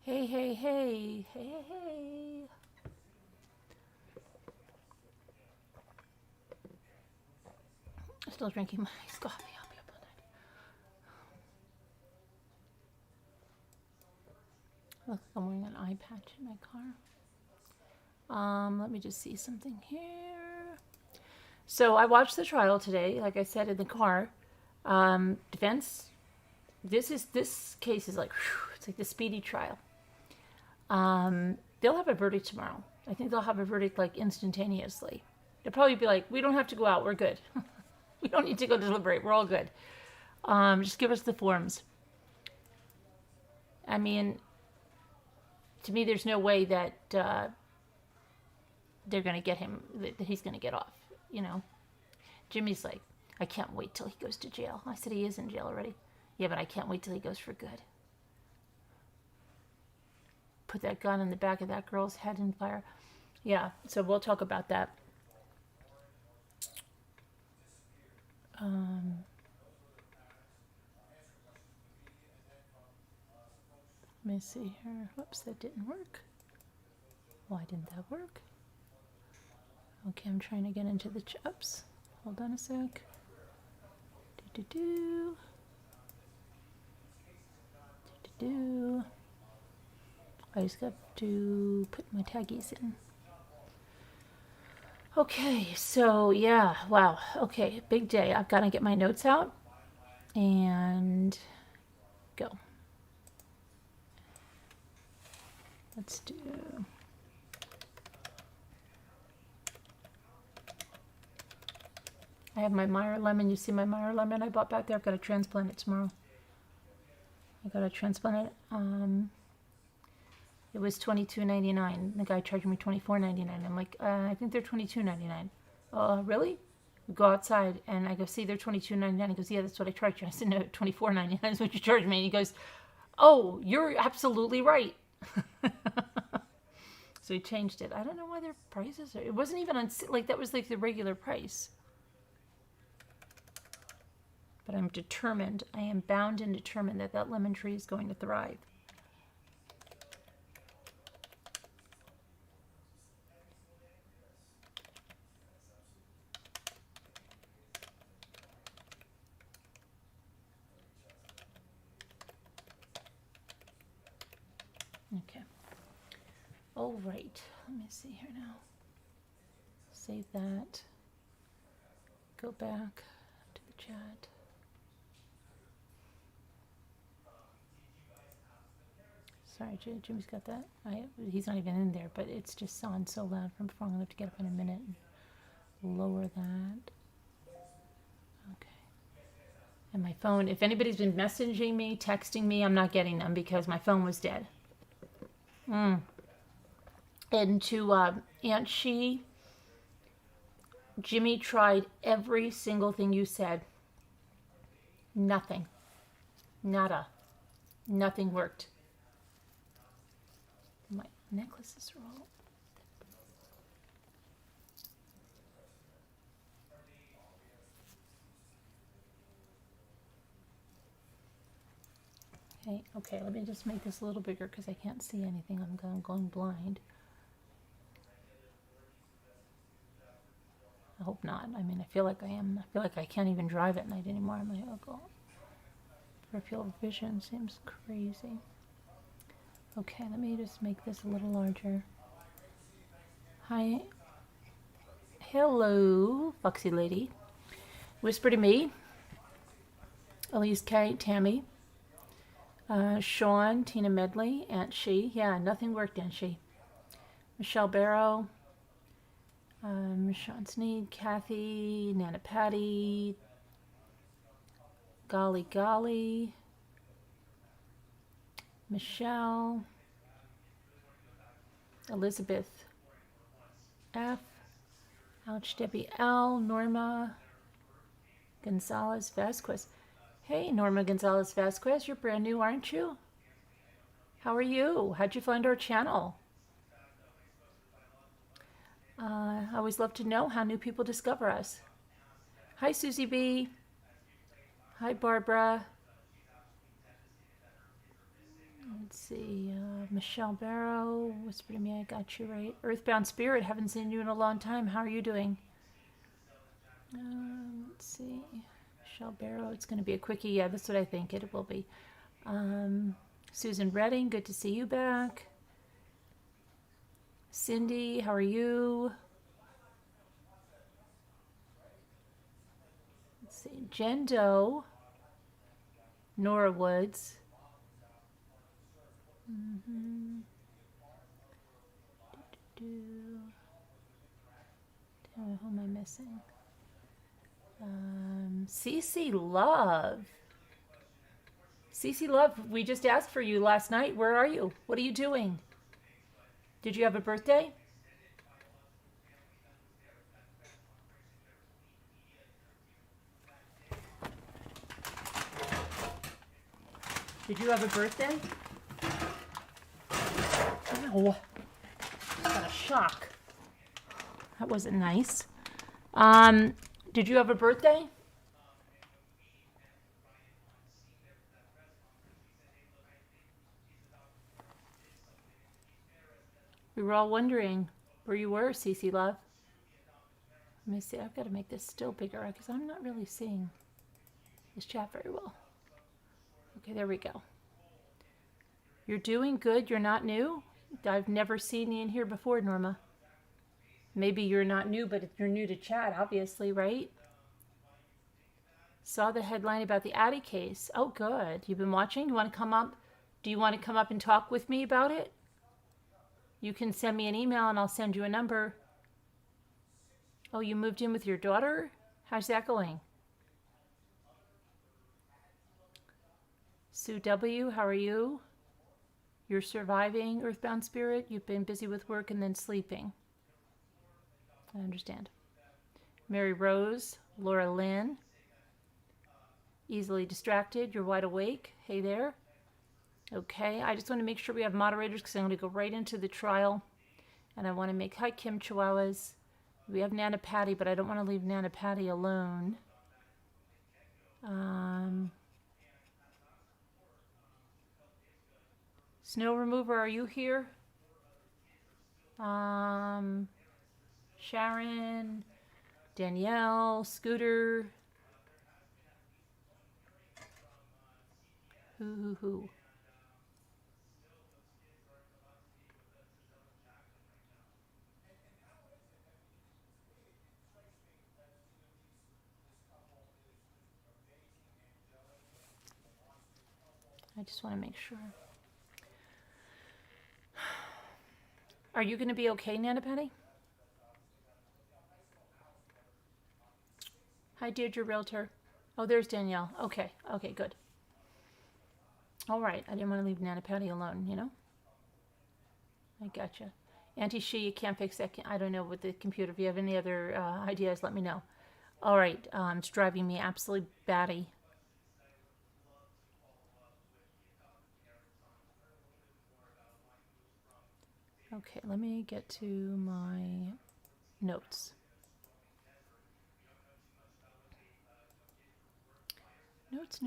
Hey, hey, hey, hey, hey. Still drinking my iced coffee. I'll be up all night. Look, I'm wearing an eye patch in my car. Let me just see something here. So I watched the trial today, like I said, in the car. Defense. This case is like, whew, it's like the speedy trial. They'll have a verdict tomorrow. I think they'll have a verdict like instantaneously. They'll probably be like, we don't have to go out. We're good. We don't need to go deliberate. We're all good. Just give us the forms. I mean, to me, there's no way that they're going to get him, that he's going to get off, you know. Jimmy's like, I can't wait till he goes to jail. I said, he is in jail already. Yeah, but I can't wait till he goes for good. Put that gun in the back of that girl's head and fire. Yeah, so we'll talk about that. Let me see here. Whoops, that didn't work. Why didn't that work? Okay, I'm trying to get into the oops. Hold on a sec. Do. I just got to put my taggies in. Okay, so yeah, wow. Okay, big day. I've got to get my notes out and go. Let's do. I have my Meyer lemon. You see my Meyer lemon I bought back there? I've got to transplant it tomorrow. I got to transplant it. It was $22.99. The guy charged me $24.99. I'm like, I think they're $22.99. Really? We go outside and I go, see, they're $22.99. He goes, yeah, that's what I charged you. I said, no, $24.99 is what you charged me. And he goes, oh, you're absolutely right. So he changed it. I don't know why their prices are. It wasn't even on, like, that was like the regular price. But I'm determined, I am bound and determined that that lemon tree is going to thrive. Okay. All right. Let me see here now. Save that. Go back to the chat. Sorry, Jimmy's got that. He's not even in there, but it's just on so loud from before. I'm going to have to get up in a minute and lower that. Okay. And my phone, if anybody's been messaging me, texting me, I'm not getting them because my phone was dead. And to Aunt She, Jimmy tried every single thing you said. Nothing. Nada. Nothing worked. My necklaces are all... Okay, let me just make this a little bigger because I can't see anything. I'm going blind. I hope not. I mean, I feel like I am. I feel like I can't even drive at night anymore. I'm like, oh god. Peripheral vision seems crazy. Okay, let me just make this a little larger. Hi. Hello, Foxy Lady. Whisper to Me. Elise K, Tammy. Sean, Tina Medley, Aunt She. Yeah, nothing worked, Aunt She. Michelle Barrow. Sean Sneed, Kathy, Nana Patty. Golly Golly. Michelle. Elizabeth F. Ouch, Debbie L. Norma Gonzalez Vasquez. Hey, Norma Gonzalez Vasquez, you're brand new, aren't you? How are you? How'd you find our channel? I always love to know how new people discover us. Hi, Susie B. Hi, Barbara. Let's see. Michelle Barrow whispered to me, I got you right. Earthbound Spirit, haven't seen you in a long time. How are you doing? Let's see. Michelle Barrow, it's going to be a quickie. Yeah, that's what I think it will be. Susan Redding, good to see you back. Cindy, how are you? Let's see. Jen Doe. Nora Woods. Who am I missing? Cece Love. Cece Love, we just asked for you last night. Where are you? What are you doing? Did you have a birthday? Did you have a birthday? Ow. Got a shock. That wasn't nice. Did you have a birthday? We were all wondering where you were, Cece Love. Let me see. I've got to make this still bigger because I'm not really seeing this chat very well. Okay, there we go. You're doing good. You're not new. I've never seen you in here before, Norma. Maybe you're not new, but you're new to chat, obviously, right? Saw the headline about the Addie case. Oh, good. You've been watching? You want to come up? Do you want to come up and talk with me about it? You can send me an email and I'll send you a number. Oh, you moved in with your daughter? How's that going? Sue W., how are you? You're surviving, Earthbound Spirit. You've been busy with work and then sleeping. I understand. Mary Rose, Laura Lynn. Easily distracted. You're wide awake. Hey there. Okay, I just want to make sure we have moderators because I'm going to go right into the trial. And I want to make, hi Kim Chihuahuas. We have Nana Patty, but I don't want to leave Nana Patty alone. Snow Remover, are you here? Sharon, Danielle, Scooter. Who? I just want to make sure. Are you going to be okay, Nana Patty? Hi, Deirdre Realtor. Oh, there's Danielle. Okay, good. All right, I didn't want to leave Nana Patty alone, you know? I gotcha. Auntie She, you can't fix that. I don't know with the computer. If you have any other ideas, let me know. All right, it's driving me absolutely batty. Okay, let me get to my notes. Notes.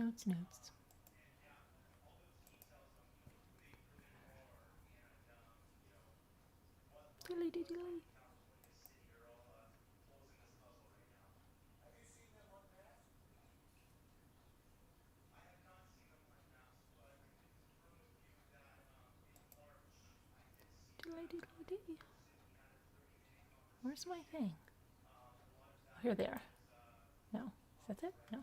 Diddly. Where's my thing? Oh, here they are. No. Is that it? No.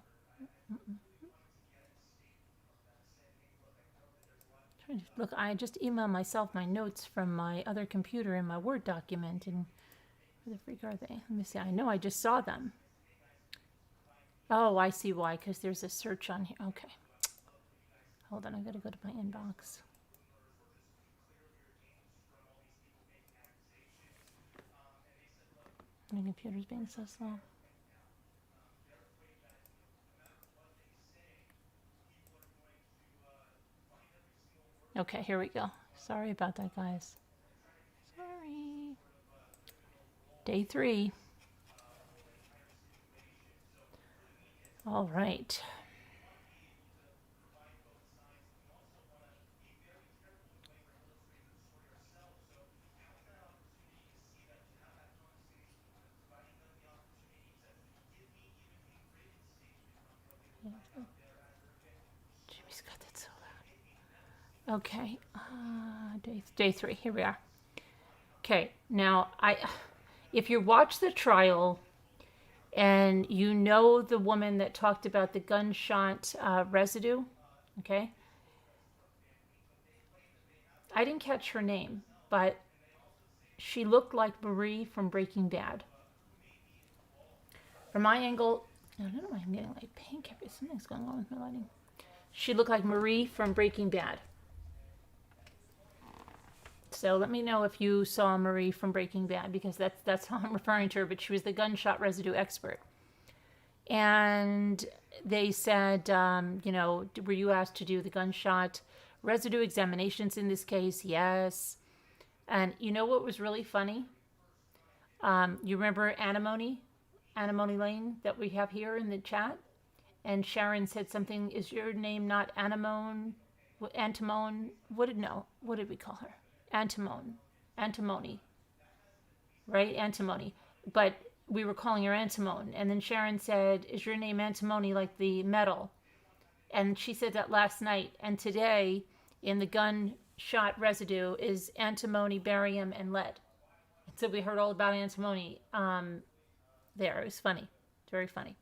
Look, I just emailed myself my notes from my other computer in my Word document, and where the freak are they? Let me see. I know I just saw them. Oh, I see why, because there's a search on here. Okay. Hold on, I gotta go to my inbox. My computer's being so slow. Okay, here we go. Sorry about that, guys. Sorry. Day 3. All right. Okay. Day 3. Here we are. Okay. Now, if you watch the trial and you know the woman that talked about the gunshot residue, okay? I didn't catch her name, but she looked like Marie from Breaking Bad. From my angle, I don't know why I'm getting like pink. Something's going on with my lighting. She looked like Marie from Breaking Bad. So let me know if you saw Marie from Breaking Bad, because that's how I'm referring to her, but she was the gunshot residue expert. And they said, were you asked to do the gunshot residue examinations in this case? Yes. And you know what was really funny? You remember Antimony Lane that we have here in the chat? And Sharon said something, is your name not Antimone? What did we call her? Antimony. Right? Antimony. But we were calling her Antimone. And then Sharon said, is your name Antimony, like the metal? And she said that last night. And today, in the gunshot residue, is antimony, barium, and lead. So we heard all about antimony there. It was funny. It's very funny.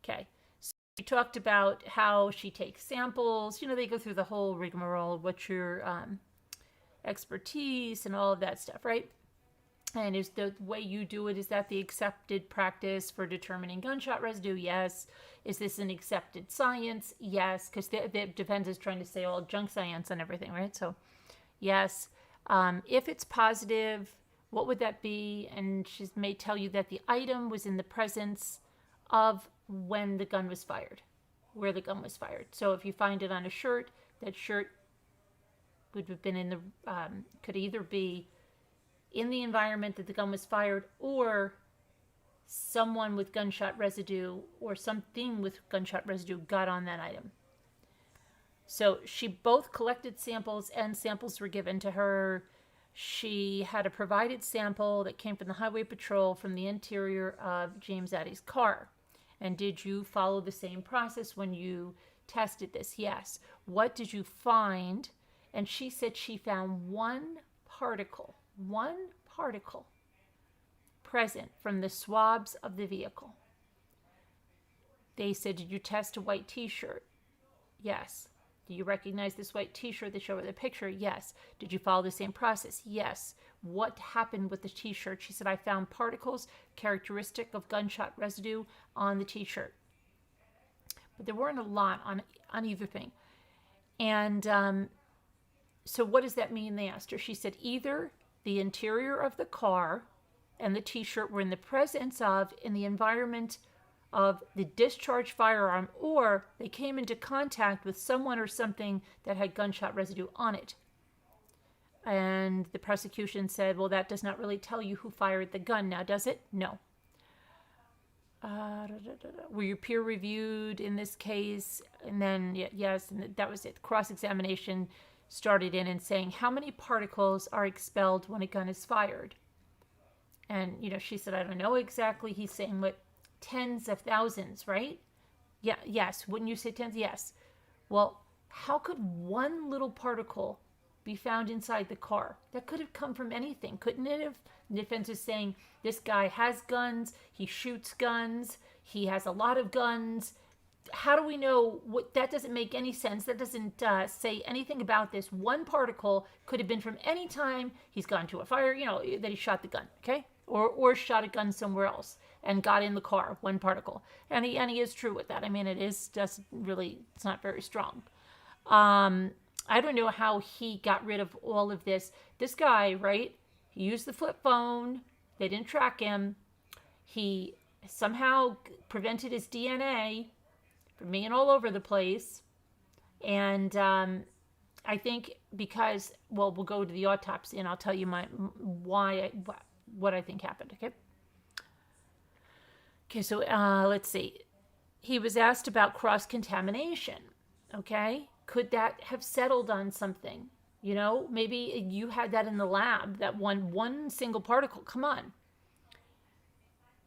Okay. So we talked about how she takes samples. They go through the whole rigmarole. What's your expertise and all of that stuff, right? And is the way you do it, is that the accepted practice for determining gunshot residue? Yes. Is this an accepted science? Yes. Because the defense is trying to say all junk science and everything, right? So, yes. If it's positive, what would that be? And she may tell you that the item was in the presence of when the gun was fired, where the gun was fired. So if you find it on a shirt, that shirt would have been in the, could either be in the environment that the gun was fired, or someone with gunshot residue or something with gunshot residue got on that item. So she both collected samples, and samples were given to her. She had a provided sample that came from the Highway Patrol from the interior of James Addie's car. And did you follow the same process when you tested this? Yes. What did you find? And she said she found one particle present from the swabs of the vehicle. They said, did you test a white t-shirt? Yes. Do you recognize this white t-shirt? They show her the picture. Yes. Did you follow the same process? Yes. What happened with the t-shirt? She said, I found particles characteristic of gunshot residue on the t-shirt. But there weren't a lot on either thing. And so what does that mean? They asked her. She said, either the interior of the car and the t-shirt were in the presence of, in the environment of the discharged firearm, or they came into contact with someone or something that had gunshot residue on it. And the prosecution said, well, that does not really tell you who fired the gun now, does it? No. Were you peer reviewed in this case? And then, yes, and that was it. Cross-examination started in and saying, how many particles are expelled when a gun is fired? And, she said, I don't know exactly. He's saying, what, tens of thousands, right? Yeah, yes. Wouldn't you say tens? Yes. Well, how could one little particle be found inside the car? That could have come from anything, couldn't it have? The defense is saying, this guy has guns, he shoots guns, he has a lot of guns. How do we know? That doesn't make any sense. That doesn't say anything about this. One particle could have been from any time he's gone to a fire, that he shot the gun, okay? Or shot a gun somewhere else and got in the car, one particle. And he is true with that. I mean, it is just really, it's not very strong. I don't know how he got rid of all of this. This guy, right? He used the flip phone. They didn't track him. He somehow prevented his DNA from being all over the place. And I think because, well, we'll go to the autopsy and I'll tell you what I think happened, okay? Okay, so let's see. He was asked about cross-contamination, okay? Could that have settled on something? Maybe you had that in the lab, that one single particle. Come on.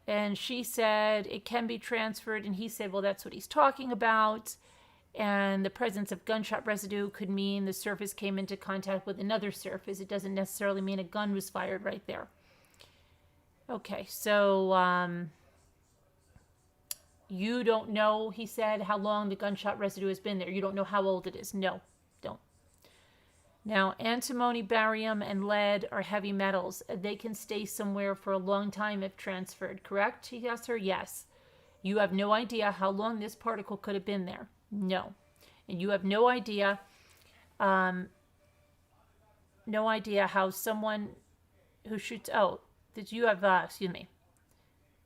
And she said it can be transferred. And he said, well, that's what he's talking about. And the presence of gunshot residue could mean the surface came into contact with another surface. It doesn't necessarily mean a gun was fired right there. Okay, so you don't know, he said, how long the gunshot residue has been there. You don't know how old it is. No, don't. Now, antimony, barium, and lead are heavy metals. They can stay somewhere for a long time if transferred, correct? He asked her, yes. You have no idea how long this particle could have been there. No. And you have no idea how someone who shoots,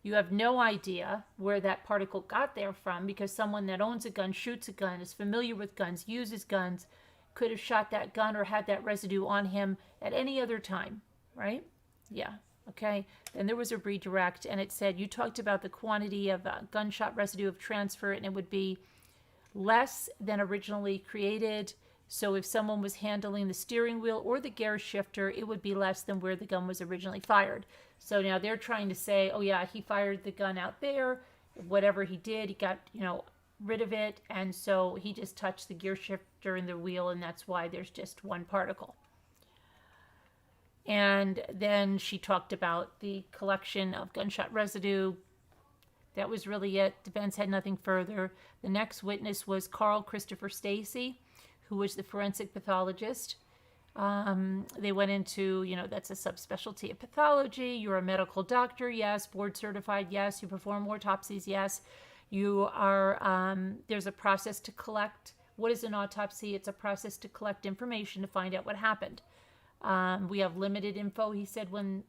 you have no idea where that particle got there from, because someone that owns a gun, shoots a gun, is familiar with guns, uses guns, could have shot that gun or had that residue on him at any other time, right? Yeah, okay. Then there was a redirect, and it said, you talked about the quantity of gunshot residue of transfer, and it would be less than originally created. So if someone was handling the steering wheel or the gear shifter, it would be less than where the gun was originally fired. So now they're trying to say, oh yeah, he fired the gun out there. Whatever he did, he got, rid of it. And so he just touched the gear shifter and the wheel, and that's why there's just one particle. And then she talked about the collection of gunshot residue. That was really it. Defense had nothing further. The next witness was Carl Christopher Stacy, who was the forensic pathologist. They went into, that's a subspecialty of pathology. You're a medical doctor, yes. Board certified, yes. You perform autopsies, yes. You are, there's a process to collect. What is an autopsy? It's a process to collect information to find out what happened. We have limited info, he said, when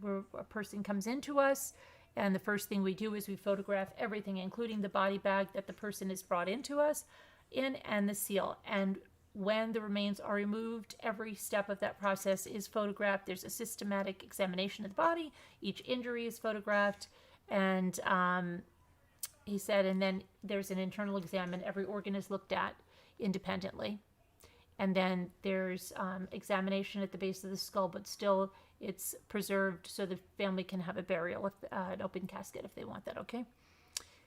a person comes into us. And the first thing we do is we photograph everything, including the body bag that the person is brought into us in, and the seal. And when the remains are removed, every step of that process is photographed. There's a systematic examination of the body. Each injury is photographed. And he said, and then there's an internal exam, and every organ is looked at independently. And then there's examination at the base of the skull, but still it's preserved so the family can have a burial, an open casket if they want that, okay?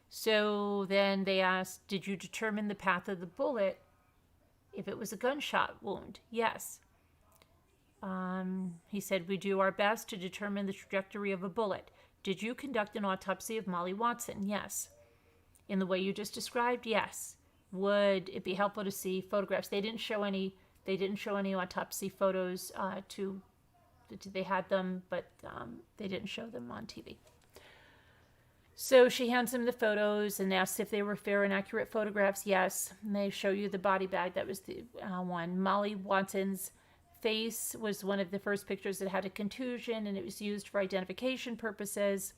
So then they asked, did you determine the path of the bullet if it was a gunshot wound? Yes. He said, we do our best to determine the trajectory of a bullet. Did you conduct an autopsy of Molly Watson? Yes. In the way you just described? Yes. Would it be helpful to see photographs? They didn't show any autopsy photos they had them, but they didn't show them on TV. So she hands him the photos and asks if they were fair and accurate photographs. Yes. And they show you the body bag. That was the one. Molly Watson's face was one of the first pictures that had a contusion, and it was used for identification purposes.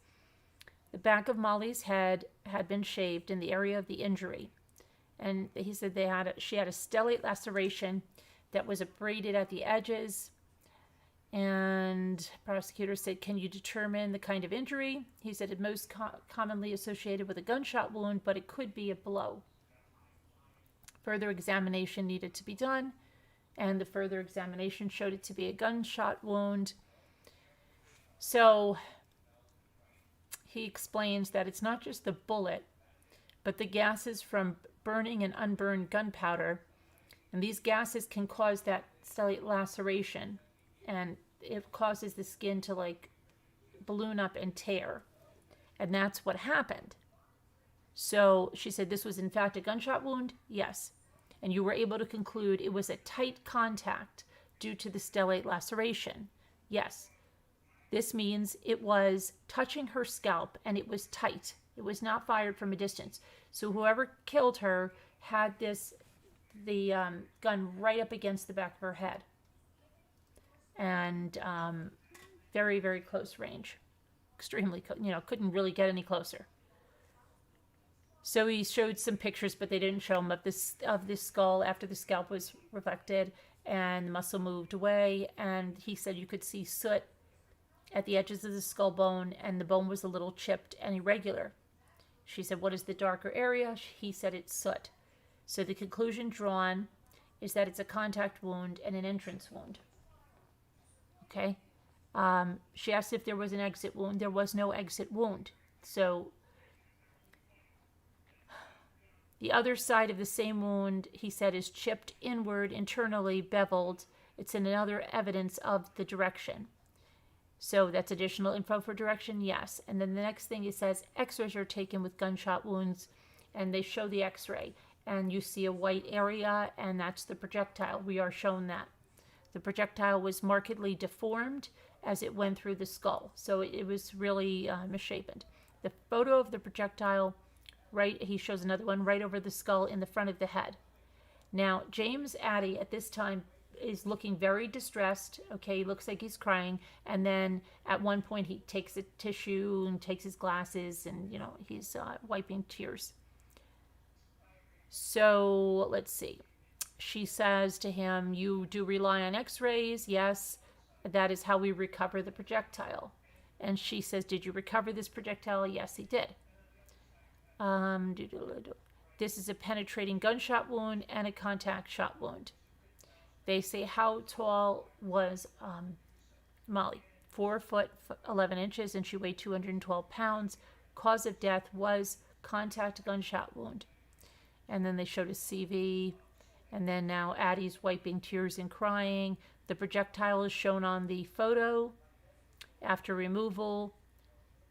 The back of Molly's head had been shaved in the area of the injury. And he said she had a stellate laceration that was abraded at the edges. And prosecutor said, can you determine the kind of injury? He said it most commonly associated with a gunshot wound, but it could be a blow. Further examination needed to be done, and the further examination showed it to be a gunshot wound. So he explains that it's not just the bullet, but the gases from burning and unburned gunpowder, and these gases can cause that stellate laceration, and it causes the skin to balloon up and tear, and that's what happened. So she said this was in fact a gunshot wound. Yes. And you were able to conclude it was a tight contact due to the stellate laceration. Yes. This means it was touching her scalp, and it was tight. It was not fired from a distance. So whoever killed her had the gun right up against the back of her head. And very, very close range. Extremely, couldn't really get any closer. So he showed some pictures, but they didn't show him of this skull after the scalp was reflected and the muscle moved away. And he said you could see soot at the edges of the skull bone, and the bone was a little chipped and irregular. She said, what is the darker area? He said it's soot. So the conclusion drawn is that it's a contact wound and an entrance wound. Okay. She asked if there was an exit wound. There was no exit wound. So The other side of the same wound, he said, is chipped inward, internally, beveled. It's another evidence of the direction. So that's additional info for direction? Yes. And then the next thing it says, x-rays are taken with gunshot wounds, and they show the x-ray. And you see a white area, and that's the projectile. We are shown that. The projectile was markedly deformed as it went through the skull. So it was really misshapen. The photo of the projectile, right, he shows another one right over the skull in the front of the head. Now, James Addie at this time is looking very distressed. Okay, he looks like he's crying. And then at one point he takes a tissue and takes his glasses and, you know, he's wiping tears. So let's see. She says to him, you do rely on x-rays? Yes, that is how we recover the projectile. And she says, did you recover this projectile? Yes, he did. This is a penetrating gunshot wound and a contact shot wound. They say, how tall was Molly? 4 foot 11 inches, and she weighed 212 pounds. Cause of death was contact gunshot wound. And then they showed a CV. And then now Addie's wiping tears and crying. The projectile is shown on the photo after removal.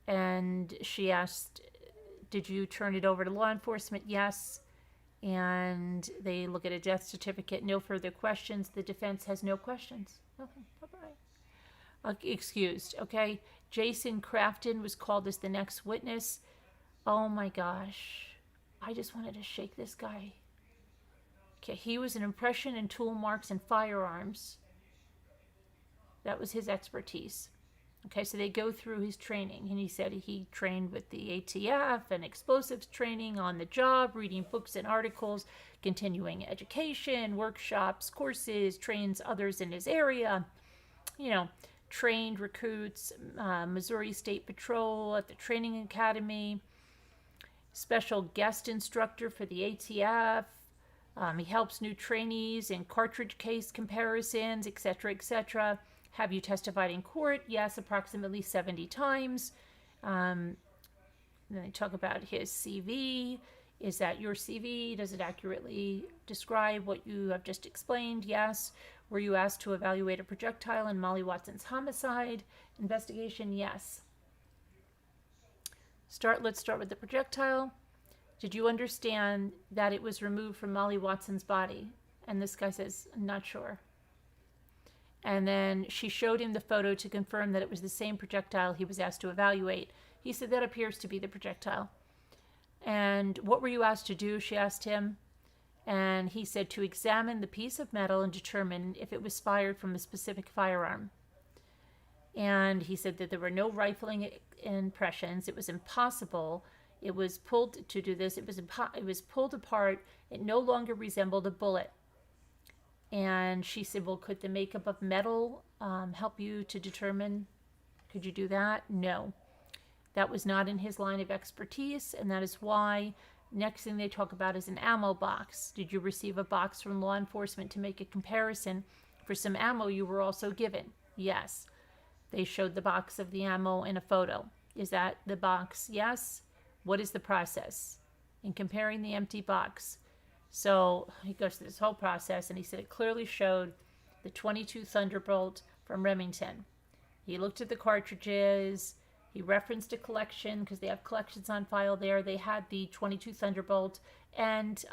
And she asked, did you turn it over to law enforcement? Yes. And they look at a death certificate. No further questions. The defense has no questions. Okay, bye-bye. Excused, okay? Jason Crafton was called as the next witness. Oh my gosh. I just wanted to shake this guy. Okay, he was an impression and tool marks and firearms. That was his expertise. Okay, so they go through his training, and he said he trained with the ATF and explosives training on the job, reading books and articles, continuing education, workshops, courses, trains others in his area, you know, trained recruits, Missouri State Patrol at the training academy, special guest instructor for the ATF. He helps new trainees in cartridge case comparisons, etc., etc. Have you testified in court? Yes, approximately 70 times. Then they talk about his CV. Is that your CV? Does it accurately describe what you have just explained? Yes. Were you asked to evaluate a projectile in Molly Watson's homicide investigation? Yes. Let's start with the projectile. Did you understand that it was removed from Molly Watson's body? And this guy says, I'm not sure. And then she showed him the photo to confirm that it was the same projectile he was asked to evaluate. He said, that appears to be the projectile. And what were you asked to do? She asked him. And he said to examine the piece of metal and determine if it was fired from a specific firearm. And he said that there were no rifling impressions. It was impossible. It was pulled to do this. It was pulled apart. It no longer resembled a bullet. And she said, well, could the makeup of metal help you to determine? Could you do that? No. That was not in his line of expertise, and that is why next thing they talk about is an ammo box. Did you receive a box from law enforcement to make a comparison for some ammo you were also given? Yes. They showed the box of the ammo in a photo. Is that the box? Yes. What is the process in comparing the empty box? So he goes through this whole process, and he said it clearly showed the .22 Thunderbolt from Remington. He looked at the cartridges. He referenced a collection because they have collections on file there. They had the .22 Thunderbolt, and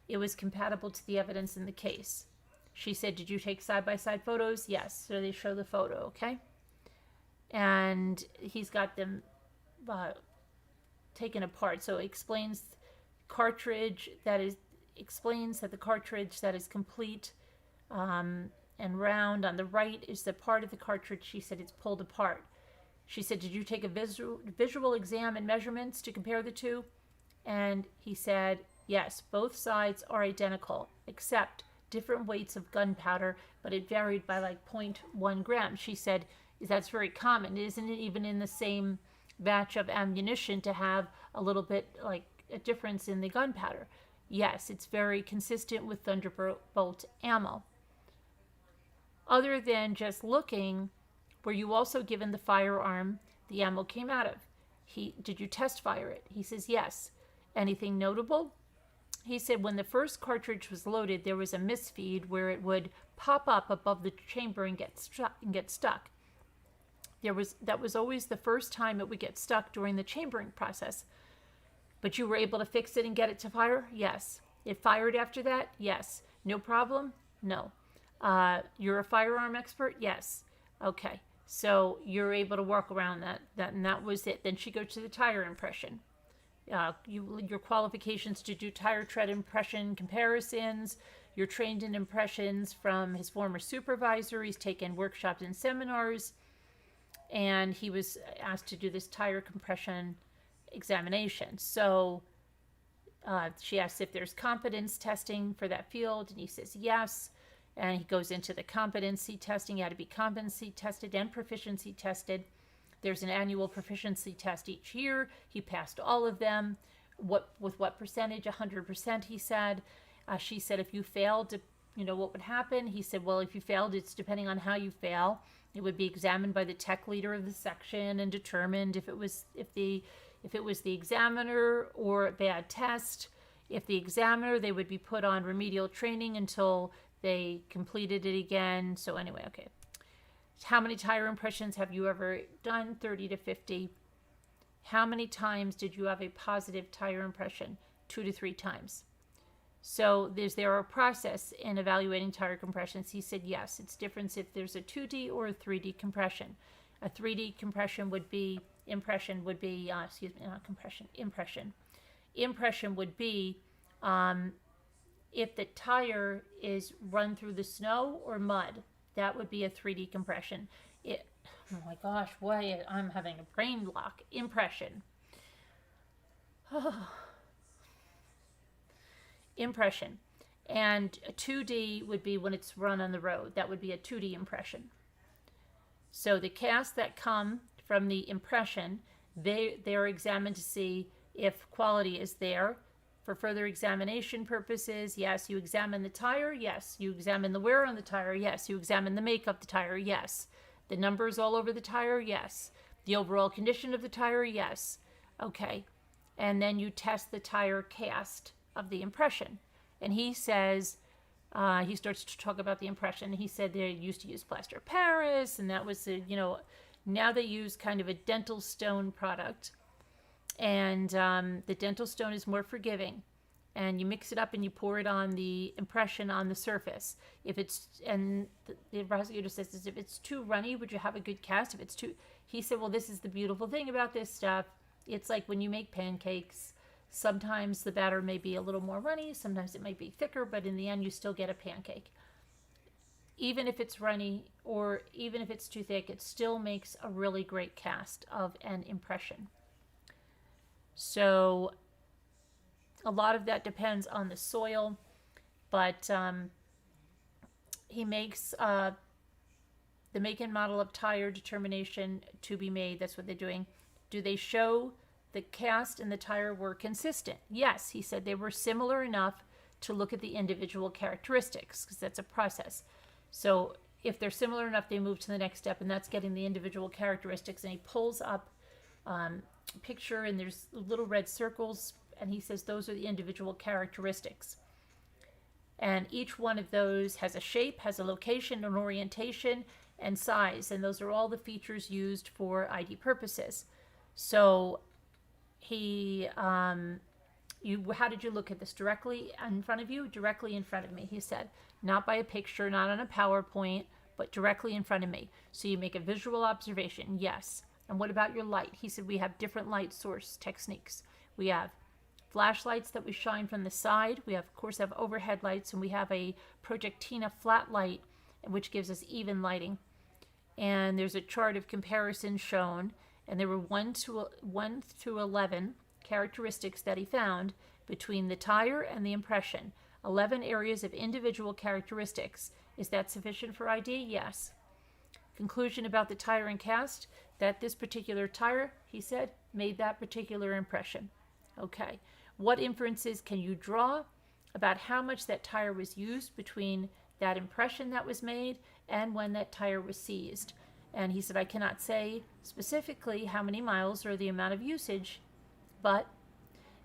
it was compatible to the evidence in the case. She said, did you take side-by-side photos? Yes. So they show the photo, okay? And he's got them taken apart. So it explains explains that the cartridge that is complete and round on the right is the part of the cartridge. She said it's pulled apart. She said, did you take a visual exam and measurements to compare the two? And he said, yes, both sides are identical, except different weights of gunpowder, but it varied by like 0.1 grams. She said, that's very common. Isn't it even in the same batch of ammunition to have a little bit like a difference in the gunpowder? Yes, it's very consistent with Thunderbolt ammo. Other than just looking, were you also given the firearm the ammo came out of? Did you test fire it? He says yes. Anything notable? He said when the first cartridge was loaded, there was a misfeed where it would pop up above the chamber and get stuck. That was always the first time it would get stuck during the chambering process. But you were able to fix it and get it to fire? Yes. It fired after that? Yes. No problem? No. You're a firearm expert? Yes. Okay. So you're able to work around that, and that was it. Then she goes to the tire impression. Your qualifications to do tire tread impression comparisons. You're trained in impressions from his former supervisor. He's taken workshops and seminars. And he was asked to do this tire compression examination. So she asks if there's competence testing for that field, and he says yes. And he goes into the competency testing. He had to be competency tested and proficiency tested. There's an annual proficiency test each year. He passed all of them. With what percentage? 100%, he said. She said, if you failed, what would happen? He said, well, if you failed, it's depending on how you fail. It would be examined by the tech leader of the section and determined if it was the examiner or a bad test. If the examiner, they would be put on remedial training until they completed it again. So anyway, okay. How many tire impressions have you ever done? 30 to 50. How many times did you have a positive tire impression? 2 to 3 times. So is there a process in evaluating tire compressions? He said yes. It's different if there's a 2D or a 3D compression. A 3D compression would be, impression would be, impression. Impression would be if the tire is run through the snow or mud. That would be a 3D compression. Oh my gosh, why I'm having a brain block. Impression. Impression. And a 2D would be when it's run on the road. That would be a 2D impression. So the casts that come from the impression, they're examined to see if quality is there. For further examination purposes, yes, you examine the tire, yes. You examine the wear on the tire, yes. You examine the make of the tire, yes. The numbers all over the tire, yes. The overall condition of the tire, yes. Okay. And then you test the tire cast of the impression. And he says, he starts to talk about the impression. He said they used to use plaster of Paris, and that was, now they use kind of a dental stone product. And the dental stone is more forgiving. And you mix it up and you pour it on the impression on the surface. The prosecutor says, if it's too runny, would you have a good cast? He said, well, this is the beautiful thing about this stuff. It's like when you make pancakes. Sometimes the batter may be a little more runny. Sometimes it might be thicker, but in the end, you still get a pancake. Even if it's runny or even if it's too thick, it still makes a really great cast of an impression. So a lot of that depends on the soil, but he makes the make and model of tire determination to be made. That's what they're doing. Do they show the cast and the tire were consistent? Yes, he said they were similar enough to look at the individual characteristics, because that's a process. So if they're similar enough, they move to the next step, and that's getting the individual characteristics. And he pulls up picture, and there's little red circles, and he says those are the individual characteristics. And each one of those has a shape, has a location, an orientation, and size, and those are all the features used for ID purposes. So how did you look at this? Directly in front of you? Directly in front of me, he said. Not by a picture, not on a PowerPoint, but directly in front of me. So you make a visual observation, yes. And what about your light? He said we have different light source techniques. We have flashlights that we shine from the side. We of course have overhead lights, and we have a Projectina flat light, which gives us even lighting. And there's a chart of comparison shown, and there were 1 through 11 characteristics that he found between the tire and the impression. 11 areas of individual characteristics. Is that sufficient for ID? Yes. Conclusion about the tire and cast, that this particular tire, he said, made that particular impression. Okay. What inferences can you draw about how much that tire was used between that impression that was made and when that tire was seized? And he said, I cannot say specifically how many miles or the amount of usage, but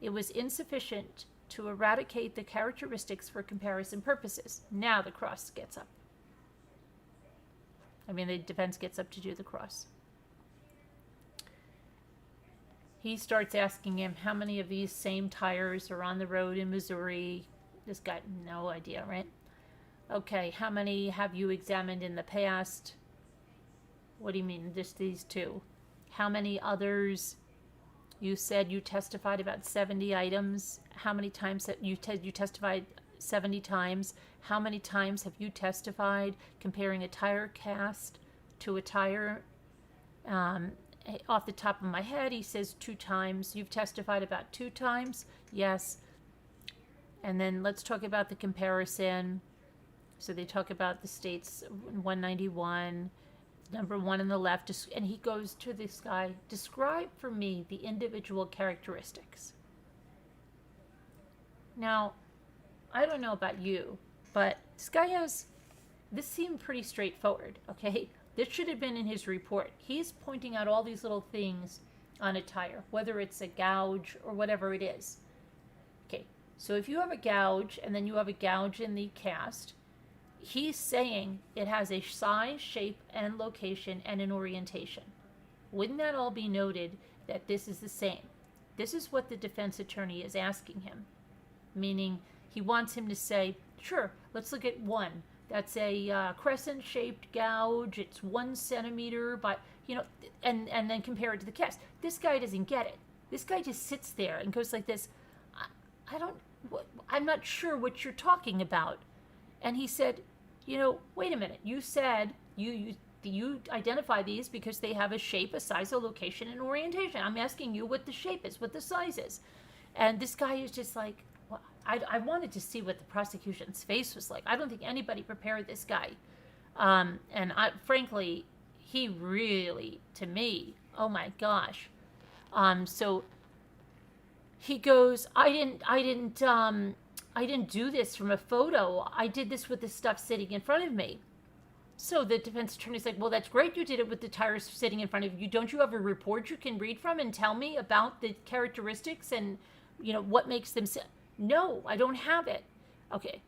It was insufficient to eradicate the characteristics for comparison purposes. Now the cross gets up. I mean, the defense gets up to do the cross. He starts asking him how many of these same tires are on the road in Missouri. This guy, no idea, right? Okay, how many have you examined in the past? What do you mean, just these two? How many others? You said you testified about 70 items. How many times have you testified 70 times? How many times have you testified comparing a tire cast to a tire? Off the top of my head, he says 2 times. You've testified about 2 times? Yes. And then let's talk about the comparison. So they talk about the states 191, number 1 on the left, and he goes to this guy, describe for me the individual characteristics. Now, I don't know about you, but this seemed pretty straightforward, okay? This should have been in his report. He's pointing out all these little things on a tire, whether it's a gouge or whatever it is. Okay, so if you have a gouge and then you have a gouge in the cast, he's saying it has a size, shape, and location and an orientation. Wouldn't that all be noted that this is the same? This is what the defense attorney is asking him, meaning he wants him to say, sure, let's look at 1. That's a crescent-shaped gouge. It's 1 centimeter, but and then compare it to the cast. This guy doesn't get it. This guy just sits there and goes like this. I'm not sure what you're talking about. And he said, wait a minute. You said you identify these because they have a shape, a size, a location, and orientation. I'm asking you what the shape is, what the size is. And this guy is just like, I wanted to see what the prosecution's face was like. I don't think anybody prepared this guy. Frankly, he really, to me, oh my gosh. So he goes, I didn't do this from a photo. I did this with the stuff sitting in front of me. So the defense attorney's like, well, that's great. You did it with the tires sitting in front of you. Don't you have a report you can read from and tell me about the characteristics and, what makes them No, I don't have it. Okay.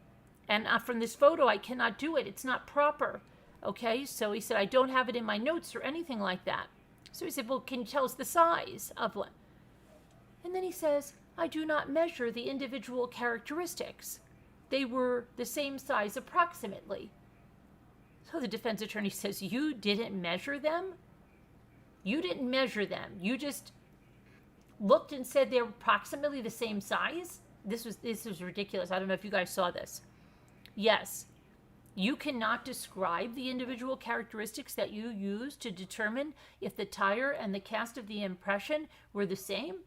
And from this photo, I cannot do it. It's not proper. Okay. So he said, I don't have it in my notes or anything like that. So he said, well, can you tell us the size of one? And then he says, I do not measure the individual characteristics. They were the same size approximately. So the defense attorney says, you didn't measure them? You didn't measure them. You just looked and said they're approximately the same size? This was ridiculous. I don't know if you guys saw this. Yes, you cannot describe the individual characteristics that you used to determine if the tire and the cast of the impression were the same?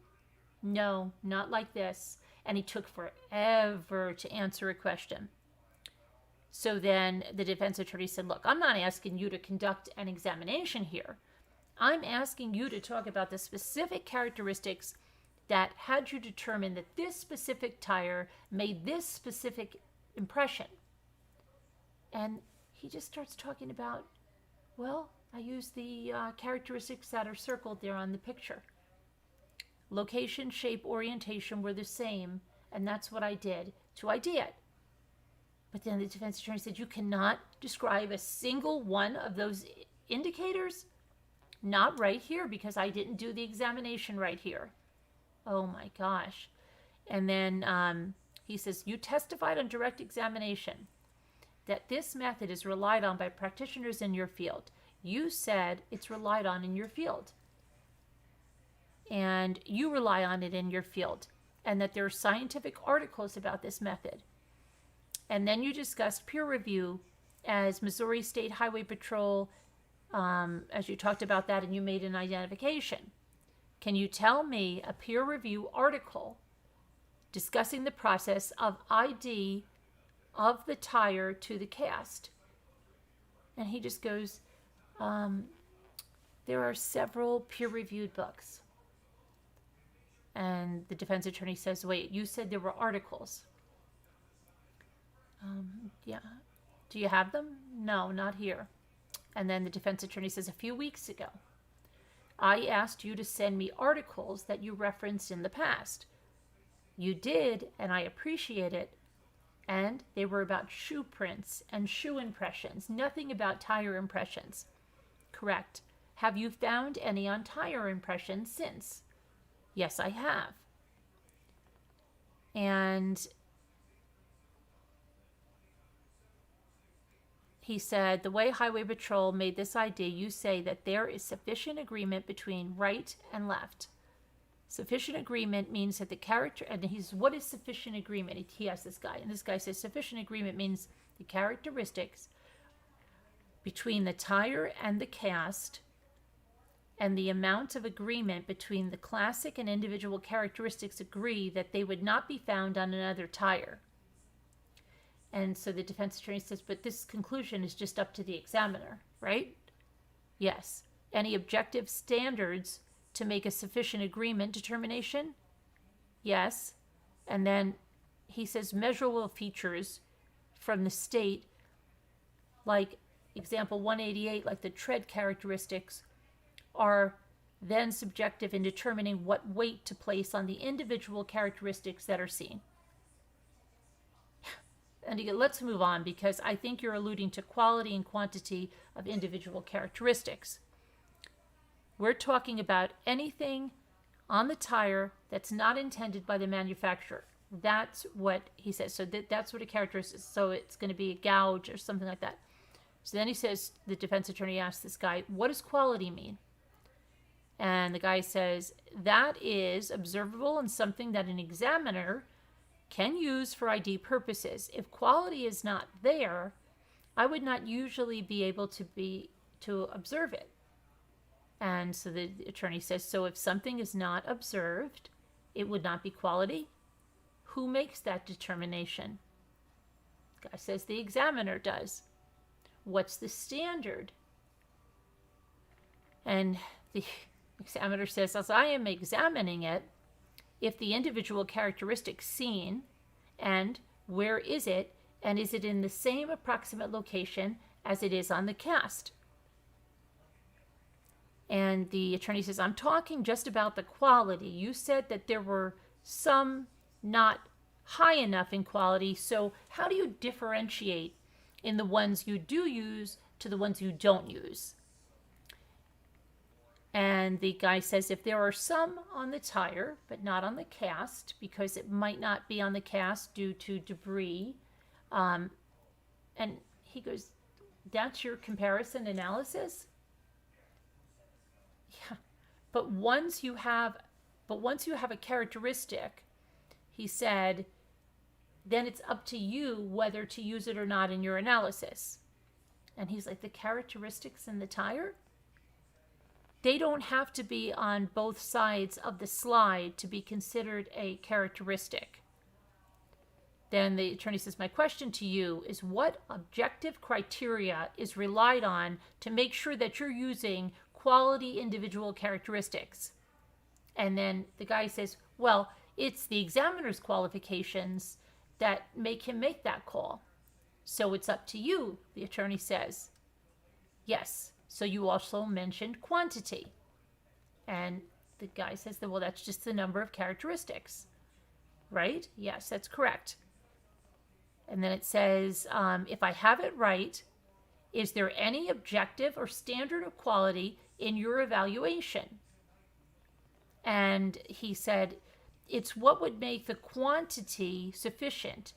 No, not like this. And he took forever to answer a question. So then the defense attorney said, look, I'm not asking you to conduct an examination here. I'm asking you to talk about the specific characteristics that had you determine that this specific tire made this specific impression. And he just starts talking about, well, I used the characteristics that are circled there on the picture. Location, shape, orientation were the same, and that's what I did to ID it. But then the defense attorney said, you cannot describe a single one of those indicators? Not right here, because I didn't do the examination right here. Oh my gosh. And then he says, you testified on direct examination that this method is relied on by practitioners in your field. You said it's relied on in your field. And you rely on it in your field. And that there are scientific articles about this method. And then you discussed peer review as Missouri State Highway Patrol, as you talked about that, and you made an identification. Can you tell me a peer review article discussing the process of ID of the tire to the cast? And he just goes, there are several peer-reviewed books. And the defense attorney says, wait, you said there were articles. Yeah. Do you have them? No, not here. And then the defense attorney says, a few weeks ago, I asked you to send me articles that you referenced in the past. You did, and I appreciate it. And they were about shoe prints and shoe impressions, nothing about tire impressions. Correct. Have you found any on tire impressions since? Yes, I have. And he said, the way Highway Patrol made this idea, you say that there is sufficient agreement between right and left. Sufficient agreement means that the character, and he's, what is sufficient agreement? He asked this guy, and this guy says sufficient agreement means the characteristics between the tire and the cast and the amount of agreement between the classic and individual characteristics agree that they would not be found on another tire. And so the defense attorney says, but this conclusion is just up to the examiner, right? Yes. Any objective standards to make a sufficient agreement determination? Yes. And then he says measurable features from the state, like example 188, like the tread characteristics, are then subjective in determining what weight to place on the individual characteristics that are seen. And again, let's move on, because I think you're alluding to quality and quantity of individual characteristics. We're talking about anything on the tire that's not intended by the manufacturer. That's what he says. So that's what a characteristic is. So it's going to be a gouge or something like that. So then he says, the defense attorney asks this guy, what does quality mean? And the guy says, that is observable and something that an examiner can use for ID purposes. If quality is not there, I would not usually be able to observe it. And so the attorney says, so if something is not observed, it would not be quality? Who makes that determination? The guy says the examiner does. What's the standard? And the examiner says, as I am examining it, if the individual characteristic seen, and where is it, and is it in the same approximate location as it is on the cast? And the attorney says, I'm talking just about the quality. You said that there were some not high enough in quality, so how do you differentiate in the ones you do use to the ones you don't use? And the guy says, if there are some on the tire, but not on the cast, because it might not be on the cast due to debris, and he goes, that's your comparison analysis? Yeah, but once you have a characteristic, he said, then it's up to you whether to use it or not in your analysis. And he's like, the characteristics in the tire? They don't have to be on both sides of the slide to be considered a characteristic. Then the attorney says, my question to you is, what objective criteria is relied on to make sure that you're using quality individual characteristics? And then the guy says, well, it's the examiner's qualifications that make him make that call. So it's up to you, the attorney says. Yes. So you also mentioned quantity. And the guy says, well, that's just the number of characteristics, right? Yes, that's correct. And then it says, if I have it right, is there any objective or standard of quality in your evaluation? And he said, it's what would make the quantity sufficient.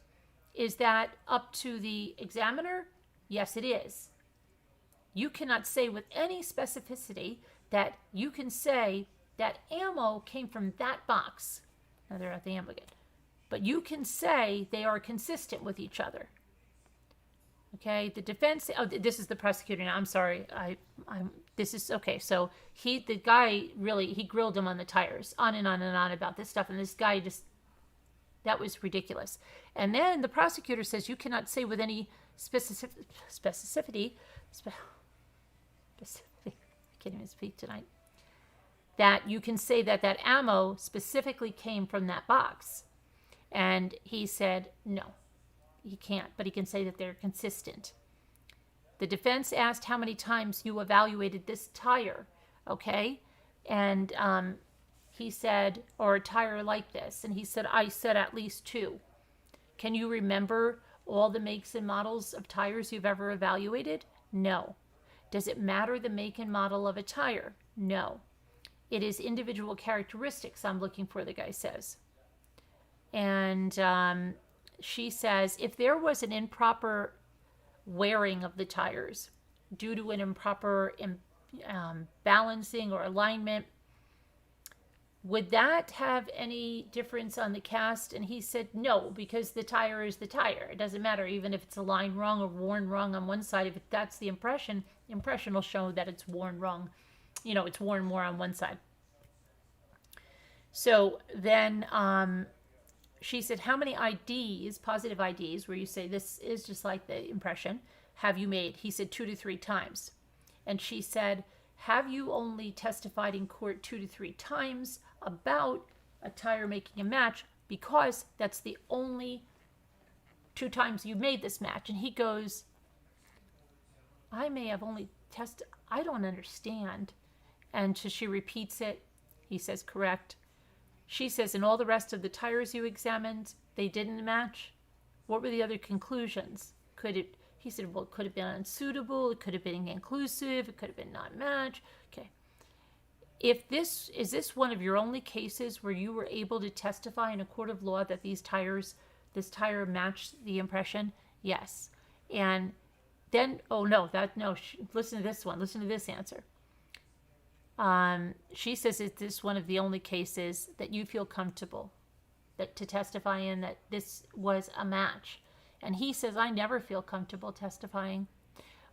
Is that up to the examiner? Yes, it is. You cannot say with any specificity that you can say that ammo came from that box. Now they're at the ammo again. But you can say they are consistent with each other. Okay, the defense, oh, this is the prosecutor now. I'm sorry. This is, okay, so the guy really, he grilled him on the tires, on and on and on about this stuff. And this guy just, that was ridiculous. And then the prosecutor says you cannot say with any specificity, I can't even speak tonight, that you can say that that ammo specifically came from that box. And he said, no, he can't, but he can say that they're consistent. The defense asked how many times you evaluated this tire, okay? And He said, or a tire like this. And he said, I said at least 2. Can you remember all the makes and models of tires you've ever evaluated? No. Does it matter the make and model of a tire? No. It is individual characteristics I'm looking for, the guy says. And she says, if there was an improper wearing of the tires due to an improper balancing or alignment, would that have any difference on the cast? And he said no, because the tire is the tire. It doesn't matter even if it's aligned wrong or worn wrong on one side. If that's the impression will show that it's worn wrong. You know, it's worn more on one side. So then she said, how many IDs, positive IDs, where you say this is just like the impression, have you made? He said 2 to 3 times. And she said, have you only testified in court 2 to 3 times about a tire making a match because that's the only 2 times you made this match? And he goes, I may have only tested, I don't understand. And so she repeats it. He says, correct. She says, and all the rest of the tires you examined, they didn't match? What were the other conclusions? He said, well, it could have been unsuitable, it could have been inclusive, it could have been not match. Okay. Is this one of your only cases where you were able to testify in a court of law that this tire matched the impression? Yes. And then, listen to this one. Listen to this answer. She says, is this one of the only cases that you feel comfortable to testify in that this was a match? And he says, I never feel comfortable testifying,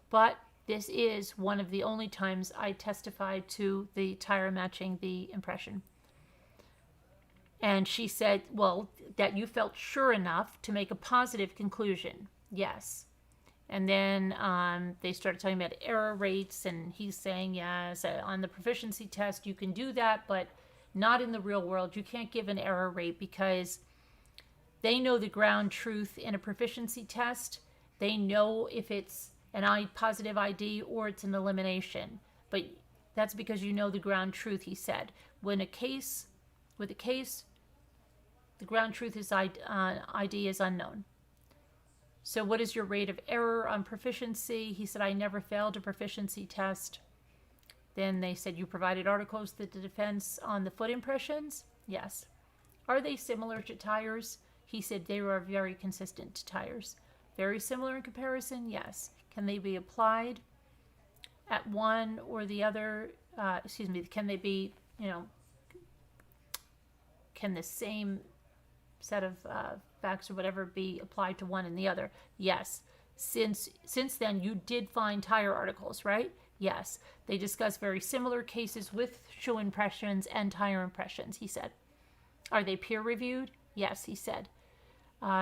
but this is one of the only times I testified to the tire matching the impression. And she said, well, that you felt sure enough to make a positive conclusion. Yes. And then they started talking about error rates, and he's saying, yes, on the proficiency test, you can do that, but not in the real world. You can't give an error rate because they know the ground truth in a proficiency test. They know if it's an positive ID or it's an elimination. But that's because you know the ground truth, he said. With a case, the ground truth is ID is unknown. So what is your rate of error on proficiency? He said, I never failed a proficiency test. Then they said, you provided articles to the defense on the foot impressions? Yes. Are they similar to tires? He said they were very consistent to tires. Very similar in comparison? Yes. Can they be applied at one or the other? Can they be, can the same set of facts or whatever be applied to one and the other? Yes. Since then, you did find tire articles, right? Yes. They discussed very similar cases with shoe impressions and tire impressions, he said. Are they peer-reviewed? Yes, he said.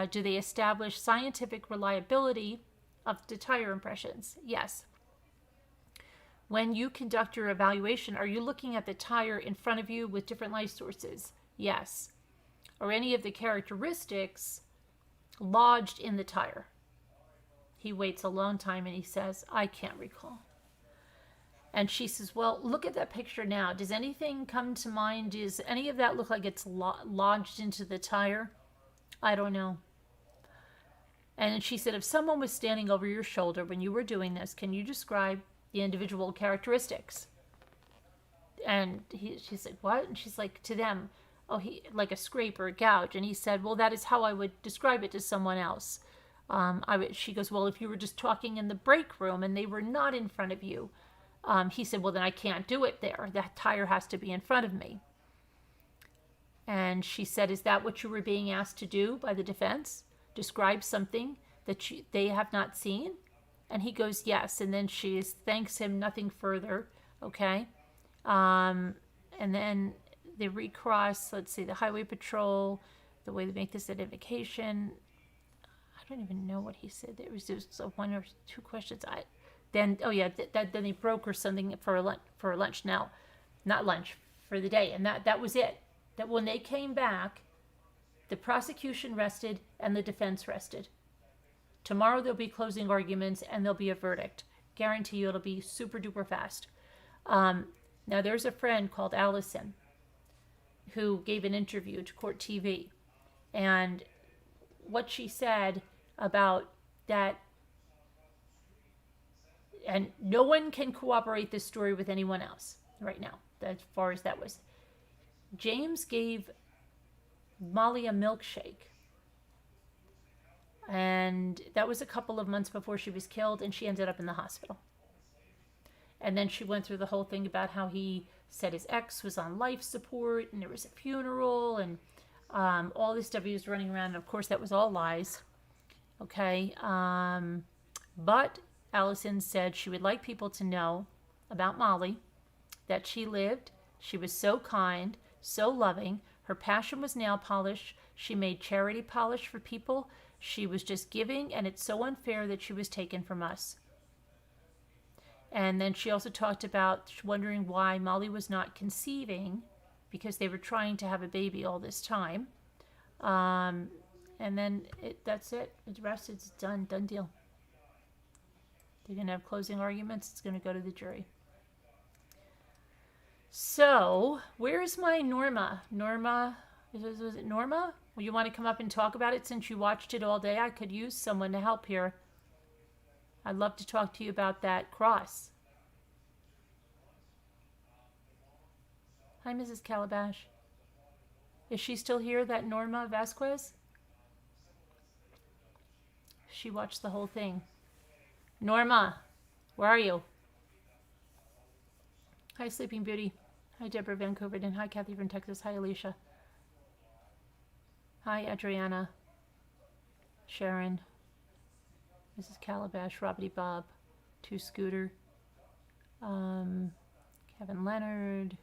Do they establish scientific reliability of the tire impressions? Yes. When you conduct your evaluation, are you looking at the tire in front of you with different light sources? Yes. Are any of the characteristics lodged in the tire? He waits a long time and he says, I can't recall. And she says, well, look at that picture now. Does anything come to mind? Does any of that look like it's lodged into the tire? I don't know. And she said, if someone was standing over your shoulder when you were doing this, can you describe the individual characteristics? And she said, what? And she's like, to them, like a scrape or a gouge. And he said, well, that is how I would describe it to someone else. She goes, well, if you were just talking in the break room and they were not in front of you, he said, well, then I can't do it there. That tire has to be in front of me. And she said, is that what you were being asked to do by the defense? Describe something that they have not seen? And he goes, yes. And then she thanks him, nothing further. Okay. And then they recross, let's see, the highway patrol, the way they make this identification. I don't even know what he said. There was just one or two questions. Then they broke or something for lunch. Now, not lunch, for the day. And that was it. That when they came back, the prosecution rested and the defense rested. Tomorrow there'll be closing arguments and there'll be a verdict. Guarantee you it'll be super duper fast. Now there's a friend called Allison. who gave an interview to Court TV. And what she said about that, and no one can corroborate this story with anyone else right now, as far as that was. James gave Molly a milkshake. And that was a couple of months before she was killed, and she ended up in the hospital. And then she went through the whole thing about how he said his ex was on life support, and there was a funeral, and all this stuff he was running around. And of course, that was all lies. Okay. But Allison said she would like people to know about Molly, that she lived. She was so kind, so loving. Her passion was nail polish. She made charity polish for people. She was just giving, and it's so unfair that she was taken from us. And then she also talked about wondering why Molly was not conceiving, because they were trying to have a baby all this time. And then that's it. The rest, it's done deal. They're going to have closing arguments. It's going to go to the jury. So, where's my Norma? Norma, was it Norma? Well, you want to come up and talk about it since you watched it all day? I could use someone to help here. I'd love to talk to you about that cross. Hi, Mrs. Calabash. Is she still here, that Norma Vasquez? She watched the whole thing. Norma, where are you? Hi, Sleeping Beauty. Hi, Deborah Vancouver. And hi, Kathy from Texas. Hi, Alicia. Hi, Adriana. Sharon. Mrs. Calabash. Robbity Bob. Two Scooter. Kevin Leonard.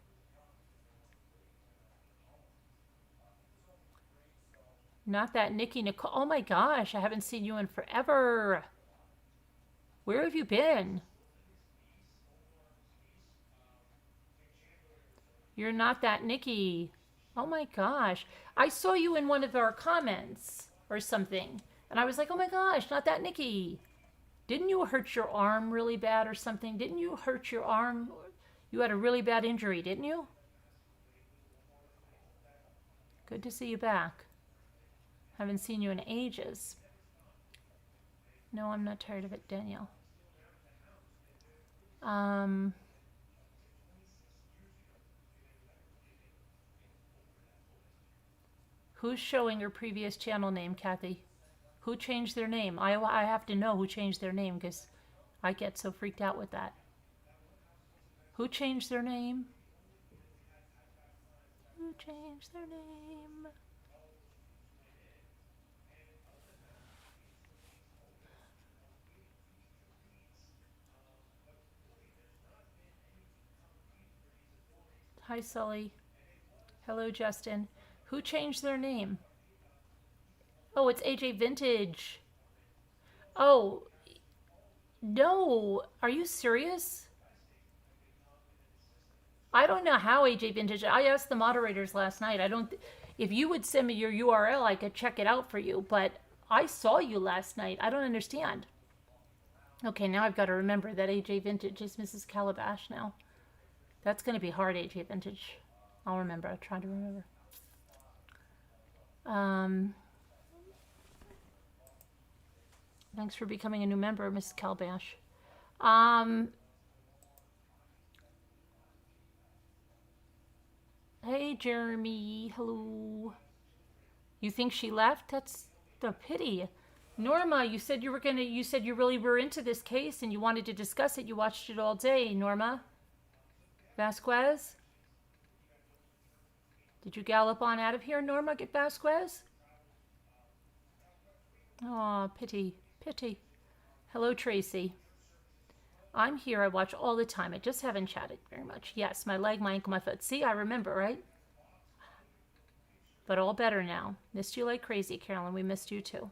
Not that Nikki Nicole. Oh my gosh, I haven't seen you in forever. Where have you been? You're not that Nikki. Oh my gosh. I saw you in one of our comments or something. And I was like, oh my gosh, not that Nikki. Didn't you hurt your arm really bad or something? Didn't you hurt your arm? You had a really bad injury, didn't you? Good to see you back. Haven't seen you in ages. No, I'm not tired of it, Danielle. Who's showing her previous channel name, Kathy? Who changed their name? I have to know who changed their name because I get so freaked out with that. Who changed their name? Who changed their name? Hi, Sully. Hello, Justin. Who changed their name? Oh, it's AJ Vintage. Oh, no. Are you serious? I don't know how AJ Vintage. I asked the moderators last night. If you would send me your URL, I could check it out for you. But I saw you last night. I don't understand. Okay, now I've got to remember that AJ Vintage is Mrs. Calabash now. That's going to be hard, AJ Vintage. I'll remember. I'll try to remember. Thanks for becoming a new member, Mrs. Calabash. Hey, Jeremy. Hello. You think she left? That's the pity. Norma, you said you really were into this case and you wanted to discuss it. You watched it all day, Norma. Vasquez? Did you gallop on out of here, Norma? Get Vasquez? Aw, pity. Pity. Hello, Tracy. I'm here. I watch all the time. I just haven't chatted very much. Yes, my leg, my ankle, my foot. See, I remember, right? But all better now. Missed you like crazy, Carolyn. We missed you too.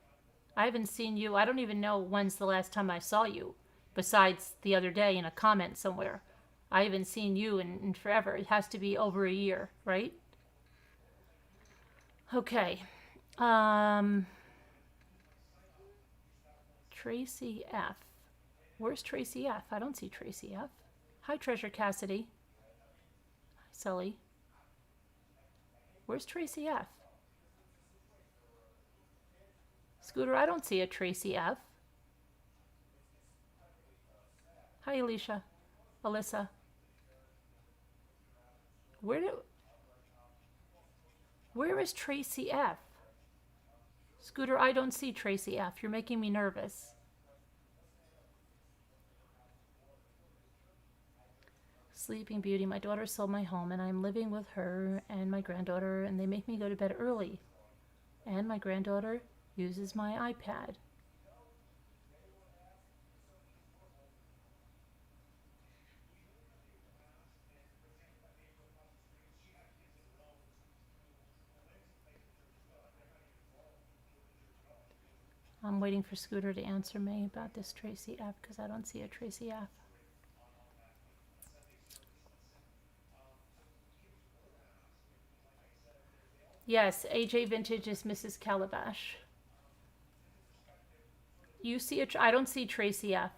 I haven't seen you. I don't even know when's the last time I saw you, besides the other day in a comment somewhere. I haven't seen you in forever. It has to be over a year, right? Okay. Tracy F. Where's Tracy F? I don't see Tracy F. Hi, Treasure Cassidy. Hi, Sully. Where's Tracy F? Scooter, I don't see a Tracy F. Hi, Alicia. Alyssa. Where is Tracy F? Scooter, I don't see Tracy F. You're making me nervous. Sleeping Beauty, my daughter sold my home and I'm living with her and my granddaughter and they make me go to bed early. And my granddaughter uses my iPad. I'm waiting for Scooter to answer me about this Tracy F because I don't see a Tracy F. Yes, AJ Vintage is Mrs. Calabash. You see I don't see Tracy F.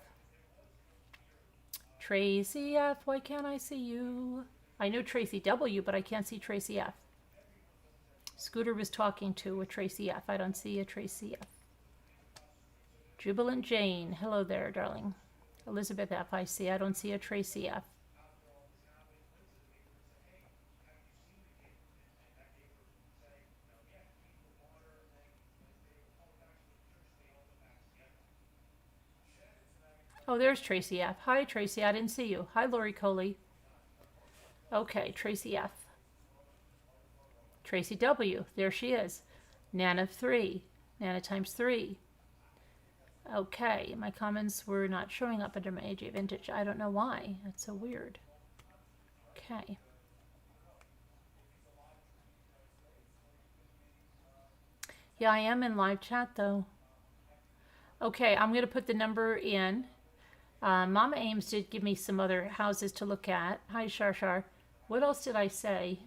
Tracy F, why can't I see you? I know Tracy W, but I can't see Tracy F. Scooter was talking to a Tracy F. I don't see a Tracy F. Jubilant Jane, hello there, darling. Elizabeth F, I see. I don't see a Tracy F. Oh, there's Tracy F. Hi, Tracy. I didn't see you. Hi, Lori Coley. Okay, Tracy F. Tracy W. There she is. Nana 3. Nana times 3. Okay, my comments were not showing up under my AJ Vintage. I don't know why. That's so weird. Okay. Yeah, I am in live chat though. Okay, I'm going to put the number in. Mama Ames did give me some other houses to look at. Hi, Shar. What else did I say?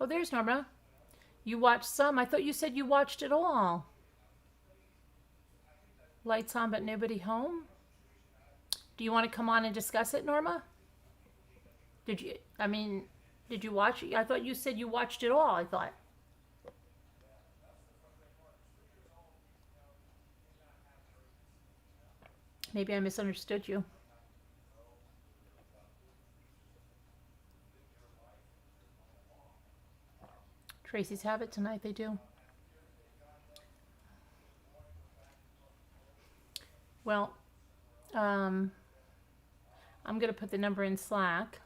Oh, there's Norma. You watched some. I thought you said you watched it all. Lights on but nobody home? Do you want to come on and discuss it, Norma? Did you watch it? I thought you said you watched it all, I thought. Maybe I misunderstood you. Tracy's have it tonight, they do. Well, I'm going to put the number in Slack.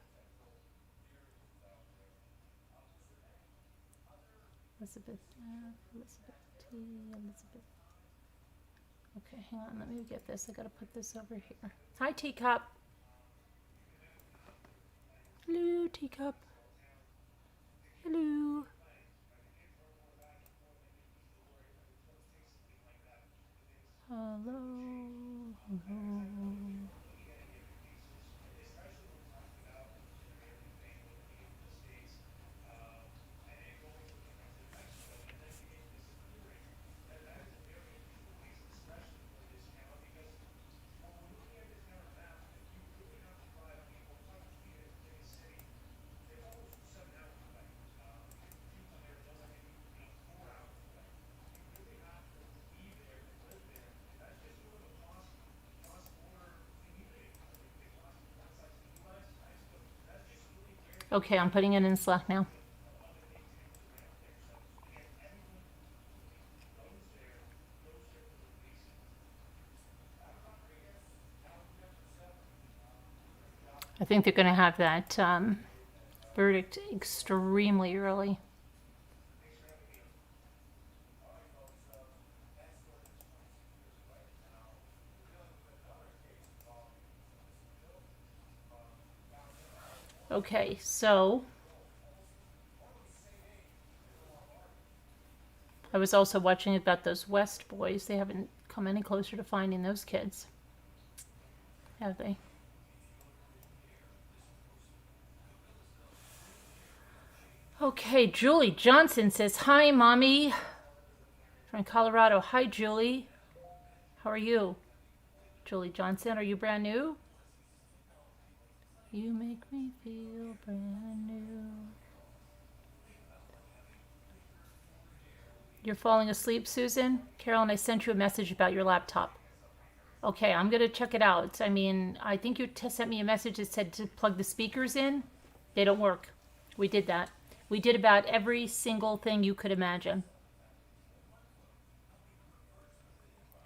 Elizabeth T. Elizabeth. Okay, hang on. Let me get this. I got to put this over here. Hi, Teacup. Hello, Teacup. Hello. Hello. Hello. Okay, I'm putting it in Slack now. I think they're going to have that verdict extremely early. Okay, so I was also watching about those West boys. They haven't come any closer to finding those kids. Have they? Okay, Julie Johnson says, hi, Mommy. From Colorado. Hi, Julie. How are you? Julie Johnson, are you brand new? You make me feel brand new. You're falling asleep, Susan? Carolyn, I sent you a message about your laptop. Okay, I'm going to check it out. I mean, I think you sent me a message that said to plug the speakers in. They don't work. We did that. We did about every single thing you could imagine.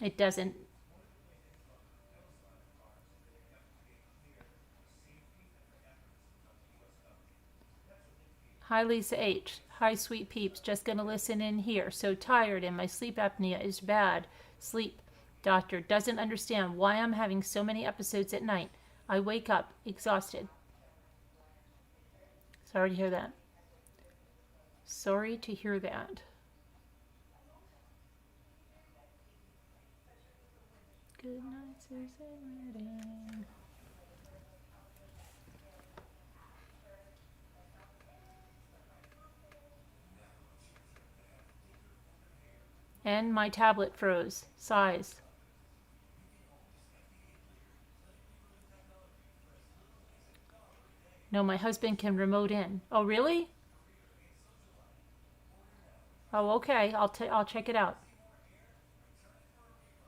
It doesn't. Hi, Lisa H. Hi, sweet peeps. Just going to listen in here. So tired and my sleep apnea is bad. Sleep doctor doesn't understand why I'm having so many episodes at night. I wake up exhausted. Sorry to hear that. Sorry to hear that. Good night, Susan Redding. And my tablet froze. Size. No, my husband can remote in. Oh, really? Oh, okay. I'll check it out.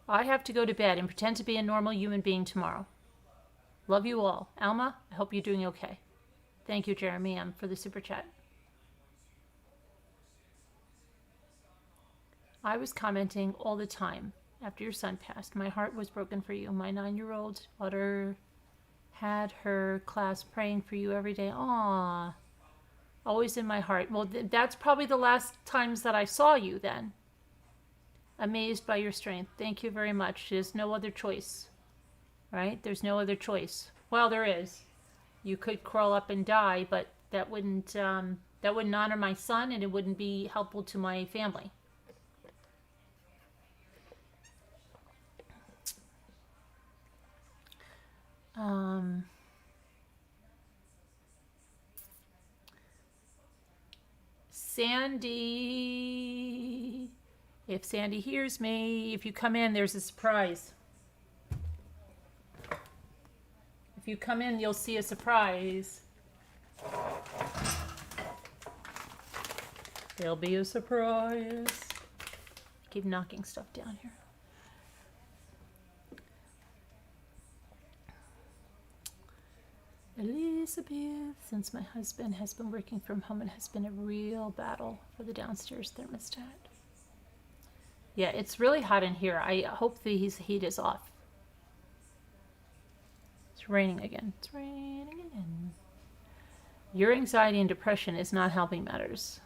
I have to go to bed and pretend to be a normal human being tomorrow. Love you all. Alma, I hope you're doing okay. Thank you, Jeremy M, for the super chat. I was commenting all the time after your son passed. My heart was broken for you. My 9-year-old daughter had her class praying for you every day. Aww. Always in my heart. Well, that's probably the last times that I saw you then. Amazed by your strength. Thank you very much. There's no other choice. Right? There's no other choice. Well, there is. You could crawl up and die, but that wouldn't honor my son, and it wouldn't be helpful to my family. Sandy, if Sandy hears me, if you come in, there's a surprise. If you come in, you'll see a surprise. There'll be a surprise. Keep knocking stuff down here. Elizabeth, since my husband has been working from home, it has been a real battle for the downstairs thermostat. Yeah, it's really hot in here. I hope the heat is off. It's raining again. It's raining again. Your anxiety and depression is not helping matters.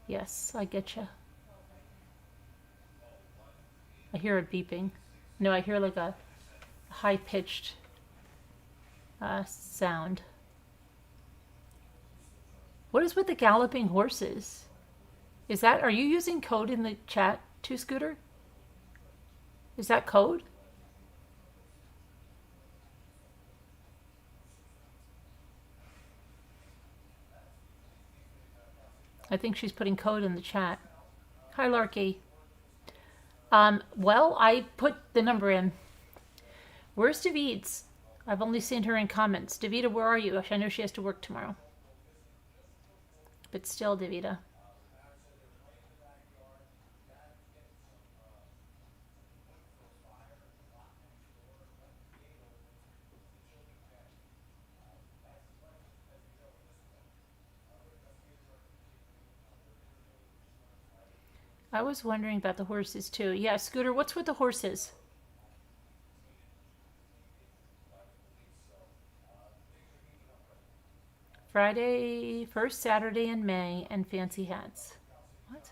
Yes, I get you. I hear a beeping. No, I hear like a high-pitched sound. What is with the galloping horses? Are you using code in the chat too, Scooter? Is that code? I think she's putting code in the chat. Hi, Larky. Well, I put the number in. Where's David's? I've only seen her in comments. Davida, where are you? I know she has to work tomorrow. But still, Davida. I was wondering about the horses too. Yeah, Scooter, what's with the horses? Friday, first Saturday in May, and fancy hats. What?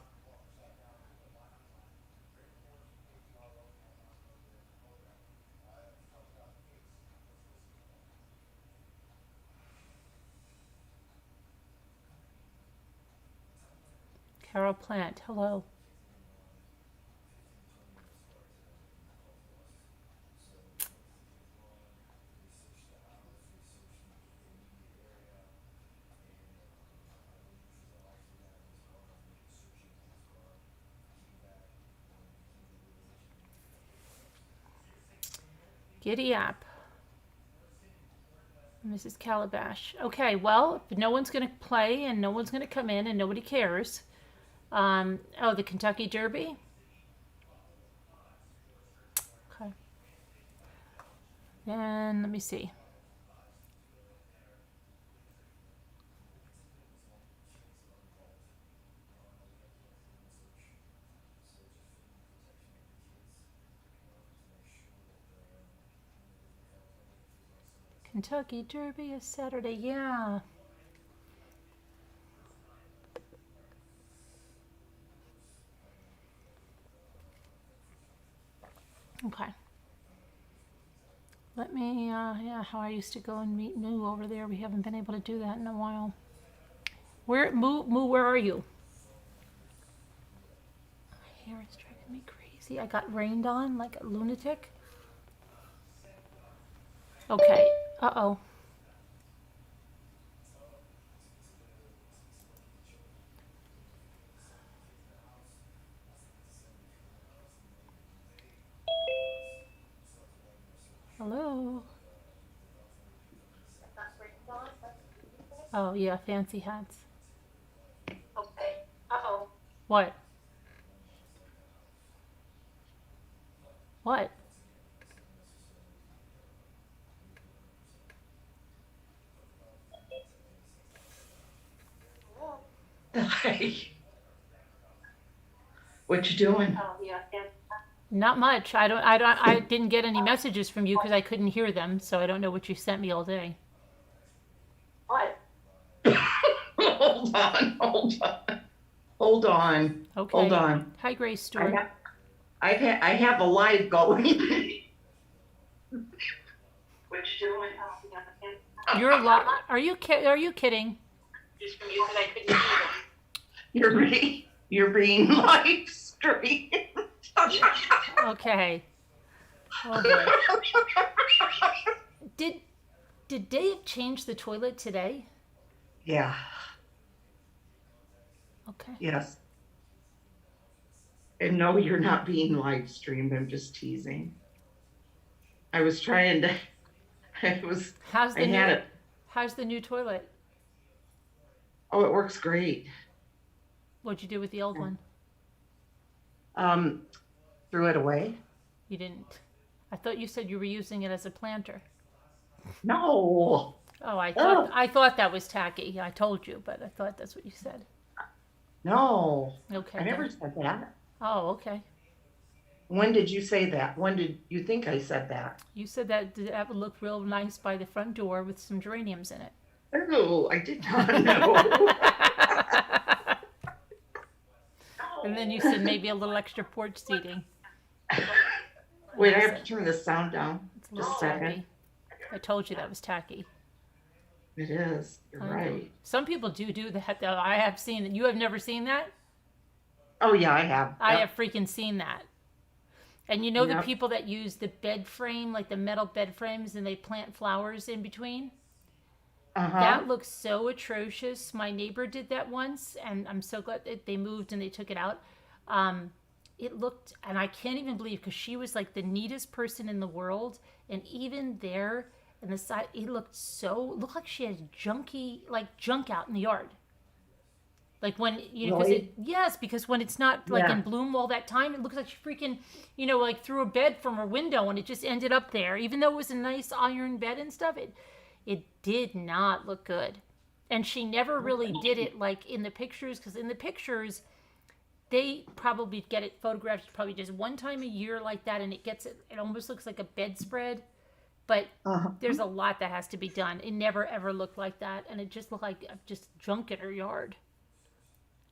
Carol Plant, hello. Giddy up. Mrs. Calabash. Okay, well, if no one's going to play and no one's going to come in and nobody cares. Oh, the Kentucky Derby? Okay. Then, let me see. Kentucky Derby is Saturday, yeah. Okay. Let me, yeah, how I used to go and meet Moo over there. We haven't been able to do that in a while. Moo, where are you? My hair is driving me crazy. I got rained on like a lunatic. Okay. Uh-oh. Hello. Oh, yeah, fancy hats. Okay. Uh-oh. What? What? Hi. What you doing? Oh, yeah, not much. I didn't get any messages from you because I couldn't hear them, so I don't know what you sent me all day. What? Hold on. Hold on. Hi, Grace Stewart. I have a live going. What you doing? You're Are you kidding? Just from you because I couldn't hear them. You're being live streamed. Okay. Oh boy. Did Dave change the toilet today? Yeah. Okay. Yes. And no, you're not being live streamed. I'm just teasing. I was trying to. How's the new toilet? Oh, it works great. What'd you do with the old one? Threw it away. You didn't. I thought you said you were using it as a planter. No. Oh, I thought that was tacky. I told you, but I thought that's what you said. No. Okay. I never said that. Oh, okay. When did you say that? When did you think I said that? You said that would look real nice by the front door with some geraniums in it. Oh, I did not know. And then you said maybe a little extra porch seating. Wait, I have to turn the sound down. It's a little tacky. I told you that was tacky. It is. You're right. Some people do that, though. I have seen it. You have never seen that? Oh, yeah, I have. I have freaking seen that. And you know the people that use the bed frame, like the metal bed frames, and they plant flowers in between? Uh-huh. That looks so atrocious. My neighbor did that once, and I'm so glad that they moved and they took it out. It looked, and I can't even believe, because she was like the neatest person in the world, and even there, and the side, it looked like she had junk out in the yard. Like when, Really? because when it's not like in bloom all that time, it looks like she freaking, like threw a bed from her window and it just ended up there. Even though it was a nice iron bed and stuff, it did not look good. And she never really did it like in the pictures, because in the pictures, they probably get it photographed probably just one time a year like that, and it almost looks like a bedspread. But there's a lot that has to be done. It never ever looked like that, and it just looked like just junk in her yard.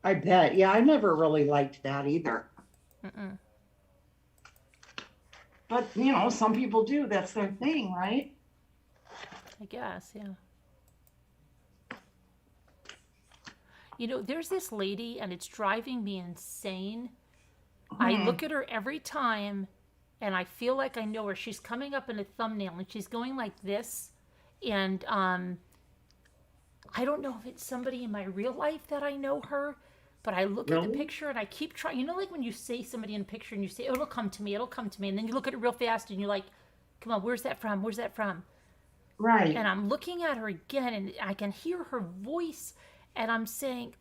I bet. Yeah, I never really liked that either. Mm-mm. But, some people do. That's their thing, right? I guess, yeah. There's this lady, and it's driving me insane. I look at her every time, and I feel like I know her. She's coming up in a thumbnail, and she's going like this. And I don't know if it's somebody in my real life that I know her, but I look at the picture, and I keep trying. Like when you say somebody in a picture, and you say, oh, it'll come to me, and then you look at it real fast, and you're like, Come on, where's that from? Where's that from? Right. And I'm looking at her again, and I can hear her voice, and I'm saying,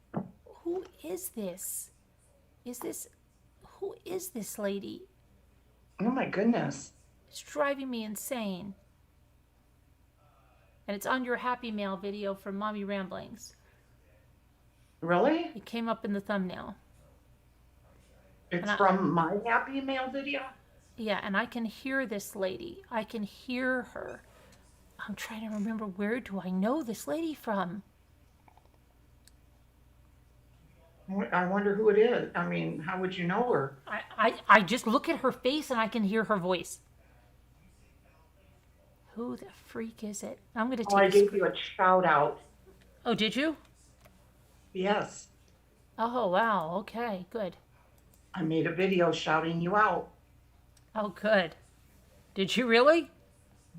who is this? Who is this lady? Oh my goodness. It's driving me insane. And it's on your Happy Mail video from Mommy Ramblings. Really? It came up in the thumbnail. It's from my Happy Mail video? Yeah, and I can hear this lady. I can hear her. I'm trying to remember, where do I know this lady from? I wonder who it is. I mean, how would you know her? I just look at her face and I can hear her voice. Who the freak is it? I'm going to take I gave you a shout out. Oh, did you? Yes. Oh, wow. Okay, good. I made a video shouting you out. Oh, good. Did you really?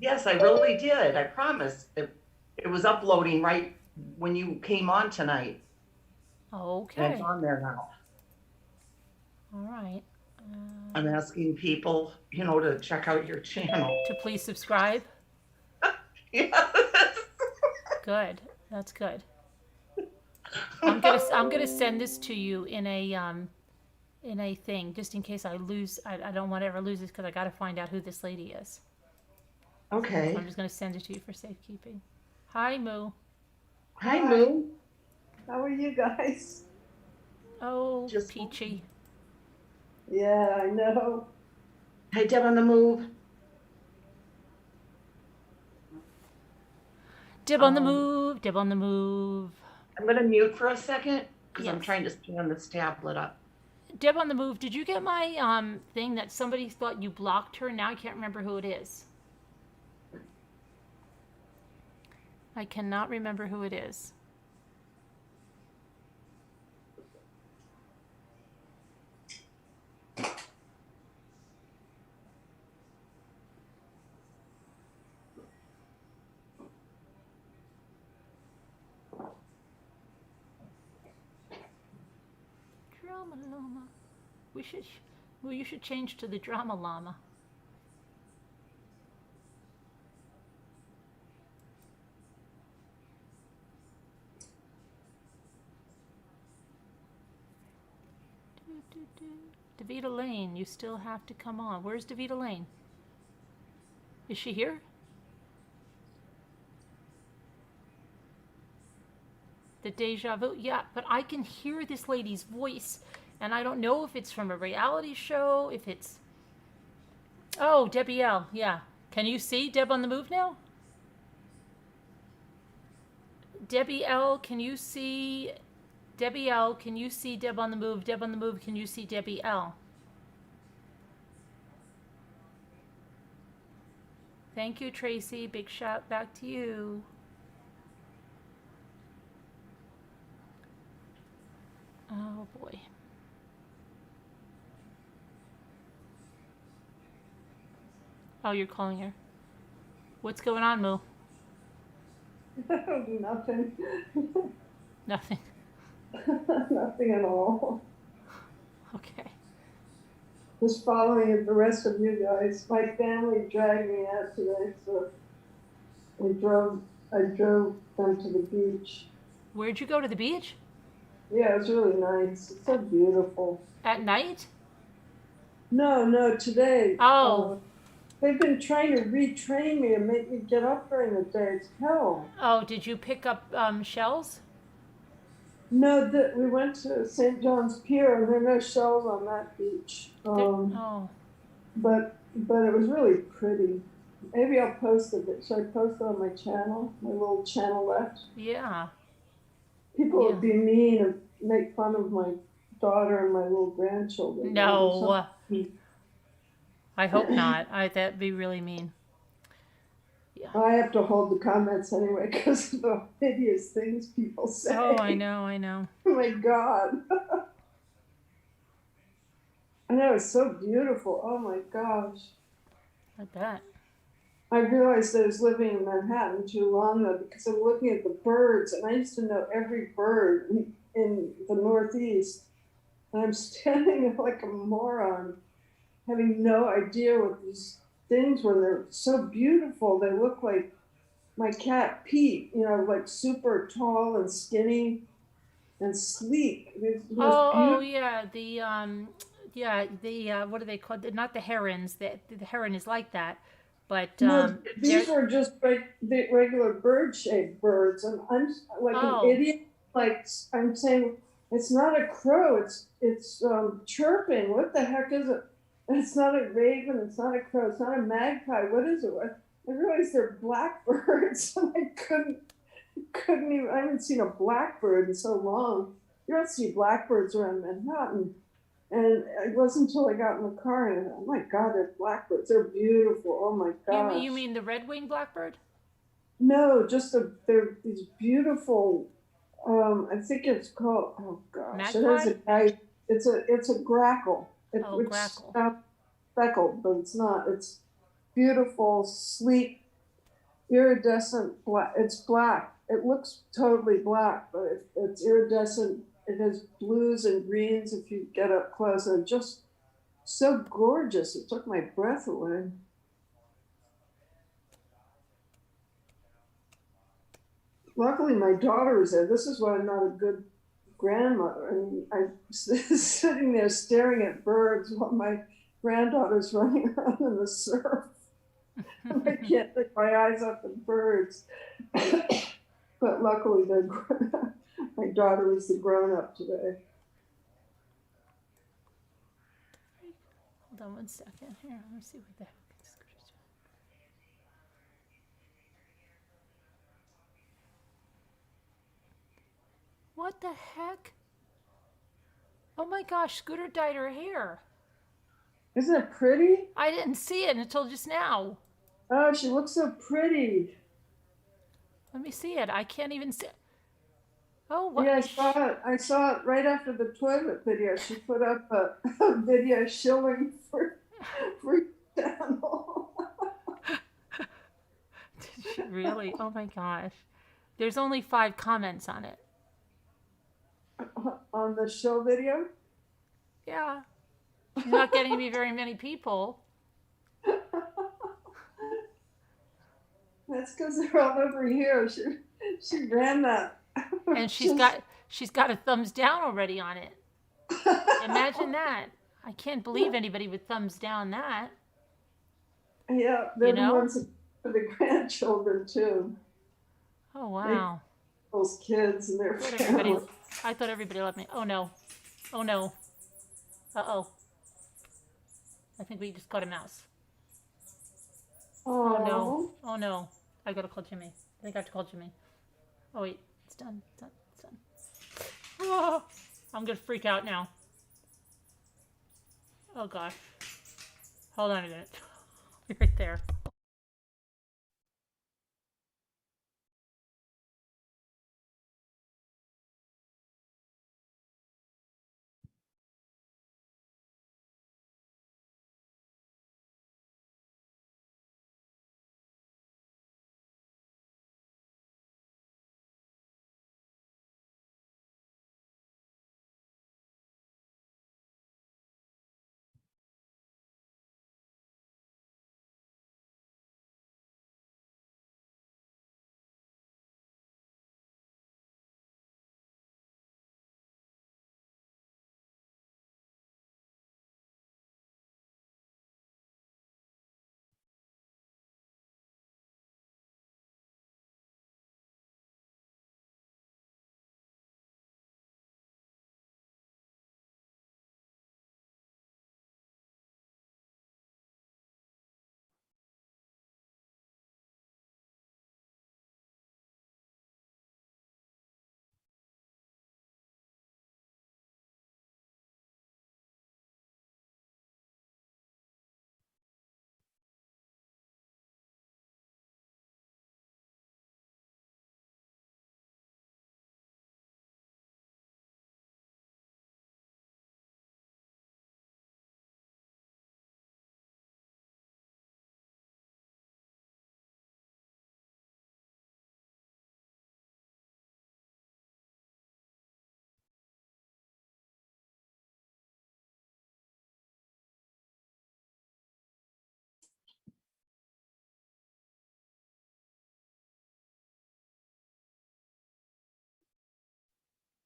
Yes, I really did. I promise. It was uploading right when you came on tonight. Okay. And it's on there now. All right. I'm asking people, to check out your channel. To please subscribe? Yes. Good. That's good. I'm gonna send this to you in a thing, just in case I lose. I don't want to ever lose this, because I got to find out who this lady is. Okay. So I'm just gonna send it to you for safekeeping. Hi, Moo. Hi, Moo. How are you guys? Oh, Just peachy. Yeah, I know. Hey, Deb on the move. Dib on the move. Dib on the move. I'm going to mute for a second because I'm Yes. trying to stand this tablet up. Deb on the move. Did you get my thing that somebody thought you blocked her? Now I can't remember who it is. I cannot remember who it is. Drama llama. You should change to the drama llama. Davita Lane, you still have to come on. Where's Davita Lane? Is she here? The deja vu? Yeah, but I can hear this lady's voice, and I don't know if it's from a reality show, if it's... Oh, Debbie L. Yeah. Can you see Deb on the move now? Debbie L, can you see... Debbie L, can you see Deb on the move? Deb on the move, can you see Debbie L? Thank you, Tracy. Big shout back to you. Oh, boy. Oh, you're calling her. What's going on, Moo? Nothing. Nothing. Nothing at all. Okay. Just following the rest of you guys. My family dragged me out today, so I drove them to the beach. Where'd you go, to the beach? Yeah, it was really nice. It's so beautiful. At night? No, today. Oh. They've been trying to retrain me and make me get up during the day. It's hell. Oh, did you pick up shells? No, we went to St. John's Pier, and there are no shells on that beach. Oh. But it was really pretty. Maybe I'll post it. Should I post it on my channel? My little channelette? Yeah. People Yeah. would be mean and make fun of my daughter and my little grandchildren. No. I hope not. That'd be really mean. Yeah. I have to hold the comments anyway because of the hideous things people say. Oh, I know. Oh my God. I know, it's so beautiful. Oh my gosh. I bet. I realized I was living in Manhattan too long though, because I'm looking at the birds, and I used to know every bird in the Northeast. And I'm standing there like a moron, having no idea what these things when they're so beautiful. They look like my cat Pete, you know, like super tall and skinny and sleek. These most Oh, beautiful. yeah, what are they called? Not the herons. The heron is like that, but No, they're these were just the regular bird-shaped birds, and I'm like an oh idiot. Like I'm saying, it's not a crow. It's chirping. What the heck is it? It's not a raven. It's not a crow. It's not a magpie. What is it? I realized they're blackbirds, and I couldn't even. I haven't seen a blackbird in so long. You don't see blackbirds around Manhattan. And it wasn't until I got in the car and I thought, oh my God, they're blackbirds. They're beautiful. Oh my you gosh. mean the red-winged blackbird? No, just they're these beautiful. I think it's called. Oh gosh, it has Magpie? a guy. It's a grackle. Oh, It's grackle. not speckled, but it's not. It's beautiful, sleek, iridescent black. It's black. It looks totally black, but it's iridescent. It has blues and greens if you get up close, and just so gorgeous. It took my breath away. Luckily, my daughter was there. This is why I'm not a good grandmother. I mean, I'm sitting there staring at birds while my granddaughter's running around in the surf. I can't take my eyes off the birds. But luckily, my daughter was the grown up today. Hold on one second. Here, let me see what the heck this is. What the heck? Oh my gosh, Scooter dyed her hair. Isn't it pretty? I didn't see it until just now. Oh, she looks so pretty. Let me see it. I can't even see it. Oh, what? Yeah, I saw it. I saw it right after the toilet video. She put up a video shilling for channel. Did she really? Oh my gosh. There's only 5 comments on it. On the show video. Yeah. She's not getting to be very many people. That's because they're all over here. She ran that. And she's got a thumbs down already on it. Imagine that. I can't believe anybody would thumbs down that. Yeah, You they're the know? ones for the grandchildren too. Oh They wow. those kids and their family. I thought everybody loved me. Oh no. Oh no. Uh-oh. I think we just caught a mouse. Oh no. Oh no. I gotta call Jimmy. I think I have to call Jimmy. Oh wait. It's done. It's done. It's done. Oh, I'm gonna freak out now. Oh gosh. Hold on a minute. Right there.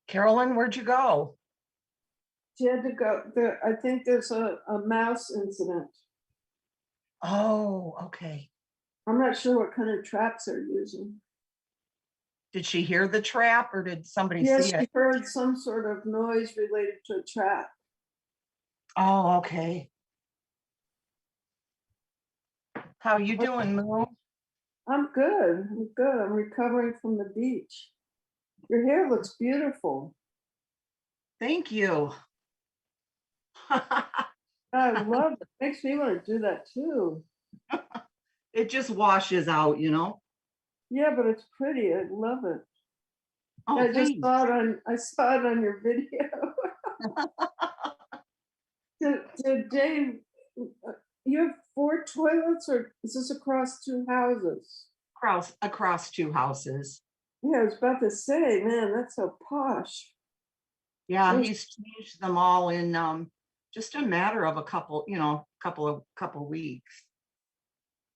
Carolyn, where'd you go? She had to go there. I think there's a mouse incident. Oh, okay. I'm not sure what kind of traps they're using. Did she hear the trap or did somebody Yes, see she it? heard some sort of noise related to a trap. Oh, okay. How you doing, Moo? I'm good. I'm good. I'm recovering from the beach. Your hair looks beautiful. Thank you. I love it. Makes me want to do that too. It just washes out, you know? Yeah, but it's pretty. I love it. Oh, I just thanks. saw it on your video. Did Dave, you have 4 toilets, or is this across 2 houses? Across 2 houses. Yeah, I was about to say, man, that's so posh. Yeah, There's- he's changed them all in just a matter of a couple, couple weeks.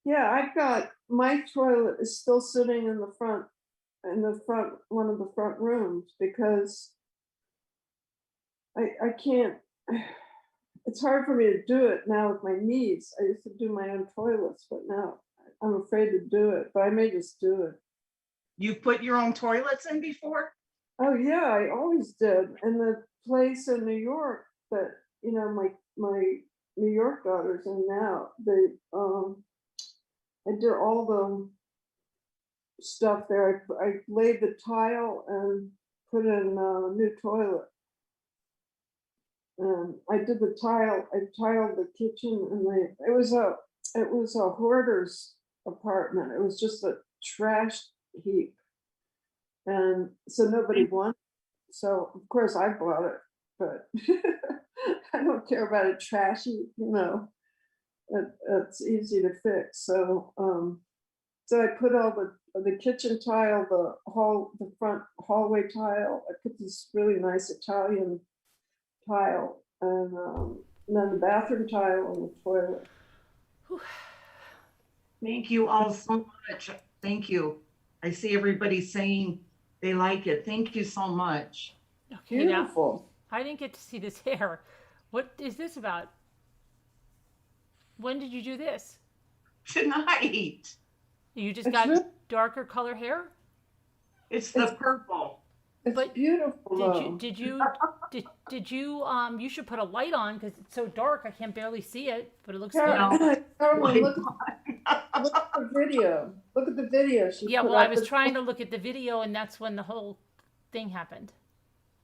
Yeah, I've got, my toilet is still sitting in the front, one of the front rooms, because I can't, it's hard for me to do it now with my knees. I used to do my own toilets, but now I'm afraid to do it, but I may just do it. You've put your own toilets in before? Oh yeah, I always did. And the place in New York that, you know, my New York daughters in now, I did all the stuff there. I laid the tile and put in a new toilet. I did the tile. I tiled the kitchen, and it was a hoarder's apartment. It was just a trash heap, and so nobody wanted. So of course I bought it, but I don't care about a trash heap. You know, it's easy to fix. So so I put all the kitchen tile, the front hallway tile. I put this really nice Italian tile, and then the bathroom tile and the toilet. Thank you all so much. Thank you. I see everybody saying they like it. Thank you so much. Okay, now, Beautiful. I didn't get to see this hair. What is this about? When did you do this? Tonight. You just It's got really- darker color hair? It's the purple. It's But beautiful though. Did you you should put a light on because it's so dark I can't barely see it, but it looks good. Carolyn, look at the video. Look at the video. She Yeah, put well, I up was the- trying to look at the video and that's when the whole thing happened.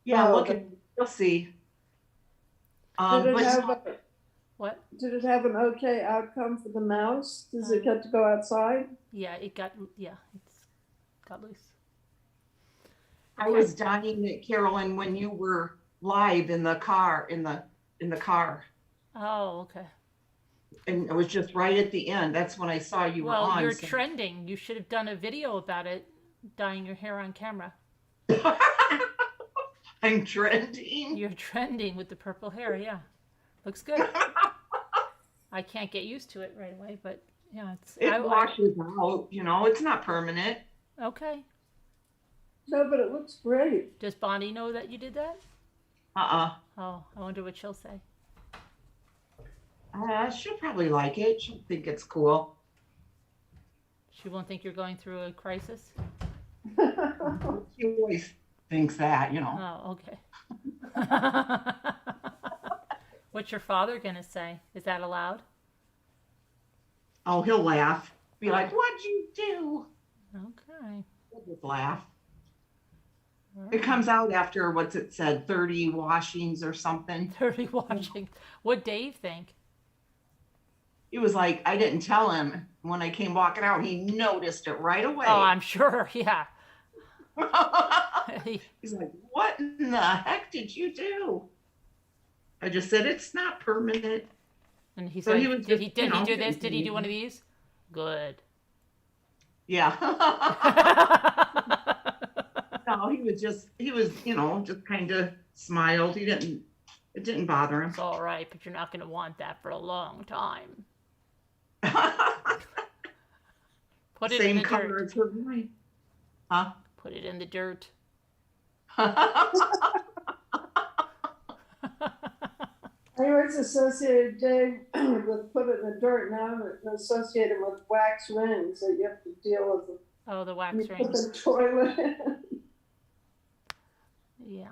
Yeah, Oh, look at, you'll see. Did it But have What? Did it have an okay outcome for the mouse? Does it get to go outside? Yeah, it's got loose. I was dying, Carolyn, when you were live in the car, in the car. Oh, okay. And it was just right at the end. That's when I saw you were Well, on. you're so- trending. You should have done a video about it, dyeing your hair on camera. I'm trending. You're trending with the purple hair, yeah. Looks good. I can't get used to it right away, but yeah, It washes out, you know, it's not permanent. okay. No, but it looks great. Does Bonnie know that you did that? Oh, I wonder what she'll say. She'll probably like it. She'll think it's cool. She won't think you're going through a crisis? She always thinks that, you know. Oh, okay. What's your father gonna say? Is that allowed? Oh, he'll laugh. Be like, what'd you do? Okay. He'll just laugh. All It right. comes out after, what's it said, 30 washings or something. 30 watching. What Dave think? He was like, I didn't tell him. When I came walking out, he noticed it right away. Oh, I'm sure. Yeah. He's like, what in the heck did you do? I just said, it's not permanent. And he So said, he was did just, he you did he know, do this? Did he getting do one of these? Good. Yeah. No, he was, you know, just kind of smiled. It didn't bother him. It's all right, but you're not going to want that for a long time. Put it in Same the color dirt. as her mind. Huh? Put it in the dirt. I always associated Dave with put it in the dirt. Now I'm associated with wax rings that you have to deal with. Oh, the You wax put rings. the toilet in. Yeah.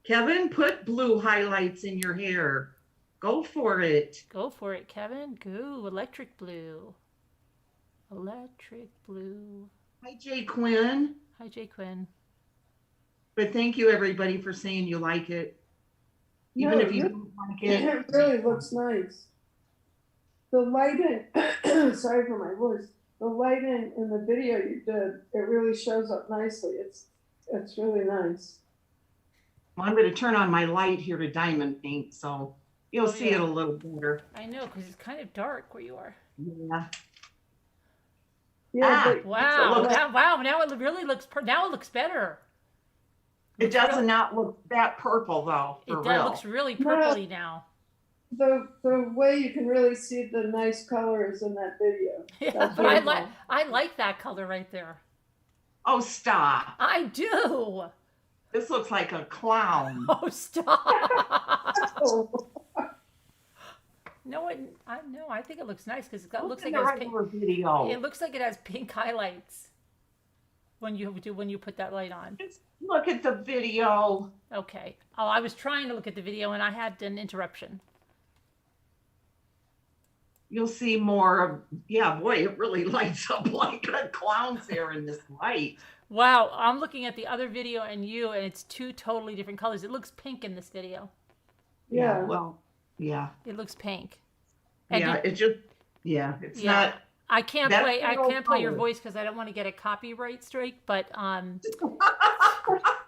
Kevin, put blue highlights in your hair. Go for it. Go for it, Kevin. Go. Electric blue. Electric blue. Hi, Jay Quinn. Hi, Jay Quinn. But thank you, everybody, for saying you like it. Even No, if you it don't like it. it really looks nice. The lighting, sorry for my voice. The lighting in the video you did, it really shows up nicely. It's really nice. Well, I'm going to turn on my light here to diamond paint, so you'll Oh, see yeah. it a little better. I know, because it's kind of dark where you are. Yeah. Yeah, Ah, but Wow. looks- Wow. Now it really looks. Now it looks better. It does not look that purple, though, for It real. looks really No. purpley now. the way you can really see the nice colors in that video. Yeah, That's but I beautiful. like that color right there. Oh, stop. I do. This looks like a clown. Oh, stop. Oh, No, I think it looks nice because it looks Look like at it the has pink. regular video. It looks like it has pink highlights when you put that light on. Just look at the video. Okay. Oh, I was trying to look at the video and I had an interruption. You'll see more of, yeah, boy, it really lights up like a clown's hair in this light. Wow, I'm looking at the other video and it's two totally different colors. It looks pink in this video. yeah. Well, yeah. It looks pink. And Yeah, it's Yeah. not. I can't That's play. the I old can't play your color. voice because I don't want to get a copyright strike. But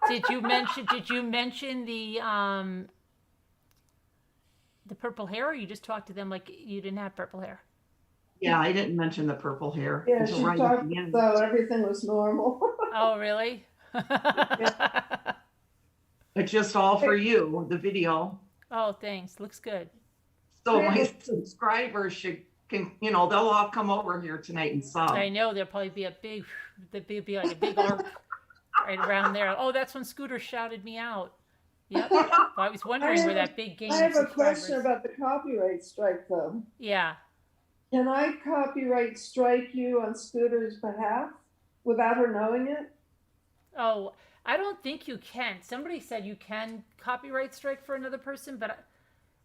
did you mention the purple hair, or you just talked to them like you didn't have purple hair? Yeah, I didn't mention the purple hair Yeah, until she right talked at the end. so everything was normal. Oh, really? It's just all for you, the video. Oh, thanks. Looks good. So my subscribers they'll all come over here tonight and sub. I know there'll probably be be like a big arc right around there. Oh, that's when Scooter shouted me out. Yep. I was wondering where that big game I have of a question subscribers. about the copyright strike, though. Yeah. Can I copyright strike you on Scooter's behalf without her knowing it? Oh, I don't think you can. Somebody said you can copyright strike for another person, but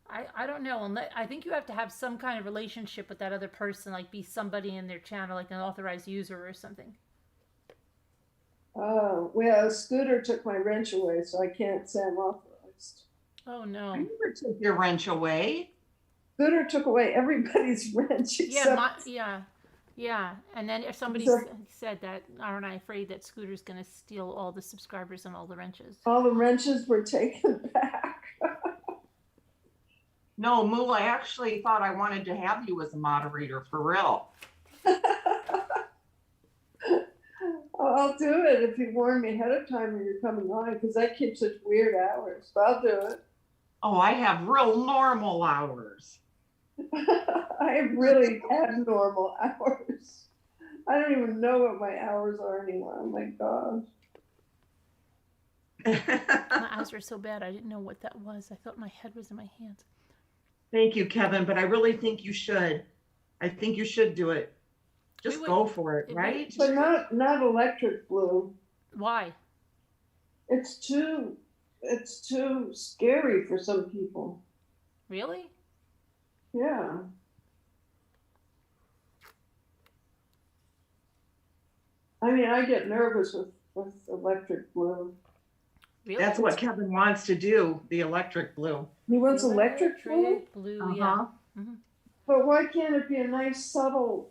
I don't know. I think you have to have some kind of relationship with that other person, like be somebody in their channel, like an authorized user or something. Oh, well, Scooter took my wrench away, so I can't say I'm authorized. Oh I no. never took your wrench away. Scooter took away everybody's wrench except Yeah. And then if somebody So- said that, aren't I afraid that Scooter's going to steal all the subscribers and all the wrenches? all the wrenches were taken back. No, Moo, I actually thought I wanted to have you as a moderator for real. I'll do it if you warn me ahead of time when you're coming on, because I keep such weird hours. But I'll do it. Oh, I have real normal hours. I have really abnormal hours. I don't even know what my hours are anymore. Oh my gosh. My eyes were so bad, I didn't know what that was. I thought my head was in my hands. Thank you, Kevin, but I really think you should. I think you should do it. Just would- go for it, it right? But not electric blue. Why? It's too scary for some people. Really? Yeah. I mean, I get nervous with electric blue. Really? That's what Kevin wants to do, the electric blue. He wants electric blue? Blue, yeah. But why can't it be a nice subtle,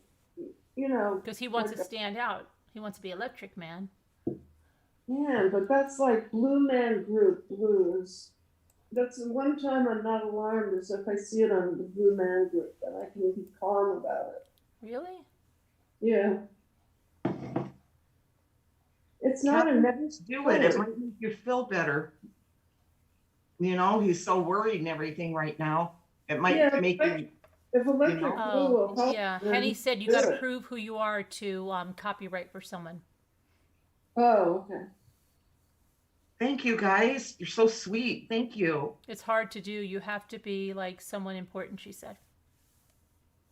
Because he wants to stand out. He wants to be electric man. yeah, but that's like Blue Man Group blues. That's the one time I'm not alarmed is if I see it on the Blue Man Group, then I can be calm about it. Really? Yeah. It's not a Kevin, negative. just do it. It might make you feel better. He's so worried and everything right now. It might Yeah, make but- you. If electric blue will Oh, help. yeah. then Henny said you do got to it. prove who you are to copyright for someone. Oh, okay. Thank you, guys. You're so sweet. Thank you. It's hard to do. You have to be like someone important, she said.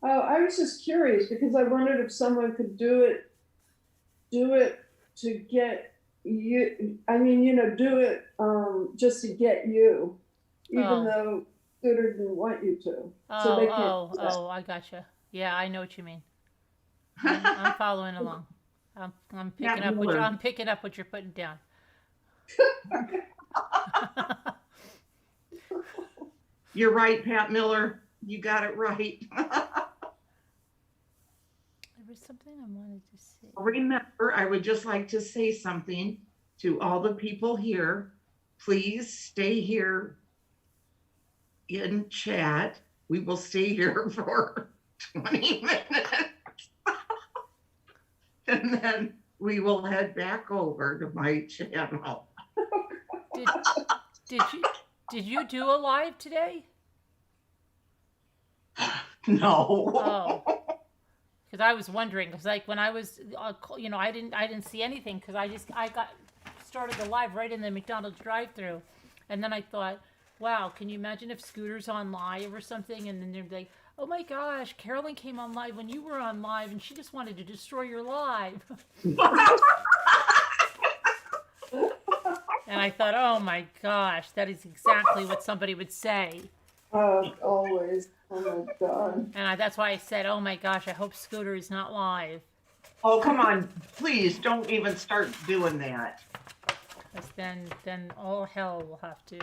Oh, I was just curious because I wondered if someone could do it to get you. I mean, do it just to get you, even Oh. though Scooter didn't want you to. So they can't. Oh, I gotcha. Yeah, I know what you mean. I'm following along. I'm picking up what you're putting down. You're right, Pat Miller. You got it right. There was something I wanted to say. Remember, I would just like to say something to all the people here. Please stay here in chat. We will stay here for 20 minutes. And then we will head back over to my channel. Did you do a live today? No. Oh, because I was wondering, because like when I was, I didn't see anything because I got started the live right in the McDonald's drive-thru, and then I thought, wow, can you imagine if Scooter's on live or something, and then they're like, oh my gosh, Carolyn came on live when you were on live, and she just wanted to destroy your live. And I thought, oh my gosh, that is exactly what somebody would say. Always. Oh my God. And that's why I said, oh my gosh, I hope Scooter is not live. Oh, come on. Please don't even start doing that. Because then all hell will have to.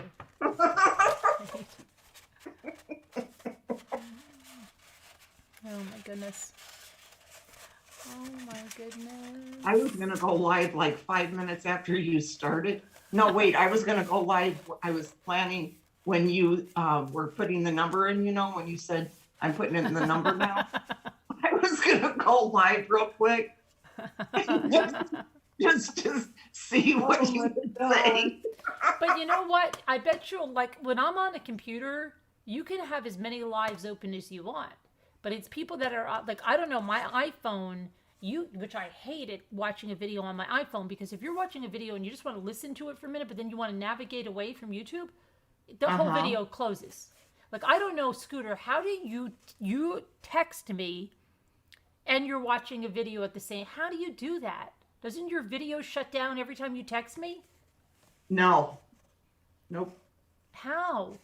Oh my goodness. Oh my goodness. I was going to go live like 5 minutes after you started. No, wait, I was going to go live. I was planning when you were putting the number in, when you said, I'm putting in the number now. I was going to go live real quick. just to see what you would say. But you know what? I bet you'll, like, when I'm on a computer, you can have as many lives open as you want. But it's people that are, like, I don't know, my iPhone, which I hated watching a video on my iPhone, because if you're watching a video and you just want to listen to it for a minute, but then you want to navigate away from YouTube, the whole video closes. Like, I don't know, Scooter, how do you text me and you're watching a video at the same, how do you do that? Doesn't your video shut down every time you text me? No. Nope. How?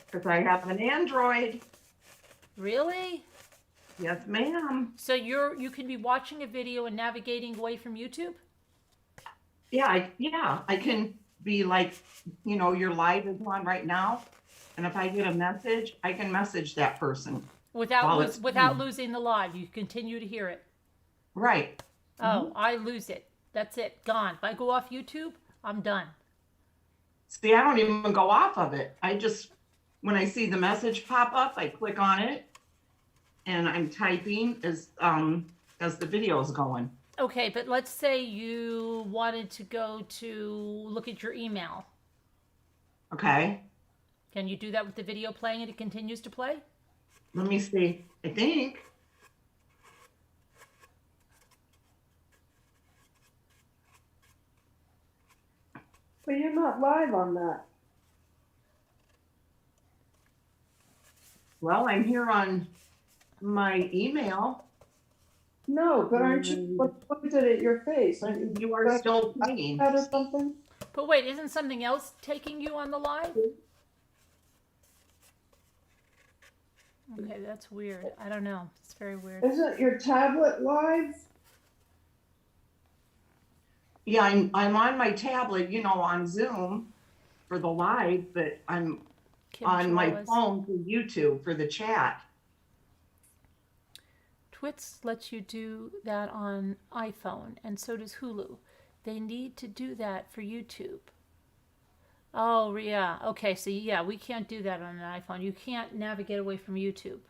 Because I have an Android. Really? Yes, ma'am. So you can be watching a video and navigating away from YouTube? Yeah, I can be like, your live is on right now, and if I get a message, I can message that person without losing the live. You continue to hear it. Right. Oh, I lose it. That's it. Gone. If I go off YouTube, I'm done. See, I don't even go off of it. I just, when I see the message pop up, I click on it, and I'm typing as the video is going. Okay, but let's say you wanted to go to look at your email. Okay. Can you do that with the video playing and it continues to play? Let me see. I think. But you're not live on that. Well, I'm here on my email. No, but aren't you pointed at your face? You are still playing. Or something? But wait, isn't something else taking you on the live? Okay, that's weird. I don't know. It's very weird. Isn't your tablet live? Yeah, I'm on my tablet, on Zoom for the live, but I'm on my phone for YouTube for the chat. Twits lets you do that on iPhone, and so does Hulu. They need to do that for YouTube. Oh, yeah. Okay, so yeah, we can't do that on an iPhone. You can't navigate away from YouTube.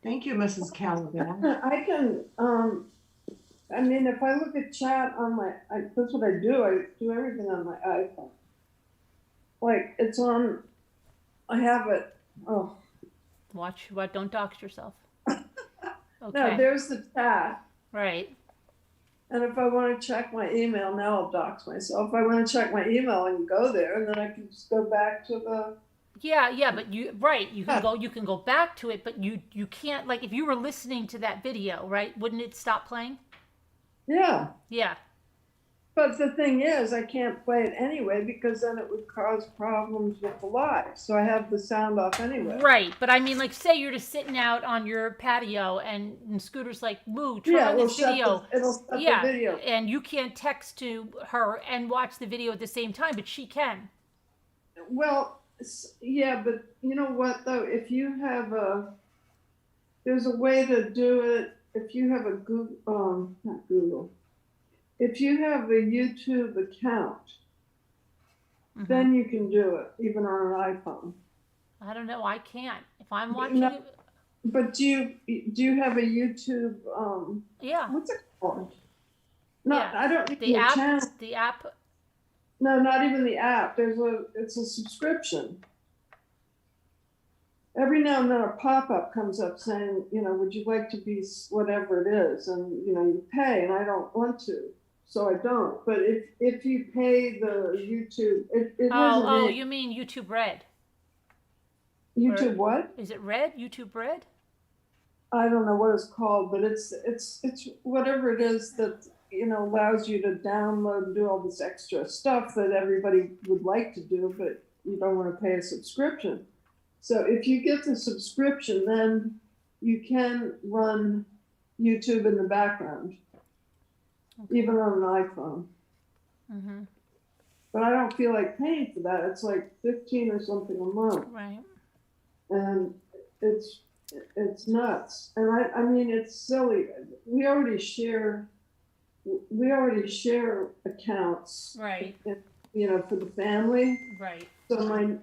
Thank you, Mrs. Caliban. I can, if I look at chat on that's what I do. I do everything on my iPhone. Like, it's on, I have it, Watch what, don't dox yourself. Okay. No, there's the chat. Right. And if I want to check my email, now I'll dox myself. If I want to check my email, I can go there, and then I can just go back to the. Yeah, but you can go back to it, but you can't, like, if you were listening to that video, right? Wouldn't it stop playing? Yeah, Yeah. but the thing is, I can't play it anyway because then it would cause problems with the live. So I have the sound off anyway. Right, but I mean, like, say you're just sitting out on your patio and Scooter's like, "Moo, turn on this video." It'll shut Yeah, the video. and you can't text to her and watch the video at the same time, but she can. Well, yeah, but you know what though? If you have there's a way to do it. If you have a Google, not Google. If you have a YouTube account, then you can do it, even on an iPhone. I don't know. I can't. If I'm watching No, it. But do you have a YouTube? Yeah. What's it called? No, Yeah. I don't need The app. channel. The app. No, not even the app. It's a subscription. Every now and then a pop-up comes up saying, would you like to be whatever it is? And, you pay, and I don't want to, so I don't. But if you pay the YouTube, it Oh, you mean YouTube Red? YouTube what? Is it Red? YouTube Red? I don't know what it's called, but it's whatever it is that, allows you to download and do all this extra stuff that everybody would like to do, but you don't want to pay a subscription. So if you get the subscription, then you can run YouTube in the background, even on an iPhone. Mm-hmm. But I don't feel like paying for that. It's like $15 or something a month. Right. And it's nuts. And I mean, it's silly. We already share accounts. Right. For the family. Right. So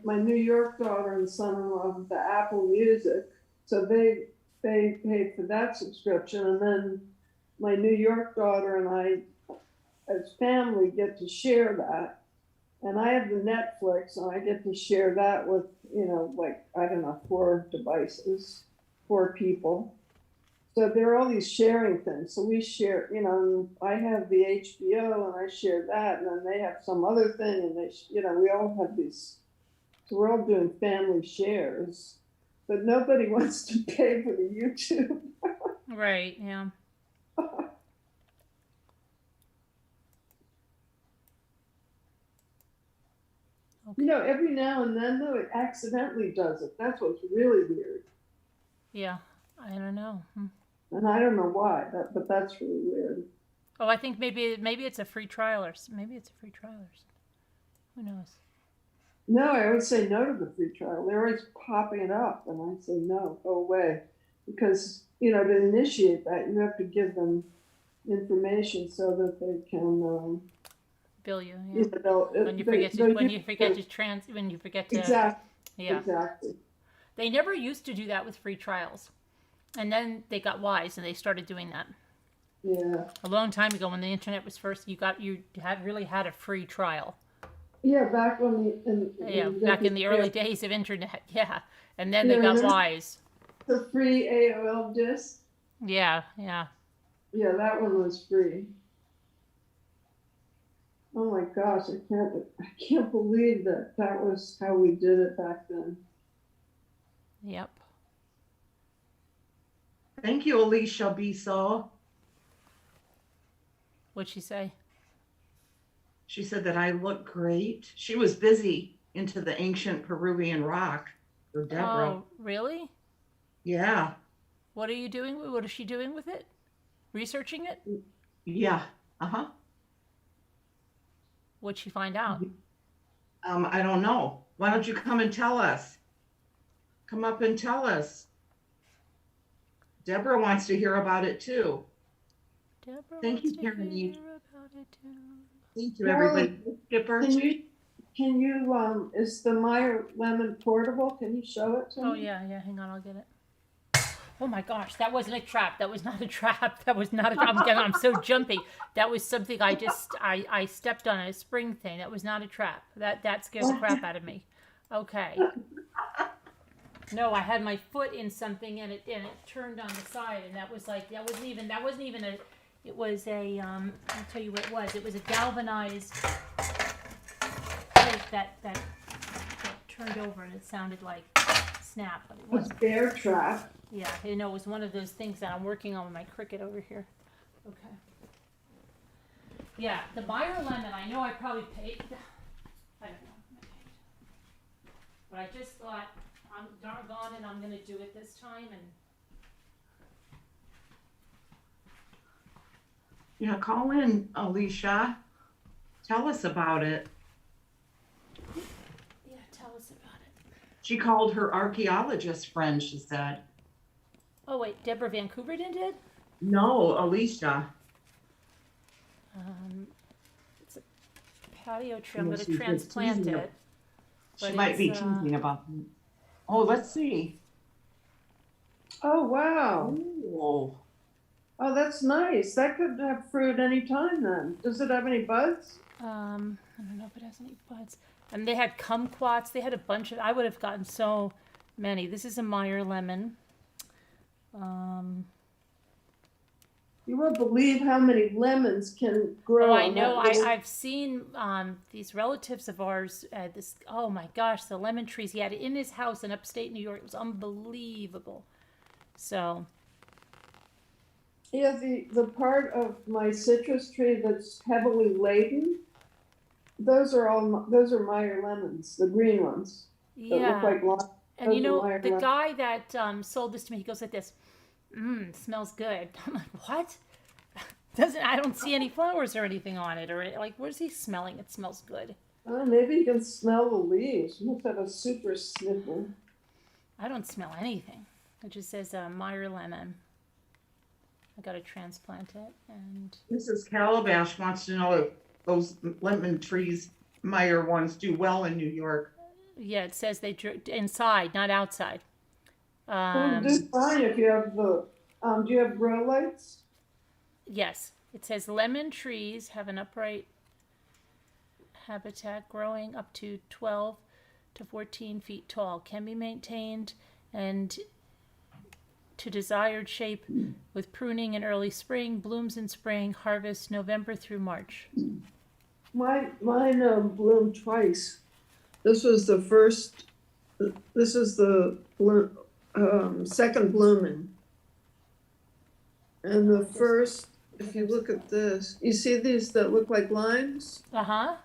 my New York daughter and son-in-law have the Apple Music, so they pay for that subscription, and then my New York daughter and I, as family, get to share that. And I have the Netflix, and I get to share that with, like, I don't know, 4 devices, 4 people. So there are all these sharing things. So we share, I have the HBO and I share that, and then they have some other thing, and we all have these. So we're all doing family shares, but nobody wants to pay for the YouTube. Right. Yeah. Okay. Every now and then though, it accidentally does it. That's what's really weird. Yeah. I don't know. And I don't know why, but that's really weird. Oh, I think maybe it's a free trial, or maybe it's a free trial, or something. Who knows? No, I always say no to the free trial. They're always popping it up, and I say no, go away, because to initiate that, you have to give them information so that they can bill you. Yeah. When you forget to. Exactly. Yeah. Exactly. They never used to do that with free trials. And then they got wise and they started doing that. Yeah. A long time ago, when the internet was first, you really had a free trial. Yeah, back when back in the early days of internet. Yeah, and then they got wise. The free AOL disc. Yeah. Yeah, that one was free. Oh my gosh, I can't believe that was how we did it back then. Yep. Thank you, Alicia Bissell. What'd she say? She said that I look great. She was busy into the ancient Peruvian rock for Deborah. Oh, really? Yeah. What are you doing? What is she doing with it? Researching it? Yeah. Uh-huh. What'd she find out? I don't know. Why don't you come and tell us? Come up and tell us. Deborah wants to hear about it too. Thank you, Karen. Thank you, everybody. Skipper. Can you is the Meyer lemon portable? Can you show it to me? Oh yeah. Hang on, I'll get it. Oh my gosh, that wasn't a trap. That was not a trap. That was not a trap. I'm so jumpy. That was something I stepped on, a spring thing. That was not a trap. That scared the crap out of me. Okay. No, I had my foot in something and it turned on the side, and that wasn't even It was a, I'll tell you what it was. It was a galvanized plate that turned over, and it sounded like snap, but it It's wasn't. bear trap. Yeah, you know, it was one of those things that I'm working on with my Cricut over here. Okay. Yeah, the Meyer lemon, I know I probably paid, I don't know. But I just thought, I'm doggone it, I'm gonna do it this time, and Yeah, call in, Alicia. Tell us about it. yeah, tell us about it. She called her archaeologist friend, she said. Oh wait, Deborah Vancouver did? No, Alicia. It's a patio tree, I'm Yeah, gonna she's just transplant teasing it. She But might be it's, teasing about it. Oh, let's see. Oh, wow. Oh, Oh, that's nice. That could have fruit any time then. Does it have any buds? I don't know if it has any buds. And they had kumquats, they had a bunch of, I would have gotten so many. This is a Meyer lemon. You won't believe how many lemons can grow. Oh, I on know. that little- I've seen these relatives of ours. This. Oh my gosh, the lemon trees he had in his house in upstate New York. It was unbelievable. So. Yeah, the part of my citrus tree that's heavily laden, those are Meyer lemons, the green ones that look Yeah. like limes. And you Those are know, Meyer the lemons. guy that sold this to me, he goes like this. Smells good. I'm like, what? I don't see any flowers or anything on it, or like, where's he smelling? It smells good. Maybe you can smell the leaves. You must have a super sniffer. I don't smell anything. It just says Meyer lemon. I gotta transplant it, and Mrs. Calabash wants to know if those lemon trees, Meyer ones, do well in New York. yeah, it says they inside, not outside. Well, do fine if you have the. Do you have grow lights? Yes, it says lemon trees have an upright habitat growing up to 12 to 14 feet tall, can be maintained and to desired shape with pruning in early spring, blooms in spring, harvest November through March. Mine bloomed twice. This was the first. This is the second blooming. And the first, if you look at this, you see these that look like limes? Uh-huh.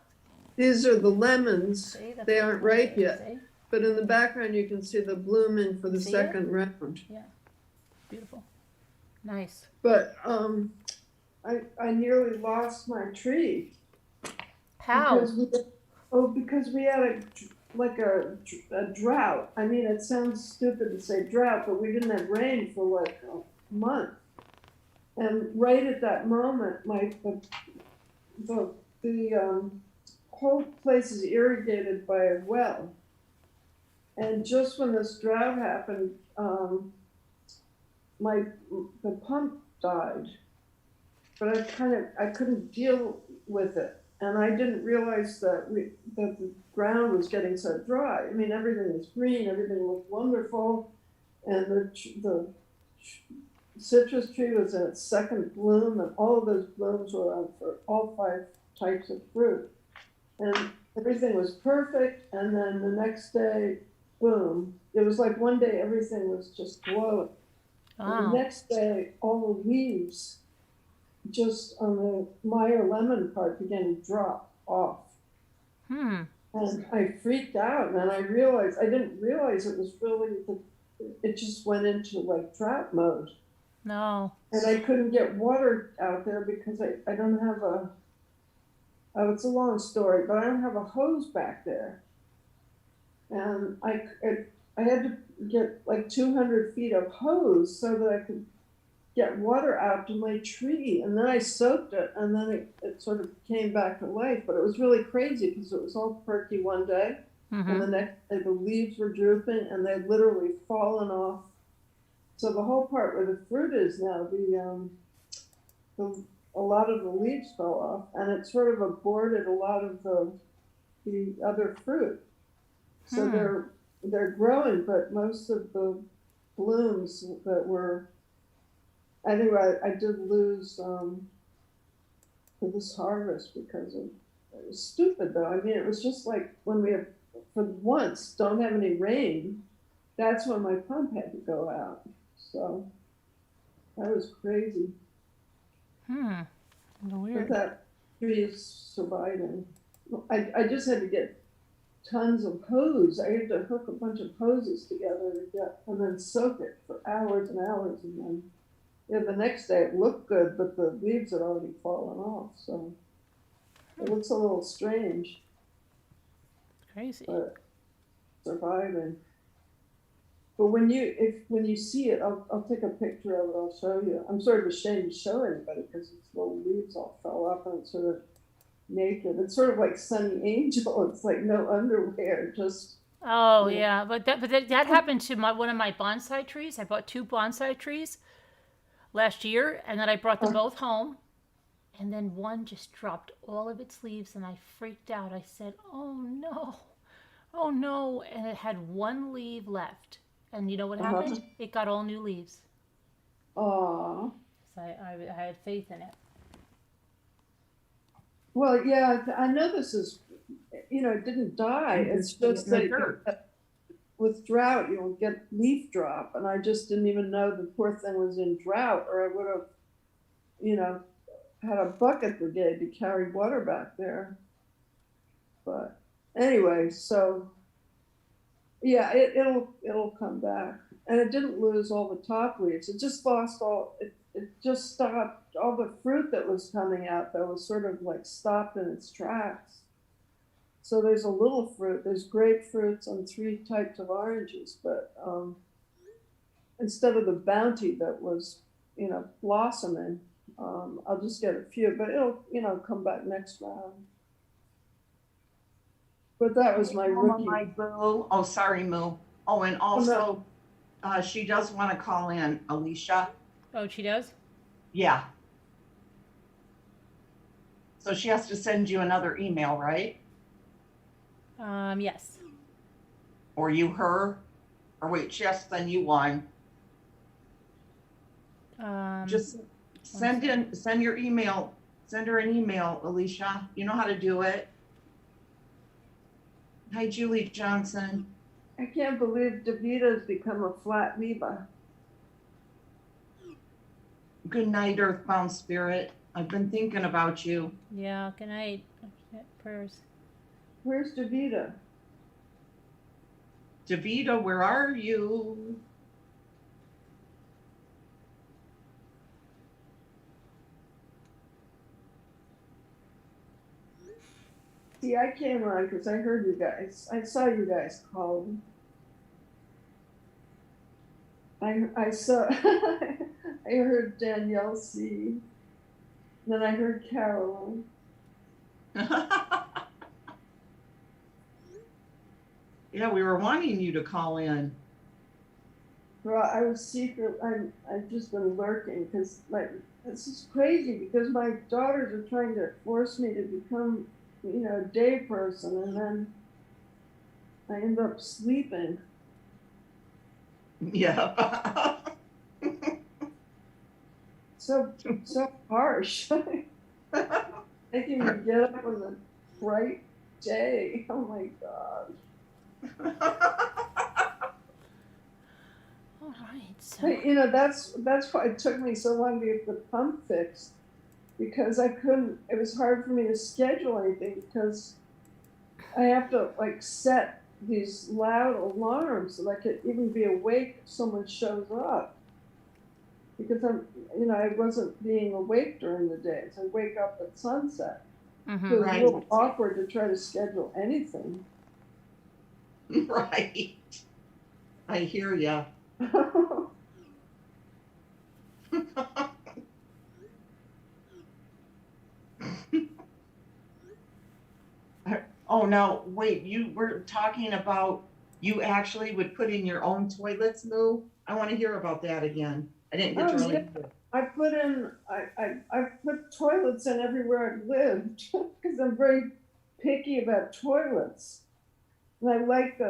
These are the lemons. See, that's They what aren't it ripe is, yet. see? But in the background, you can see the blooming for the See it? second round. Beautiful. Nice. But I nearly lost my tree. How? Because we had a drought. I mean, it sounds stupid to say drought, but we didn't have rain for like a month. And right at that moment, the whole place is irrigated by a well. And just when this drought happened, the pump died. But I couldn't deal with it. And I didn't realize that the ground was getting so dry. I mean, everything was green, everything looked wonderful, and the citrus tree was in its second bloom, and all of those blooms were on for all 5 types of fruit. And everything was perfect, and then the next day, boom. It was like one day everything was just glowing. And Wow. the next day, all the leaves just on the Meyer lemon part began to drop off. And I freaked out, and I didn't realize it was really, it just went into like drought mode. No. And I couldn't get water out there because I don't have it's a long story, but I don't have a hose back there. And I had to get like 200 feet of hose so that I could get water out to my tree. And then I soaked it, and then it sort of came back to life. But it was really crazy because it was all perky one day, and the next day the leaves were drooping, and they'd literally fallen off. So the whole part where the fruit is now, a lot of the leaves fell off, and it sort of aborted a lot of the other fruit. So they're growing, but most of the blooms that were anyway, I did lose for this harvest because of it was stupid though. I mean, it was just like when we have for once don't have any rain. That's when my pump had to go out. So that was crazy. But Weird. that tree is surviving. I just had to get tons of hose. I had to hook a bunch of hoses together to get, and then soak it for hours and hours, and then yeah, the next day it looked good, but the leaves had already fallen off, so it looks a little strange. Crazy. But surviving. But when you see it, I'll take a picture of it. I'll show you. I'm sort of ashamed to show anybody because its little leaves all fell off and it's sort of naked. It's sort of like Sunny Angel. It's like no underwear, just. Oh yeah, but that happened to one of my bonsai trees. I bought 2 bonsai trees last year, and then I brought them both home, and then one just dropped all of its leaves, and I freaked out. I said, "Oh no, oh no!" And it had 1 leaf left, and you know what happened? It got all new leaves. Aw. So I had faith in it. Well, yeah, I know this is, it didn't die. It's just that with drought, you'll get leaf drop. And I just didn't even know the poor thing was in drought, or I would have, had a bucket brigade to carry water back there. But anyway, so yeah, it'll come back. And it didn't lose all the top leaves. It just lost it just stopped all the fruit that was coming out that was sort of like stopped in its tracks. So there's a little fruit, there's grapefruits and 3 types of oranges, but instead of the bounty that was, blossoming, I'll just get a few, but it'll, come back next round. But that was my rookie. My boo. Oh, sorry, Moo. Oh, and also, she does want to call in, Alicia. Oh, she does? Yeah. So she has to send you another email, right? Yes. Or you her? Or wait, she has to send you one. Just send your email. Send her an email, Alicia. You know how to do it. Hi, Julie Johnson. I can't believe DeVita's become a flat Viva. Good night, Earthbound Spirit. I've been thinking about you. Yeah, good night. Prayers. Where's DeVita? Davida, where are you? See, I came on because I heard you guys. I saw you guys calling. I saw. I heard Danielle C. Then I heard Carolyn. Yeah, we were wanting you to call in. Well, I was secret. I've just been lurking because this is crazy because my daughters are trying to force me to become, a day person, and then I end up sleeping. Yeah. So harsh. Making me get up on the bright day. Oh my God. All right. So. But, that's why it took me so long to get the pump fixed, because it was hard for me to schedule anything because I have to set these loud alarms so that I could even be awake if someone shows up. Because I wasn't being awake during the day. So I wake up at sunset. Mm-hmm. So it was Right. a little awkward to try to schedule anything. Right. I hear ya. Oh, no, wait, you were talking about you actually would put in your own toilets, Moo? I want to hear about that again. I didn't get to really hear. I put toilets in everywhere I've lived because I'm very picky about toilets. And I like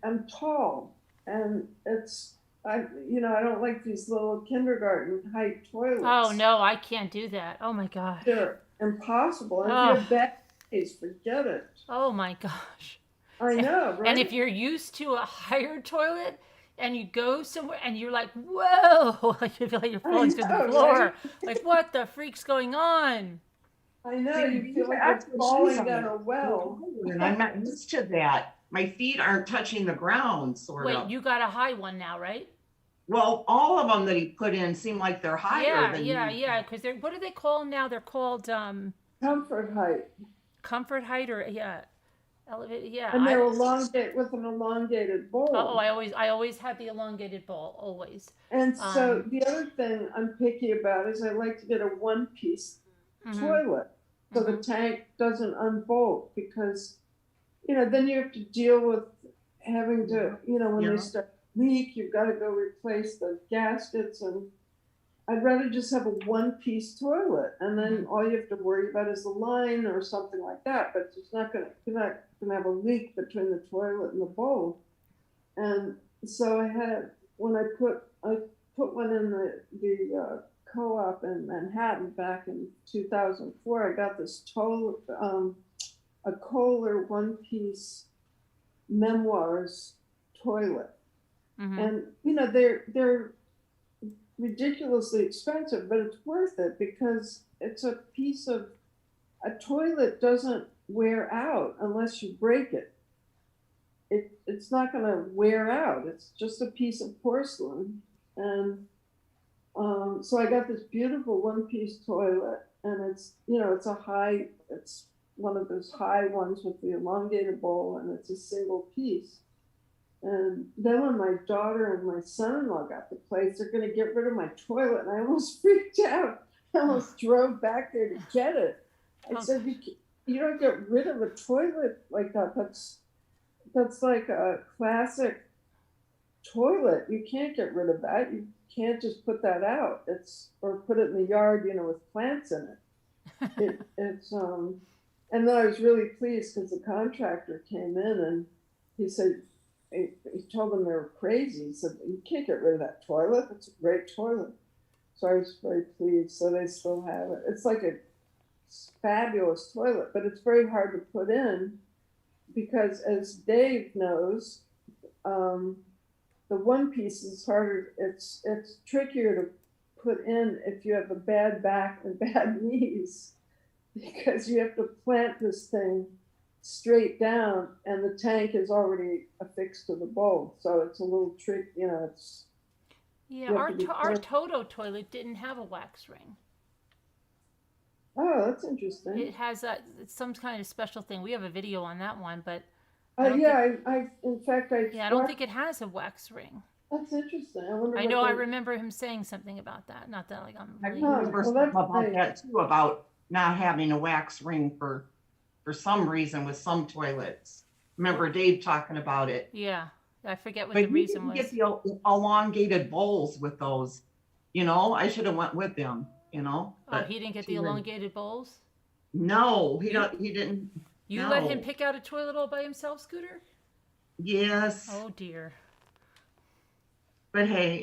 I'm tall, and it's I don't like these little kindergarten height toilets. Oh no, I can't do that. Oh my gosh. They're impossible. And if you Oh, have bad days, forget it. oh my gosh. I know, And if right? you're used to a higher toilet and you go somewhere and you're like, whoa, like you feel like you're I falling through the know, floor. right? Like, what the freak's going on? I know, See, you feel like that's you're what falling she's down on. a well. And I'm not used to that. My feet aren't touching the ground, sort Wait, of. you got a high one now, right? Well, all of them that he put in seem like they're higher than Yeah. Because they're, what do they call them now? They're called Comfort height. comfort height or yeah, elevated. Yeah, And they're elongate with an elongated bowl. I always had the elongated bowl, always. And so the other thing I'm picky about is I like to get a one-piece toilet. So the tank doesn't unbolt because, then you have to deal with having to, when they start to leak, you've got to go replace the gaskets. And I'd rather just have a one-piece toilet. And then all you have to worry about is the line or something like that. But you're not gonna have a leak between the toilet and the bowl. And so when I put one in the co-op in Manhattan back in 2004, I got this a Kohler one-piece memoirs toilet. And they're ridiculously expensive, but it's worth it because it's a toilet doesn't wear out unless you break it. It's not going to wear out. It's just a piece of porcelain. And so I got this beautiful one-piece toilet, and it's one of those high ones with the elongated bowl, and it's a single piece. And then when my daughter and my son-in-law got the place, they're going to get rid of my toilet, and I almost freaked out. I almost drove back there to get it. I said, you don't get rid of a toilet like that. That's like a classic toilet. You can't get rid of that. You can't just put that out. Or put it in the yard, with plants in it. And then I was really pleased because the contractor came in and he said, he told them they were crazy. He said, you can't get rid of that toilet. It's a great toilet. So I was very pleased. So they still have it. It's like a fabulous toilet, but it's very hard to put in because, as Dave knows, the one piece is harder. It's trickier to put in if you have a bad back and bad knees, because you have to plant this thing straight down, and the tank is already affixed to the bowl, so it's a little trick. It's our Toto toilet didn't have a wax ring. Oh, that's interesting. It has it's some kind of special thing. We have a video on that one, but I don't think it has a wax ring. That's interesting. I wonder. I remember him saying something about that. Not that I remember something about that too, about not having a wax ring for some reason with some toilets. Remember Dave talking about it? Yeah, I forget what the reason was. But you get the elongated bowls with those. I should have went with him. Oh, he didn't get the elongated bowls? No, he didn't. You let him pick out a toilet all by himself, Scooter? Yes. Oh dear. But hey,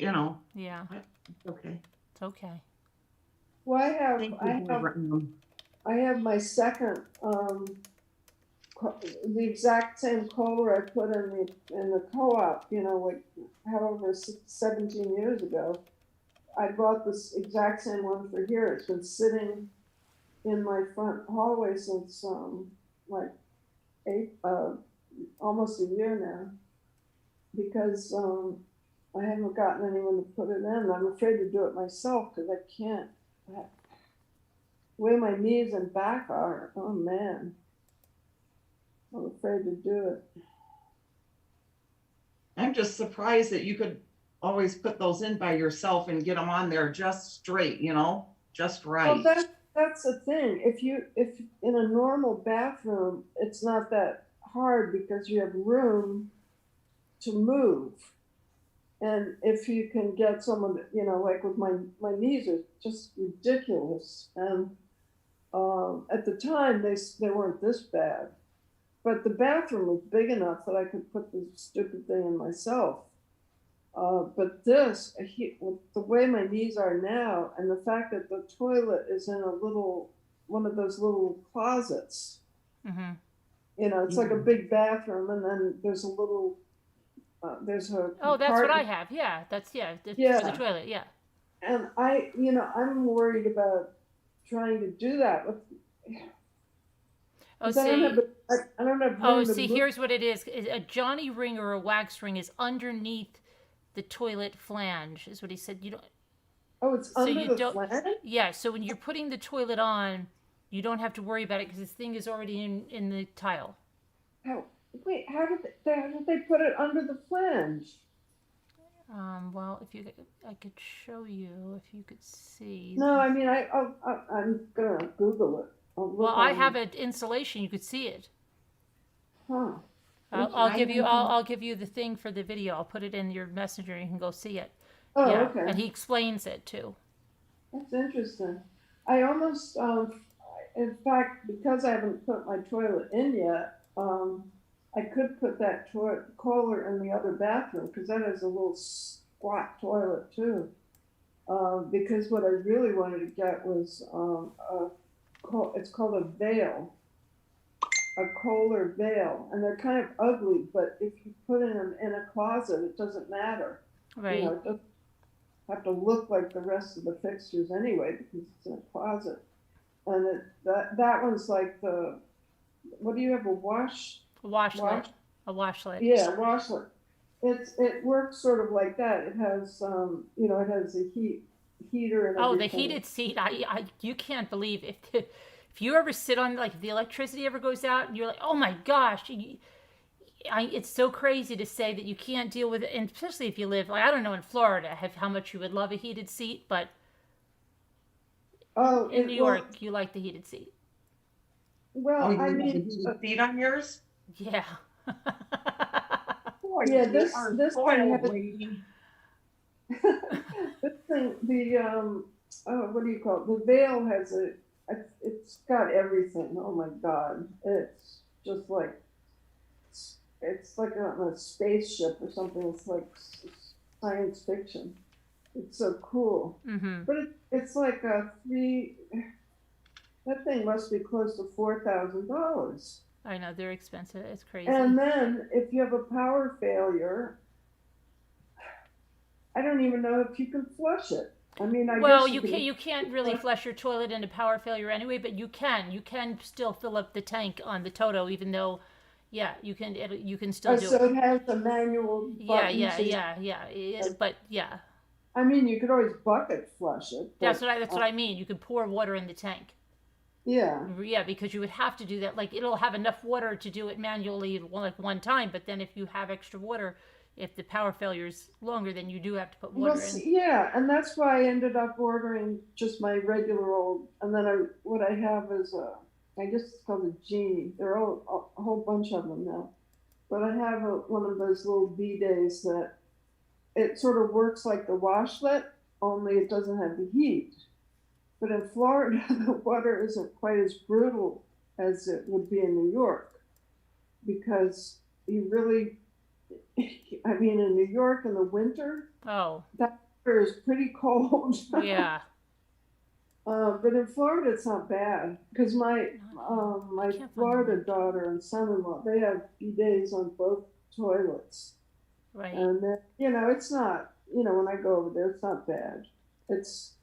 Yeah. It's okay. It's okay. Well, I have my second, the exact same Kohler I put in the co-op, like however 17 years ago. I bought this exact same one for here. It's been sitting in my front hallway since almost a year now, because I haven't gotten anyone to put it in. I'm afraid to do it myself because I can't. The way my knees and back are, oh man, I'm afraid to do it. I'm just surprised that you could always put those in by yourself and get them on there just straight, just right. Well, that's the thing. If in a normal bathroom, it's not that hard because you have room to move. And if you can get someone, like with my knees are just ridiculous. And at the time they weren't this bad, but the bathroom was big enough that I could put the stupid thing in myself. But this, the way my knees are now, and the fact that the toilet is in one of those little closets. Mm-hmm. It's like a big bathroom, and then there's a there's a. Oh, that's what I have. Yeah, that's for the toilet. Yeah. And I'm worried about trying to do that with. Oh, I don't see. have Oh, room to see. move. Here's what it is. A Johnny ring or a wax ring is underneath the toilet flange. Is what he said. You don't. Oh, it's So under you the don't. flange? Yeah. So when you're putting the toilet on, you don't have to worry about it because this thing is already in the tile. Oh, wait, how did they put it under the flange? Well, I could show you if you could see. No, I mean, I'm gonna Google it. Well, I have an installation. You could see it. Huh. I'll give you the thing for the video. I'll put it in your messenger. You can go see it. Oh, yeah, okay. and he explains it too. That's interesting. I almost, in fact, because I haven't put my toilet in yet, I could put that collar in the other bathroom because that is a little squat toilet too. Because what I really wanted to get was it's called a veil, a Kohler veil, and they're kind of ugly. But if you put them in a closet, it doesn't matter. Right. It doesn't have to look like the rest of the fixtures anyway because it's in a closet. And that one's like what do you have, a washlet? A washlet. Yeah, washlet. It works sort of like that. It has it has a heater and Oh, the everything. heated seat. You can't believe if you ever sit on, like, if the electricity ever goes out and you're like, oh my gosh, it's so crazy to say that you can't deal with it, and especially if you live, like, I don't know, in Florida, how much you would love a heated seat, but in New York, you like the heated seat. Well, I mean, seat on yours? Yeah. Boy, yeah, this thing thing, this thing, what do you call it? The veil has it's got everything. Oh my God, it's just like it's like on a spaceship or something. It's like science fiction. It's so cool. Mm-hmm. But it's like that thing must be close to $4,000. I know, they're expensive. It's crazy. And then if you have a power failure, I don't even know if you can flush it. I mean, I well, guess you can't really flush your toilet into power failure anyway, but you can still fill up the tank on the Toto, even though, yeah, you can still do so it. it has the manual button. Yeah. But yeah. I mean, you could always bucket flush it. That's what I mean. You could pour water in the tank. Yeah. Yeah, because you would have to do that. Like, it'll have enough water to do it manually, like, one time, but then if you have extra water, if the power failure is longer, then you do have to put water in. Yeah, and that's why I ended up ordering just my regular old, and then what I have is I guess it's called a Genie. There are a whole bunch of them now. But I have one of those little bidets that it sort of works like the washlet, only it doesn't have the heat. But in Florida, the water isn't quite as brutal as it would be in New York, because you really, I mean, in New York in the winter, Oh. that water is pretty cold. Yeah. But in Florida, it's not bad, because my Florida daughter and son-in-law, they have bidets on both toilets. Right. And it's not, when I go over there, it's not bad. It's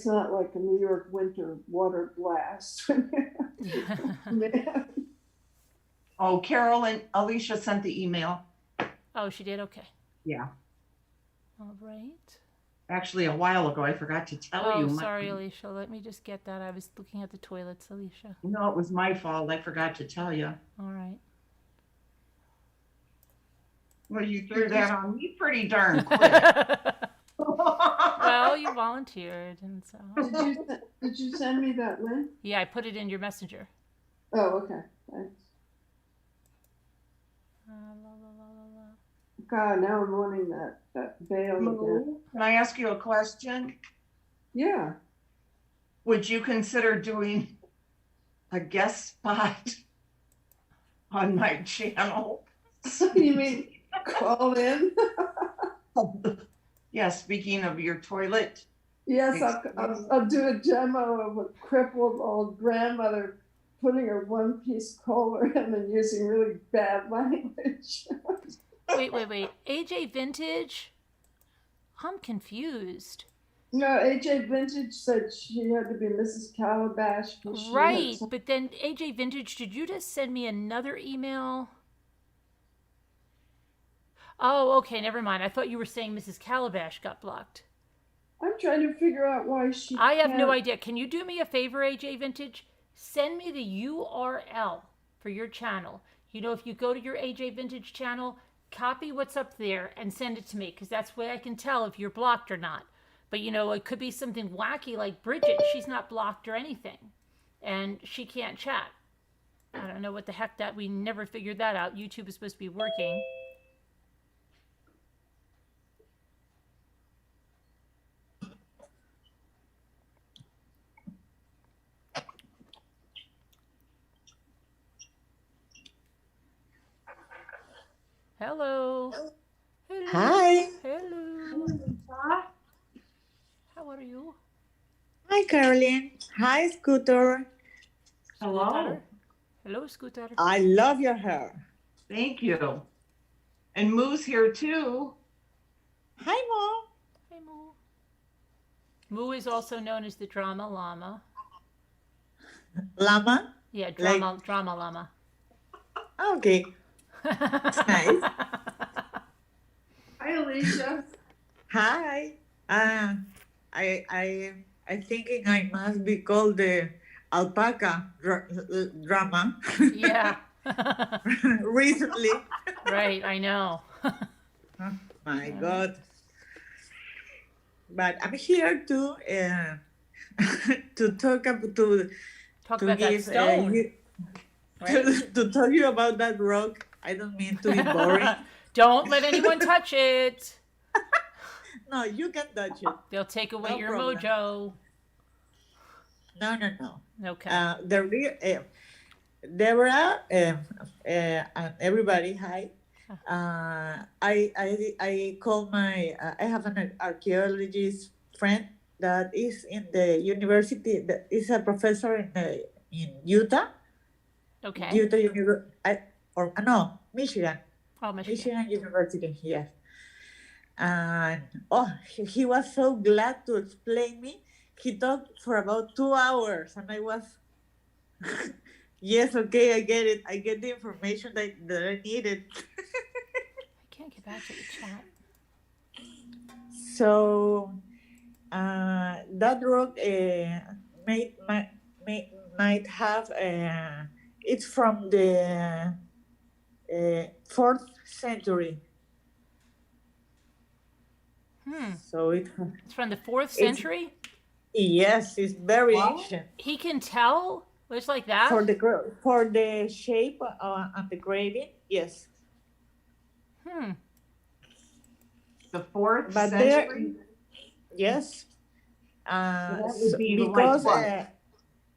not like a New York winter water blast. Oh, Carol and Alicia sent the email. Oh, she did? Okay. Yeah. All right. Actually, a while ago, I forgot to tell you. Oh, sorry, Alicia. Let me just get that. I was looking at the toilets, Alicia. No, it was my fault. I forgot to tell you. All right. Well, you threw that on me pretty darn quick. Well, you volunteered, and so. Did you send me that link? Yeah, I put it in your messenger. Oh, okay. Thanks. God, now I'm wanting that veil again. Can I ask you a question? Yeah. Would you consider doing a guest spot on my channel? You mean call in? Yeah, speaking of your toilet. Yes, I'll do a demo of a crippled old grandmother putting her one-piece collar in and using really bad language. Wait. AJ Vintage? I'm confused. No, AJ Vintage said she had to be Mrs. Calabash because she had Right, some. but then AJ Vintage, did you just send me another email? Oh, okay, never mind. I thought you were saying Mrs. Calabash got blocked. I'm trying to figure out why she I have no can't. idea. Can you do me a favor, AJ Vintage? Send me the URL for your channel. You know, if you go to your AJ Vintage channel, copy what's up there and send it to me, because that's the way I can tell if you're blocked or not. But you know, it could be something wacky like Bridget. She's not blocked or anything, and she can't chat. I don't know what the heck that, we never figured that out. YouTube is supposed to be working. Hello. Hello. Hi. Hello. How are you? Hi, Caroline. Hi, Scooter. Hello. Scooter? Hello, Scooter. I love your hair. Thank you. And Moo's here too. Hi, Mom. Hey, Moo. Moo is also known as the Drama Llama. Llama. Yeah, Drama Llama. Okay. Nice. Hi, Alicia. Hi. I'm thinking I must be called the alpaca drama Yeah. recently. Right, I know. My God. But I'm here to talk about Talk to about that give stone. Right? to tell you about that rock. I don't mean to be boring. Don't let anyone touch it. No, you can touch it. They'll take away No your problem. mojo. No. Okay. Deborah and everybody, hi. I call my I have an archaeologist friend that is in the university, that is a professor in Utah. Okay. Michigan. Oh, Michigan. Michigan University, yes. And he was so glad to explain me. He talked for about 2 hours, and I was, yes, okay, I get it. I get the information that I needed. I can't get back to the chat. So that rock might have it's from the 4th century. So it's from the 4th century? Yes, it's very ancient. He can tell? It's like that? For the shape and the grading, yes. The 4th century? Yes. That would be because like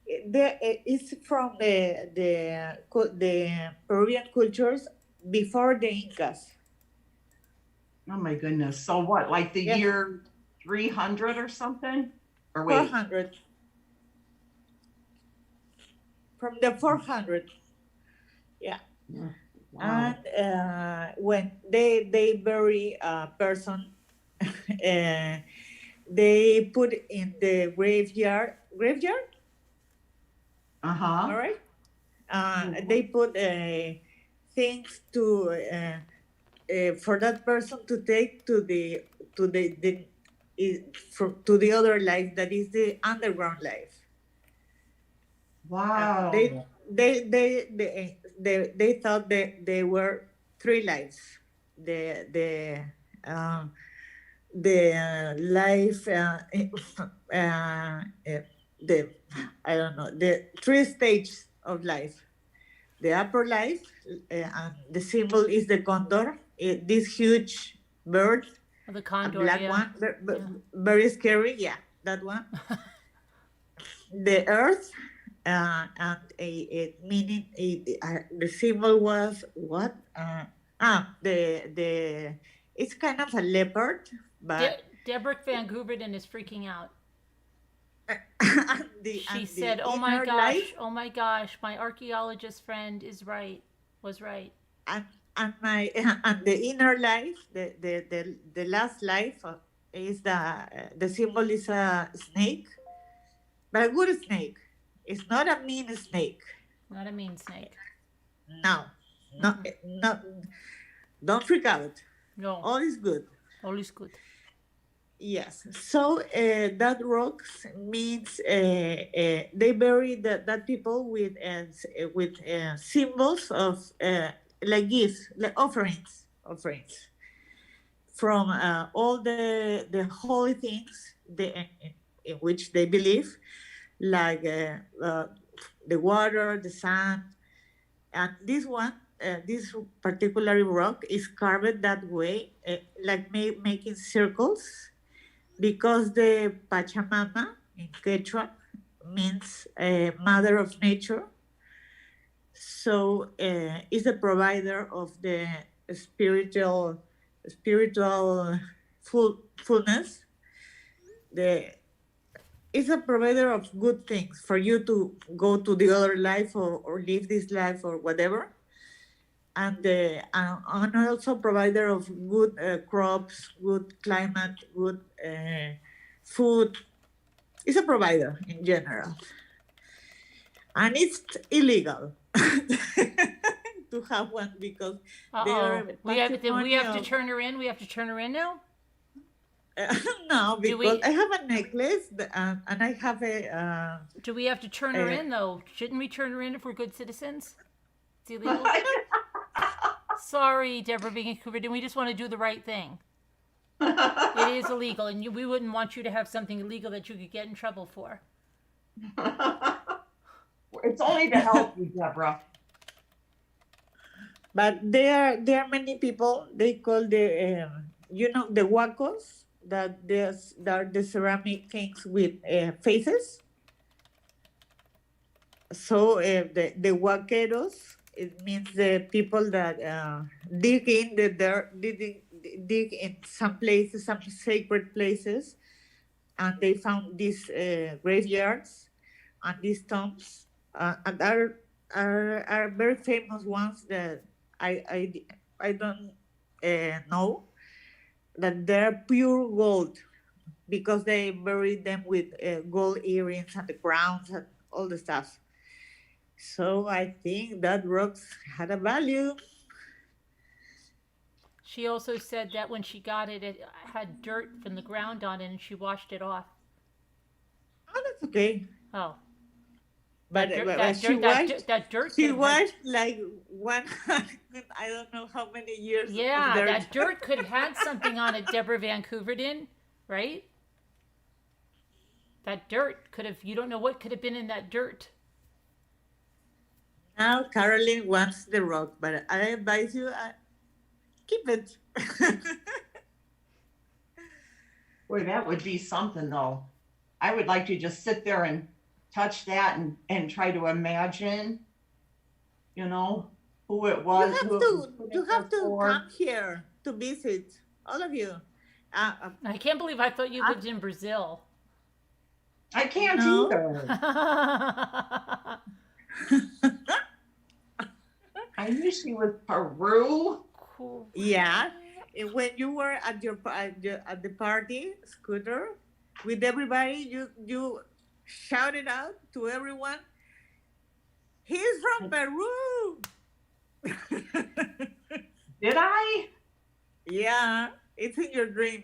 it's from the Peruvian cultures before the Incas. Oh my goodness. So what, like the year 300 or something? Or wait. 400. From the 400. Yeah. Wow. And when they bury a person, they put in the graveyard. Uh-huh. All right. They put things to for that person to take to the other life, that is the underground life. Wow. They thought that they were 3 lives. The life the I don't know, the 3 stages of life. The upper life, and the symbol is the condor, this huge bird, The condor, a black one, very scary, that one. The earth, and meaning the symbol was what? it's kind of a leopard, but Deborah Van Gooverden is freaking out. and She and said, the "Oh my inner gosh, life oh my gosh, my archaeologist friend was right." and my and the inner life, the last life is the symbol is a snake, but a good snake. It's not a mean snake. Not a mean snake. No, not not. Don't freak out. No, All is good. all is good. Yes. So that rocks means they bury that people with symbols of like gifts, like offerings from all the holy things in which they believe, like the water, the sun, and this one. This particular rock is carved that way, like making circles, because the Pachamama in Quechua means mother of nature. So is a provider of the spiritual fullness. The is a provider of good things for you to go to the other life or live this life or whatever. And also provider of good crops, good climate, good food. It's a provider in general, and it's illegal to have one because they are We have to of- turn her in. We have to turn her in now. no, Do because we- I have a necklace and I have a. Do we have to turn her Uh, in though? Shouldn't we turn her in if we're good citizens? It's illegal. Sorry, Deborah Vancouver. We just want to do the right thing. It is illegal, and we wouldn't want you to have something illegal that you could get in trouble for. It's only to help you, Deborah. But there are many people. They call the the huacos that are the ceramic things with faces. So the huaqueros, it means the people that dig in the dirt, dig in some places, some sacred places, and they found these graveyards and these tombs, and are very famous ones that I don't know that they're pure gold because they buried them with gold earrings and the crowns and all the stuff. So I think that rocks had a value. She also said that when she got it, it had dirt from the ground on it, and she washed it off. Oh, that's okay. Oh, But, dirt, but that, she dirt, that, watched. dirt, that dirt. She could have had- watched like 100. I don't know how many years. Yeah, of dirt. that dirt could have had something on it. Deborah Vancouverden, right? That dirt could have. You don't know what could have been in that dirt. Now Caroline wants the rock, but I advise you keep it. Boy, that would be something though. I would like to just sit there and touch that and try to imagine, who it was. You have to come here to visit, all of you. I can't believe I thought you lived in Brazil. I can't No. either. I knew she was Peru. Cool. Yeah, when you were at the party, Scooter, with everybody, you shouted out to everyone, "He's from Peru." Did I? Yeah, it's in your dream.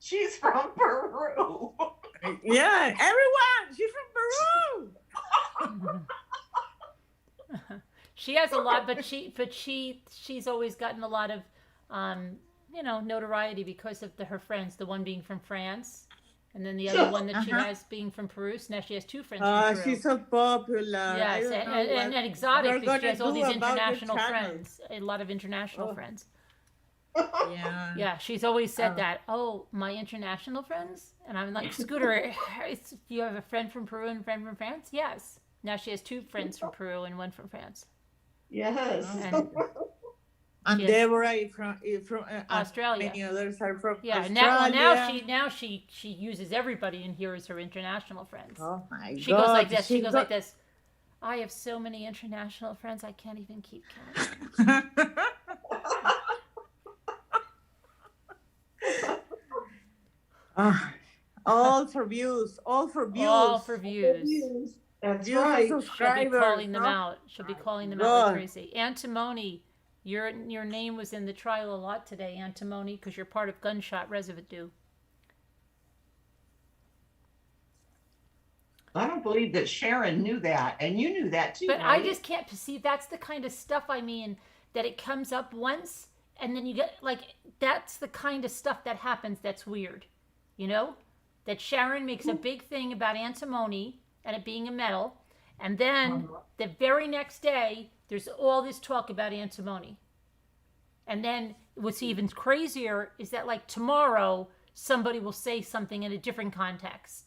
She's from Peru. Yeah, everyone, she's from Peru. She has a lot, but she's always gotten a lot of notoriety because of her friends. The one being from France, and then the other one that she has being from Peru. So now she has two friends from Peru. She's so popular. Yes, I don't know and what exotic we're because she has gonna all do these about the international channel. friends. A lot of international friends. Yeah. Yeah, she's always said that. Oh, my international friends, and I'm like, Scooter, you have a friend from Peru and a friend from France? Yes. Now she has 2 friends from Peru and 1 from France. Yes. And Yes. Deborah is from Australia. Many others are from Yeah, Australia. now she uses everybody in here as her international friends. Oh my She God! goes like this. She goes like this. I have so many international friends, I can't even keep count. All for views. All for views. All for views. That's Views and right. She'll be subscribers. calling them no? out. She'll be calling them out God. like crazy. Antimony, your name was in the trial a lot today, Antimony, because you're part of Gunshot residue. I don't believe that Sharon knew that, and you knew that too. But right? I just can't see. That's the kind of stuff I mean, that it comes up once and then you get like, that's the kind of stuff that happens that's weird. You know? That Sharon makes a big thing about antimony and it being a metal, and then the very next day there's all this talk about antimony. And then what's even crazier is that like tomorrow somebody will say something in a different context.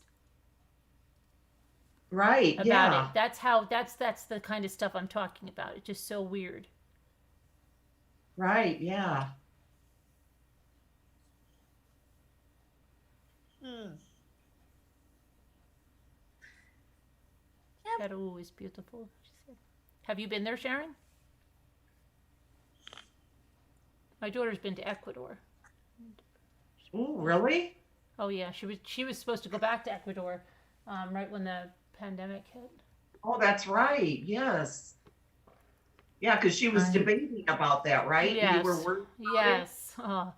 Right. About Yeah. it. That's the kind of stuff I'm talking about. It's just so weird. Right. Yeah. Peru is beautiful, she said. Have you been there, Sharon? My daughter's been to Ecuador. Oh, really? Oh yeah, she was supposed to go back to Ecuador, right when the pandemic hit. Oh, that's right. Yes. Yeah, because she was debating about that, right? Yes. You were worried about Yes. Oh.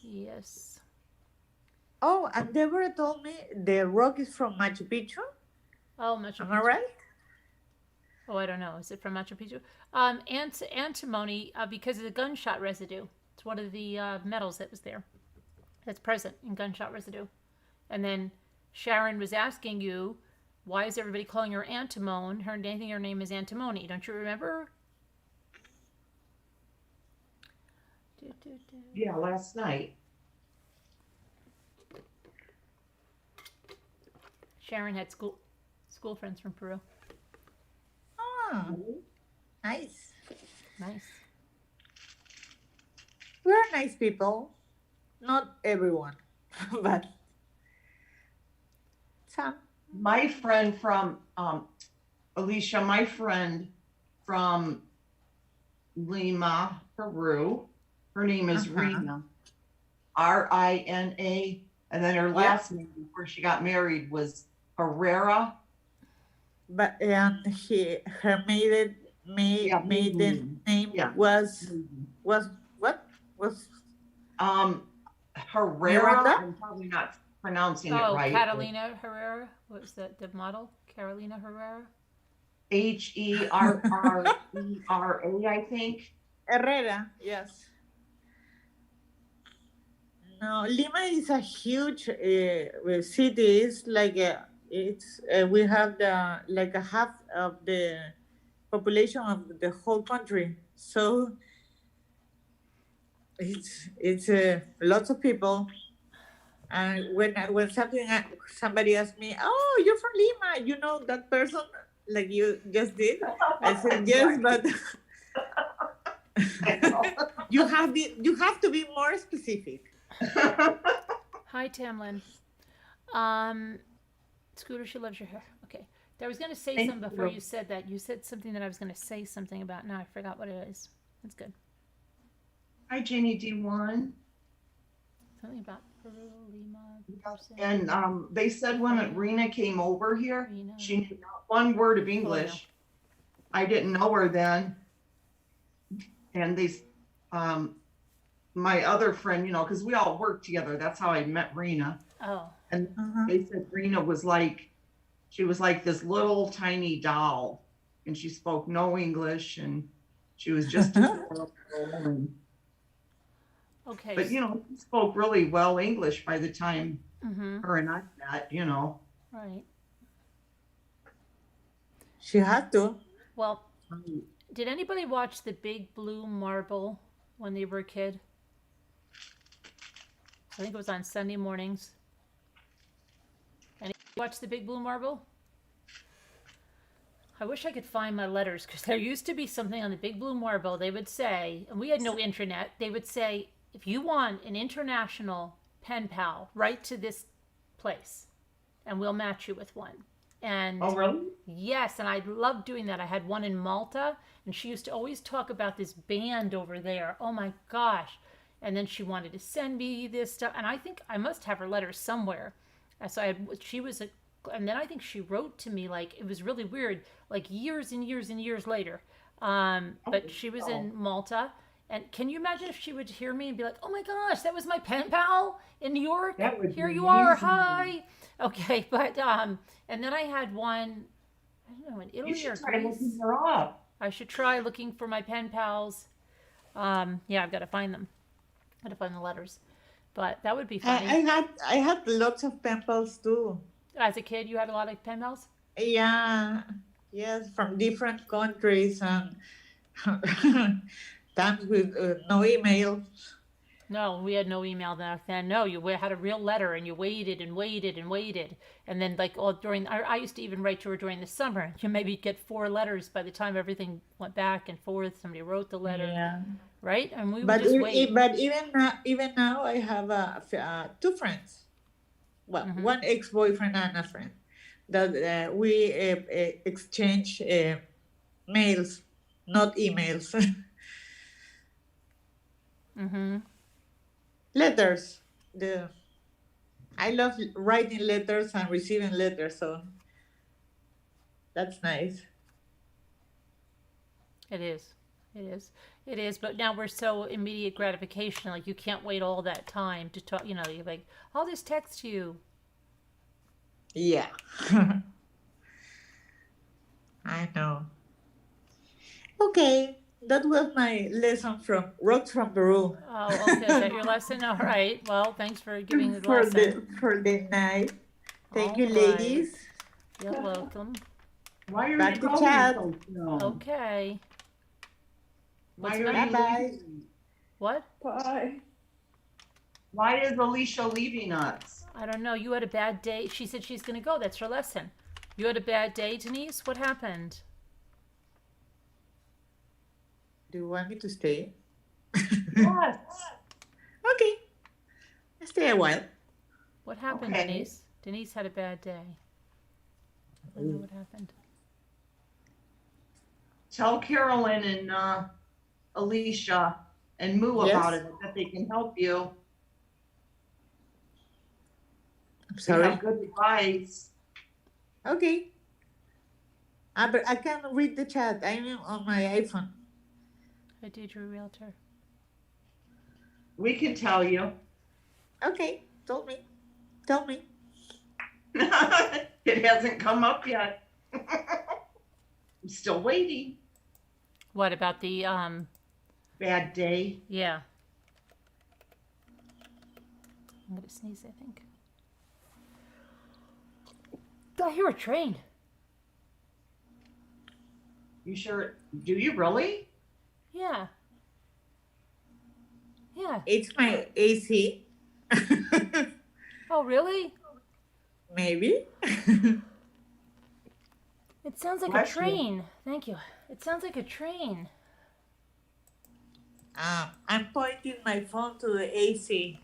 Yes. Oh, and Deborah told me the rock is from Machu Picchu. Oh, Machu Am I Picchu. right? Oh, I don't know. Is it from Machu Picchu? Antimony, because of the gunshot residue. It's one of the metals that was there. That's present in gunshot residue. And then Sharon was asking you, why is everybody calling her Antimone? They think her name is Antimony. Don't you remember? Yeah, last night. Sharon had school friends from Peru. Oh, nice. Nice. We're nice people. Not everyone, but some. My friend from Alicia, my friend from Lima, Peru. Her name is Rina, Rina, and then her last name before she got married was Herrera. But her maiden name was what? Was Herrera. Miranda? I'm probably not pronouncing it Oh, right. Catalina Herrera. What was that? The model? Carolina Herrera? Herrera, I think. Herrera, yes. No, Lima is a huge city. It's like we have like a half of the population of the whole country. So it's lots of people. And when somebody asked me, "Oh, you're from Lima," you know that person, like you just did. I said yes, but you have to be more specific. Hi, Tamlin. Scooter, she loves your hair. Okay. I was going to say Thank something before you. you said that. You said something that I was going to say something about. Now I forgot what it is. That's good. Hi, Jenny D1. Something about Peru, Lima. And they said when Rena came over here, Rena. she knew not one word of English. I didn't know her then. And my other friend, because we all worked together. That's how I met Rena. Oh. And they said Rena was she was like this little tiny doll, and she spoke no English, and she was just adorable. Okay. But she spoke really well English by the time her and I met. Right. She had to. Well, did anybody watch The Big Blue Marble when they were a kid? I think it was on Sunday mornings. Anybody Watch the Big Blue Marble? I wish I could find my letters, because there used to be something on the Big Blue Marble. They would say, and we had no internet, they would say, if you want an international pen pal, write to this place and we'll match you with one. And Oh, really? yes, and I loved doing that. I had one in Malta, and she used to always talk about this band over there. Oh my gosh. And then she wanted to send me this stuff, and I think I must have her letters somewhere. So and then I think she wrote to me, like, it was really weird, like years and years and years later. But she was in Malta. And can you imagine if she would hear me and be like, oh my gosh, that was my pen pal in New York? That would Here be you are, amazing. hi. Okay, but, and then I had one, I don't know, in You Italy or should try Greece. looking her up. I should try looking for my pen pals. Yeah, I've got to find them. Got to find the letters. But that would be funny. I had lots of pen pals too. As a kid, you had a lot of pen pals? Yeah, yes, from different countries and times with no email. No, we had no email back then. No, you had a real letter, and you waited and waited and waited. And then, like, I used to even write to her during the summer. You maybe get 4 letters by the time everything went back and forth. Somebody wrote the letter, Yeah. right? And we would But just wait. but even now, I have 2 friends. Well, one ex-boyfriend and a friend that we exchange mails, not emails. Letters. I love writing letters and receiving letters, so that's nice. It is. It is. It is. But now we're so immediate gratification. Like, you can't wait all that time to talk. You know, you're like, I'll just text you. Yeah. I know. Okay. That was my lesson from Rocks from Peru. Oh, okay. Is that your lesson? All right. Well, thanks for giving the lesson. For the night. Thank you, All right. ladies. You're welcome. Why are Back you to going chat. so slow? Okay. Why What's are that? you Bye-bye. leaving? What? Bye. Why is Alicia leaving us? I don't know. You had a bad day. She said she's going to go. That's her lesson. You had a bad day, Denise? What happened? Do you want me to stay? Yes. Okay. I'll stay a while. What happened, Okay. Denise? Denise had a bad day. I don't know what happened. Tell Carolyn and Alicia and Moo Yes. about it, that they can help you. I'm They sorry. have good advice. Okay. But I can't read the chat. I'm on my iPhone. I did your realtor. We can tell you. Okay. Tell me. Tell me. It hasn't come up yet. I'm still waiting. What about the, Bad day. yeah. I'm going to sneeze, I think. I hear a train. You sure? Do you really? Yeah. Yeah. It's my AC. Oh, really? Maybe. It sounds like Bless a you. train. Thank you. It sounds like a train. I'm pointing my phone to the AC.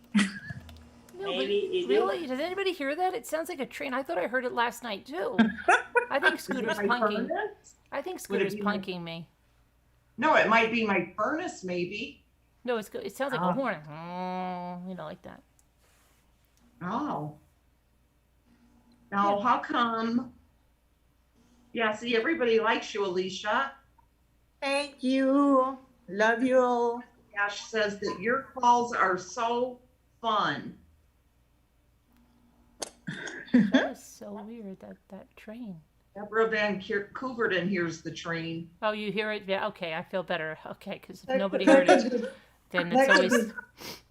No, Maybe it is. really? Does anybody hear that? It sounds like a train. I thought I heard it last night too. I think Is it Scooter's my punking. furnace? I think Would it Scooter's be my- punking me. No, it might be my furnace, maybe. No, it sounds like Oh. a horn. You know, like that. Oh. Now, how come? Yeah, see, everybody likes you, Alicia. Thank you. Love you all. Ash says that your calls are so fun. That is so weird. That train. Deborah Van Couverton hears the train. Oh, you hear it? Yeah. Okay, I feel better. Okay, because if That nobody could- heard that it, could be- then that it's could always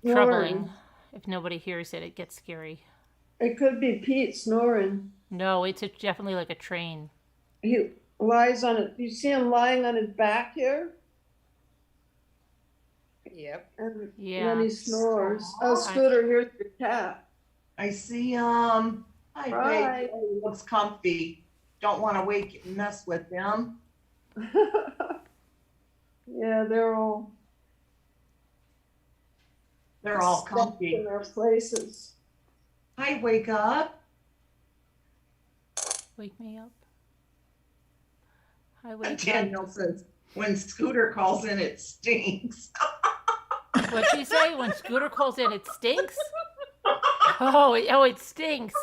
be troubling. snoring. If nobody hears it, it gets scary. It could be Pete snoring. No, it's definitely like a train. He lies on it. You see him lying on his back here? Yep. And Yeah. then he snores. Oh, Oh, Scooter, here's your cat. I see, Hi, Bye. babe. Oh, he looks comfy. Don't want to mess with them. Yeah, they're all They're all stuck comfy. in their places. Hi, wake up. Wake me up. Hi, wake up. Danielle says, when Scooter calls in, it stinks. What'd she say? When Scooter calls in, it stinks? Oh, it stinks.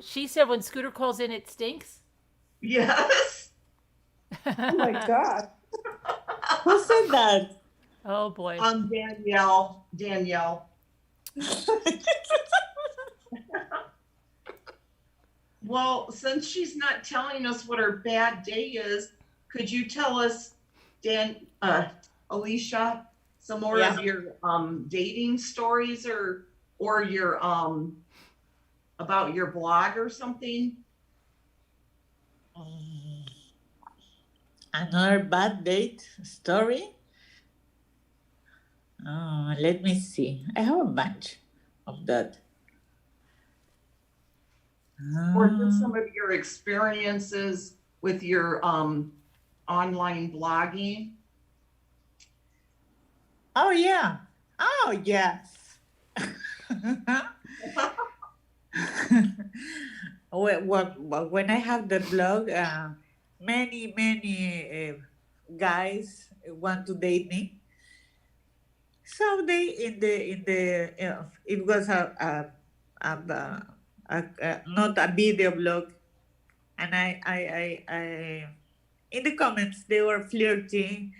She said when Scooter calls in, it stinks? Yes. Oh my God. Who said that? Oh, boy. Danielle. Well, since she's not telling us what her bad day is, could you tell us, Alicia, some more of your dating stories or your about your blog or something? Another bad date story? Let me see. I have a bunch of that. Or just some of your experiences with your online blogging? Oh, yeah. Oh, yes. When I have the blog, many guys want to date me. So they it was not a video blog, and I in the comments they were flirting,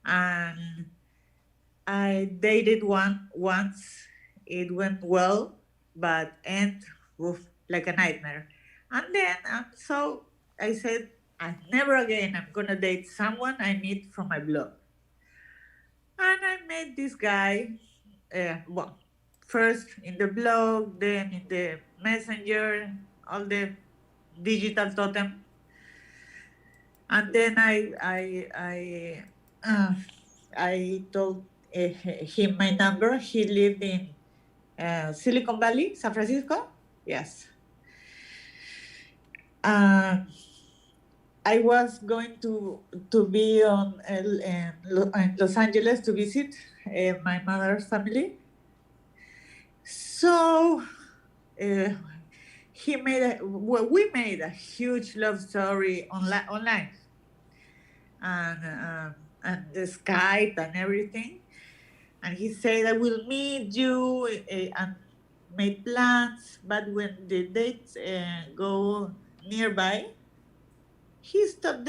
and I dated once. It went well, but like a nightmare. And then so I said, never again. I'm gonna date someone I meet from my blog. And I met this guy. First in the blog, then in the messenger, all the digital totem. And then I told him my number. He lived in Silicon Valley, San Francisco. Yes. I was going to be in Los Angeles to visit my mother's family. So we made a huge love story online, and the Skype and everything. And he said, I will meet you, and made plans. But when the dates go nearby, he stopped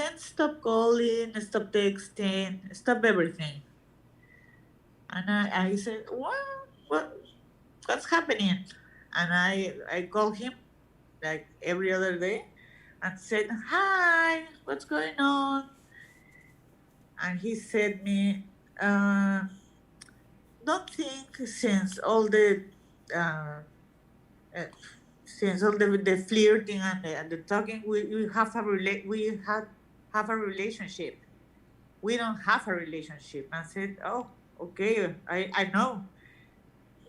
calling, stopped texting, stopped everything. And I said, what's happening? And I called him like every other day and said, hi, what's going on? And he said me, don't think since all the flirting and the talking, we have a relationship. We don't have a relationship. And I said, oh, okay, I know.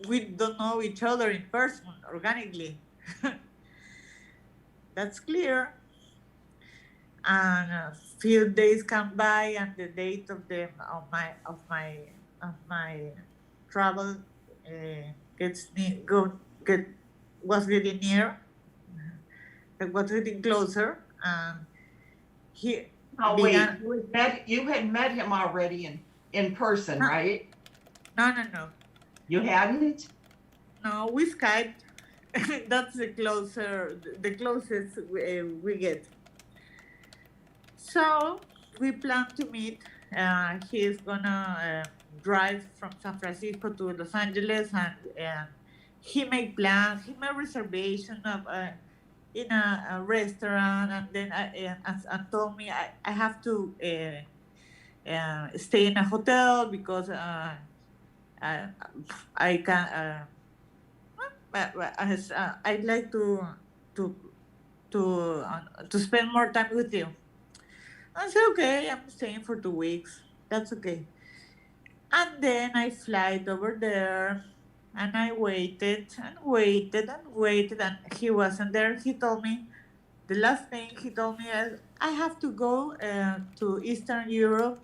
We don't know each other in person organically. That's clear. And a few days come by, and the date of my travel was getting near. It was getting closer, and he Oh, began. wait, you had met him already in person, right? No. You hadn't? No, we Skyped. That's the closest we get. So we plan to meet. He's gonna drive from San Francisco to Los Angeles, and he made plans. He made reservation of in a restaurant, and then and told me I have to stay in a hotel because I can. I'd like to to spend more time with you. I said, okay, I'm staying for 2 weeks. That's okay. And then I flied over there, and I waited and waited and waited, and he wasn't there. He told me, the last thing he told me is, I have to go to Eastern Europe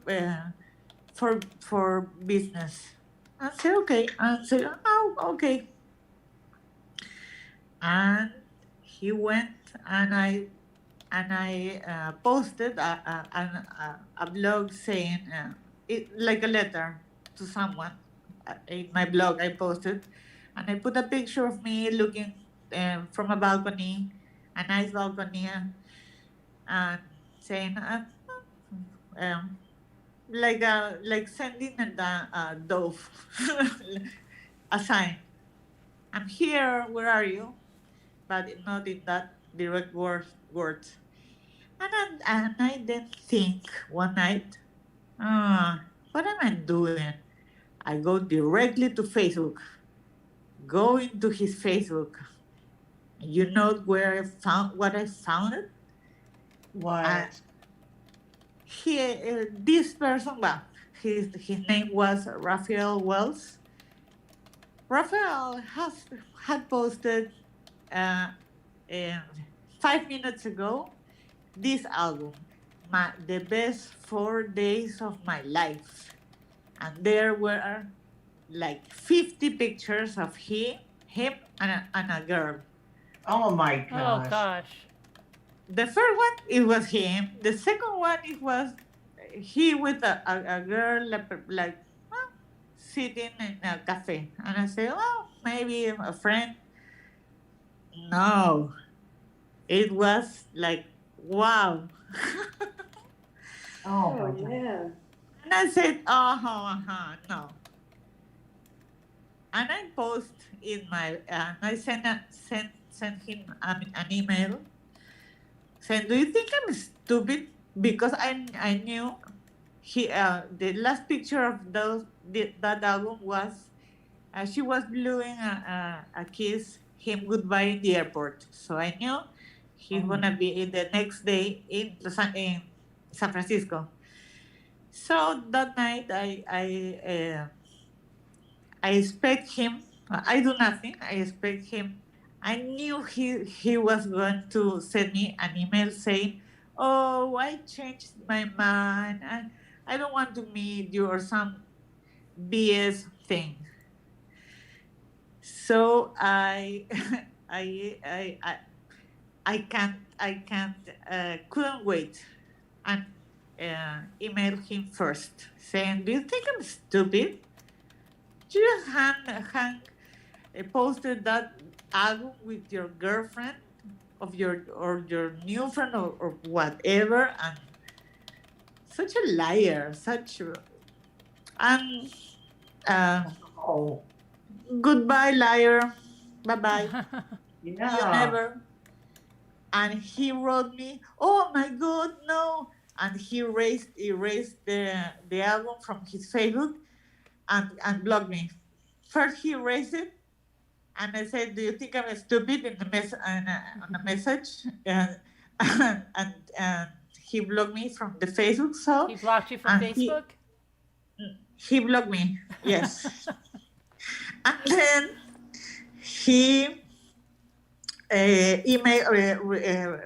for business. I said, okay. I said, oh, okay. And he went, and I posted a blog saying, it, like a letter to someone. In my blog, I posted, and I put a picture of me looking from a balcony, a nice balcony, and saying, um, like sending a dove, a sign. I'm here. Where are you? But not in that direct words. And I then think one night, what am I doing? I go directly to Facebook, go into his Facebook. You know where I found what I found it? What? This person, well, his name was Raphael Wells. Raphael had posted uh, 5 minutes ago this album, the best 4 days of my life, and there were like 50 pictures of him and a girl. Oh my Oh gosh. gosh. The first one, it was him. The second one, it was he with a girl like sitting in a cafe. And I say, oh, maybe a friend. No, it was like, wow. Oh my Oh, God. man. And I said, no. And I post in my, I sent him an email saying, do you think I'm stupid? Because I knew the last picture of that album was, she was blowing a kiss him goodbye in the airport. So I knew he's gonna be in the next day in San Francisco. So that night I expect him. I do nothing. I expect him. I knew he was going to send me an email saying, "Oh, I changed my mind. I don't want to meet you," or some BS thing. So I can't couldn't wait and email him first saying, "Do you think I'm stupid? You just posted that album with your girlfriend or your new friend or whatever, and such a liar, and Oh, goodbye liar, bye bye, you yeah. never." And he wrote me, "Oh my God, no!" And he erased the album from his Facebook and blocked me. First he erased it, and I said, "Do you think I'm stupid?" In the on the message, and he blocked me from the Facebook. So He blocked you from Facebook? He blocked me. Yes, and then he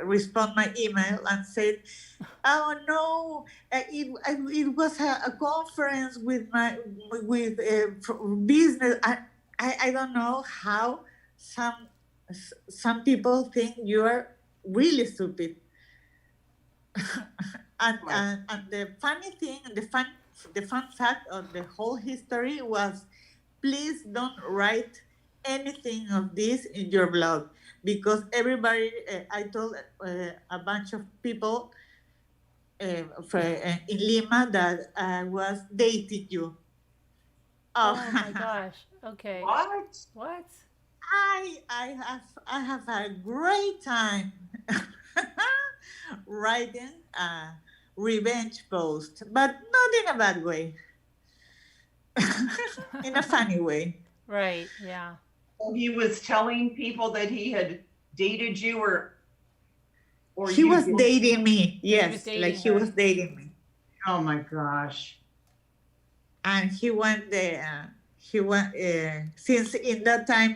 respond my email and said, "Oh no, it was a conference with business. I don't know how some people think you are really stupid." And the funny thing, the fun fact of the whole history was, please don't write anything of this in your blog, because everybody, I told a bunch of people in Lima that I was dating you. Oh my gosh. Okay. What? I have a great time writing a revenge post, but not in a bad way, in a funny way. Right, yeah. So he was telling people that he had dated you, or He you was did- dating me. Yes, dating like he her. was dating me. Oh my gosh. and he went since in that time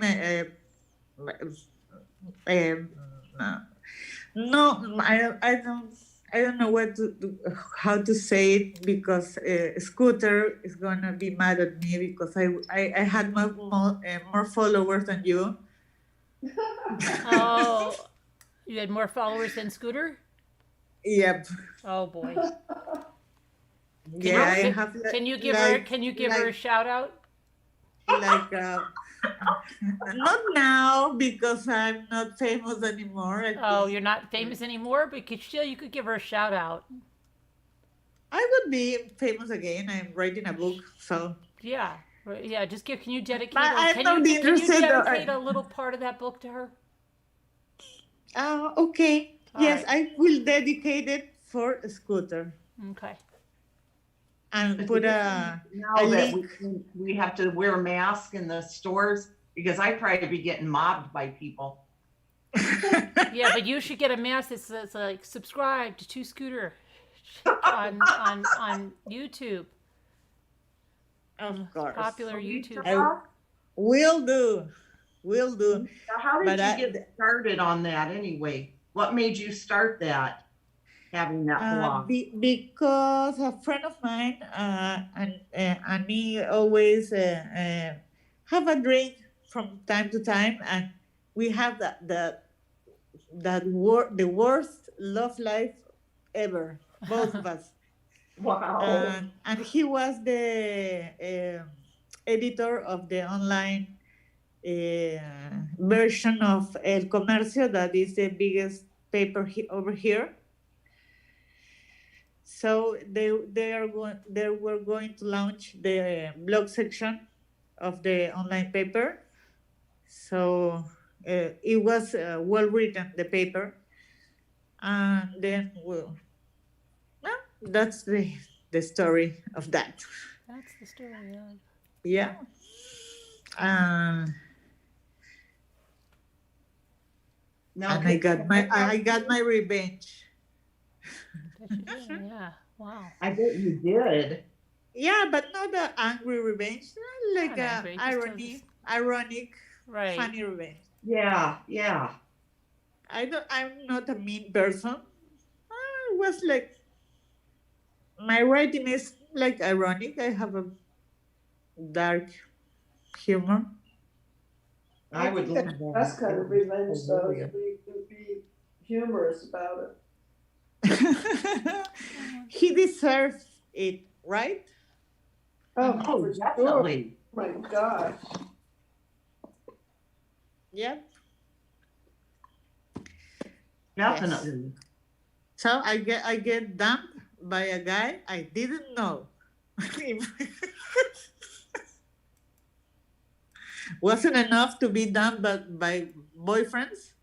um, no, I don't know how to say it, because Scooter is gonna be mad at me because I had more followers than you. Oh, you had more followers than Scooter? Yep. Oh boy. Yeah, I Can, have. can you give her? Can you give her a shout out? Like not now because I'm not famous anymore. Oh, you're not famous anymore, but still you could give her a shout out. I would be famous again. I'm writing a book, so. Yeah, yeah. Just give. Can you dedicate? But I'm Can not you interested. dedicate a little part of that book to her? Okay. All Yes, right. I will dedicate it for Scooter Okay. and put a Now that link. we have to wear masks in the stores, because I probably be getting mobbed by people. Yeah, but you should get a mask that says like subscribe to Scooter on YouTube. Of course. Popular YouTube. I will do. Will do. Now, how did But you get started on that anyway? What made you start that? Having that blog? Because a friend of mine and me always have a drink from time to time, and we have the worst love life ever, both of us. Wow. And he was the editor of the online version of El Comercio, that is the biggest paper over here. So they were going to launch the blog section of the online paper. So it was well written, the paper, and then that's the story of that. That's the story. Yeah. Now, And I got my revenge. Yeah. Wow. I bet you did. Yeah, but not the angry revenge, like Not angry, just ironic, Right. funny revenge. Yeah, yeah. I'm not a mean person. I was like, my writing is like ironic. I have a dark humor. I would love think that. that's kind of revenge, though. Hallelujah. Would be humorous about it. He deserves it, right? Oh, Oh, for sure. definitely. My gosh. Yep. Definitely. So I get dumped by a guy I didn't know. Wasn't enough to be dumped by boyfriends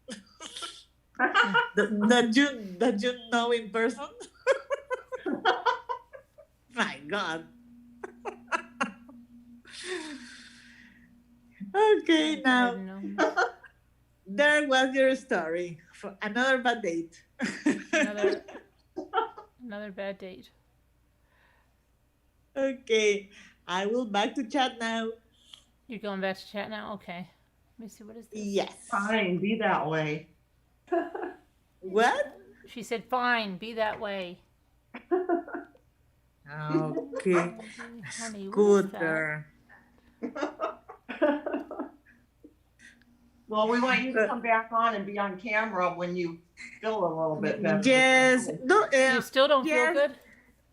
that you know in person. My God. Okay, now there was your story for another bad date. Another bad date. Okay, I will back to chat now. You're going back to chat now? Okay. Let me see, what is this? Yes. Fine, be that way. What? She said, fine, be that way. Okay. Honey, what is that? Scooter. Well, we want you to come back on and be on camera when you feel a little bit better. Yes. No, You still don't feel yes. good?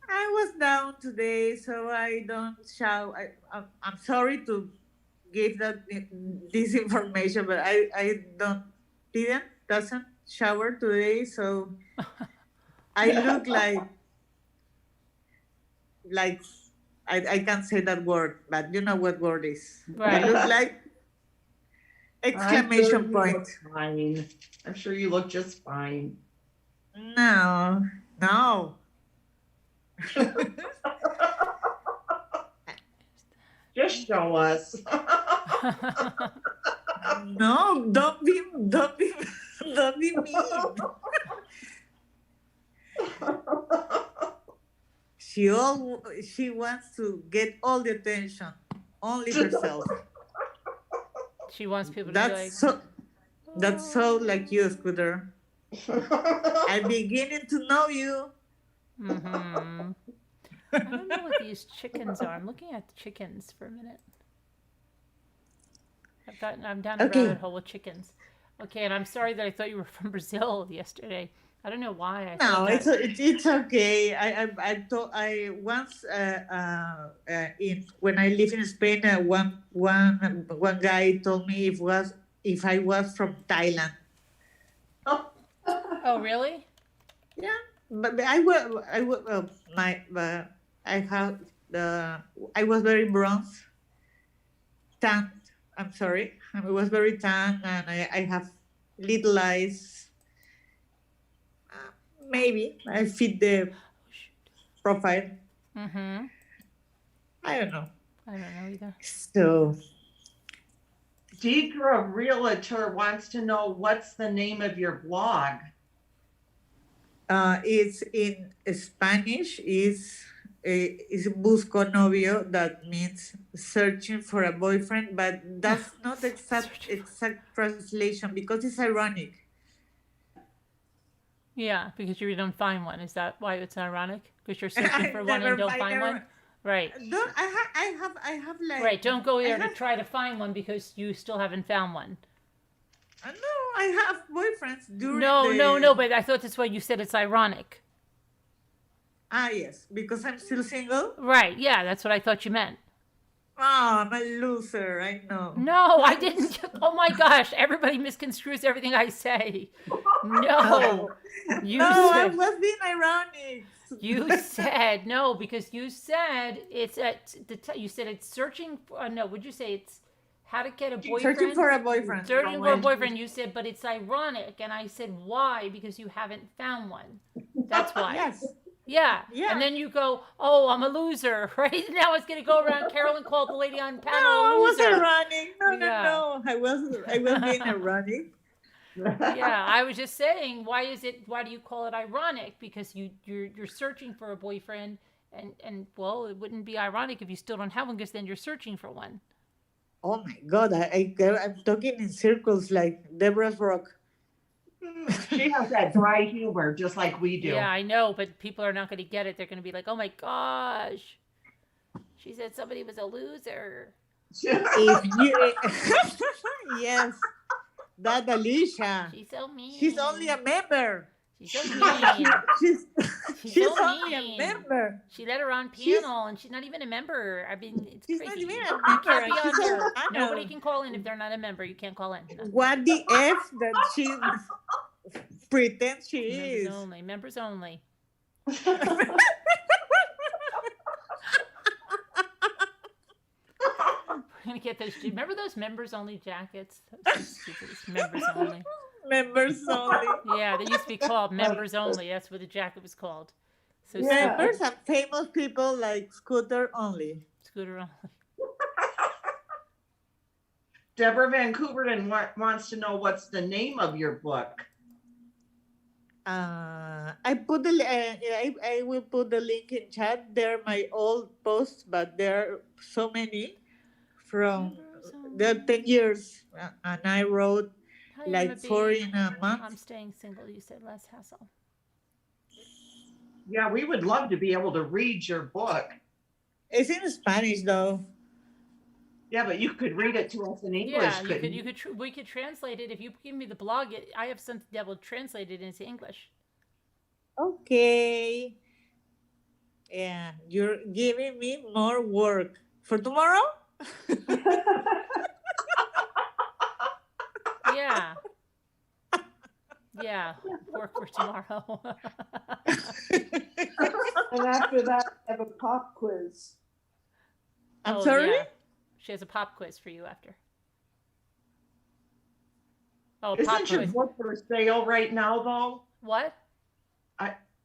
I was down today, so I don't shout. I'm sorry to give this information, but I doesn't shower today, so I look like I can't say that word, but you know what word is. Right. I look like exclamation point. Fine. I'm sure you look just fine. No. Just show us. No, don't be mean. she wants to get all the attention, only herself. She wants people to be like, That's so like you, Scooter. I'm beginning to know you. mm-hmm. I don't know what these chickens are. I'm looking at the chickens for a minute. I'm down a Okay. rabbit hole with chickens. Okay, and I'm sorry that I thought you were from Brazil yesterday. I don't know why I No, thought that. it's okay. I thought I once in when I lived in Spain, one guy told me if I was from Thailand. Oh, really? Yeah, but I was very bronze, tan. I'm sorry, I was very tan, and I have little eyes. Maybe I fit the profile. Mm-hmm. I don't know. I don't know either. So, Deidre Realtor wants to know what's the name of your blog. it's in Spanish. Is busco novio. That means searching for a boyfriend, but that's not exact translation because it's ironic. Yeah, because you don't find one. Is that why it's ironic? Because you're searching for one and don't find one? Right. Don't I have like Right. Don't go there to try to find one because you still haven't found one. No, I have boyfriends during No, but I thought that's why you said it's ironic. Yes, because I'm still single. Right. Yeah, that's what I thought you meant. Oh, I'm a loser. I know. No, I didn't. Oh my gosh, everybody misconstrues everything I say. No. I was being ironic. You said no because you said it's you said it's searching for no, would you say it's how to get a boyfriend? Searching for a boyfriend. Searching for a boyfriend, you said, but it's ironic, and I said why? Because you haven't found one. That's why. Yes. Yeah. Yeah. And then you go, oh, I'm a loser, right? Now it's gonna go around. Carolyn called the lady on panel No, a I was loser. ironic. Yeah. No. I was being ironic. Yeah, I was just saying, why do you call it ironic? Because you're searching for a boyfriend, and well, it wouldn't be ironic if you still don't have one, because then you're searching for one. Oh my God, I'm talking in circles like Deborah's Rock. She has that dry humor just like we do. Yeah, I know, but people are not going to get it. They're going to be like, oh my gosh, she said somebody was a loser. If you, yes, that Alicia. She's so mean. She's only a member. She's so mean. She's so only mean. a member. She let her on panel, and she's not even a member. I mean, it's She's crazy. not even a You member. can't be She's on her. a- Nobody can call in if they're not a member. You can't call in. No. What the F that she pretends she is. Members only. Members only. We're gonna get those. Remember those members only jackets? Those are stupid. It's members only. Members only. Yeah, they used to be called members only. That's what the jacket was called. So Yeah. Members and famous people like Scooter only. Scooter only. Deborah Vancouverton wants to know what's the name of your book. I put I will put the link in chat. They're my old posts, but there are so many from the 10 years, and I wrote Hi, like Emma B. 4 in a month. I'm staying single. You said less hassle. Yeah, we would love to be able to read your book. It's in Spanish though. Yeah, but you could read it to us in English. Yeah, couldn't we could translate it. If you give me the blog, I have something that will translate it into English. Okay. Yeah, you're giving me more work for tomorrow. Yeah. Yeah, work for tomorrow. And after that, I have a pop quiz. I'm sorry. Yeah. She has a pop quiz for you after. Oh, pop Isn't your quiz. book for sale right now, though? What?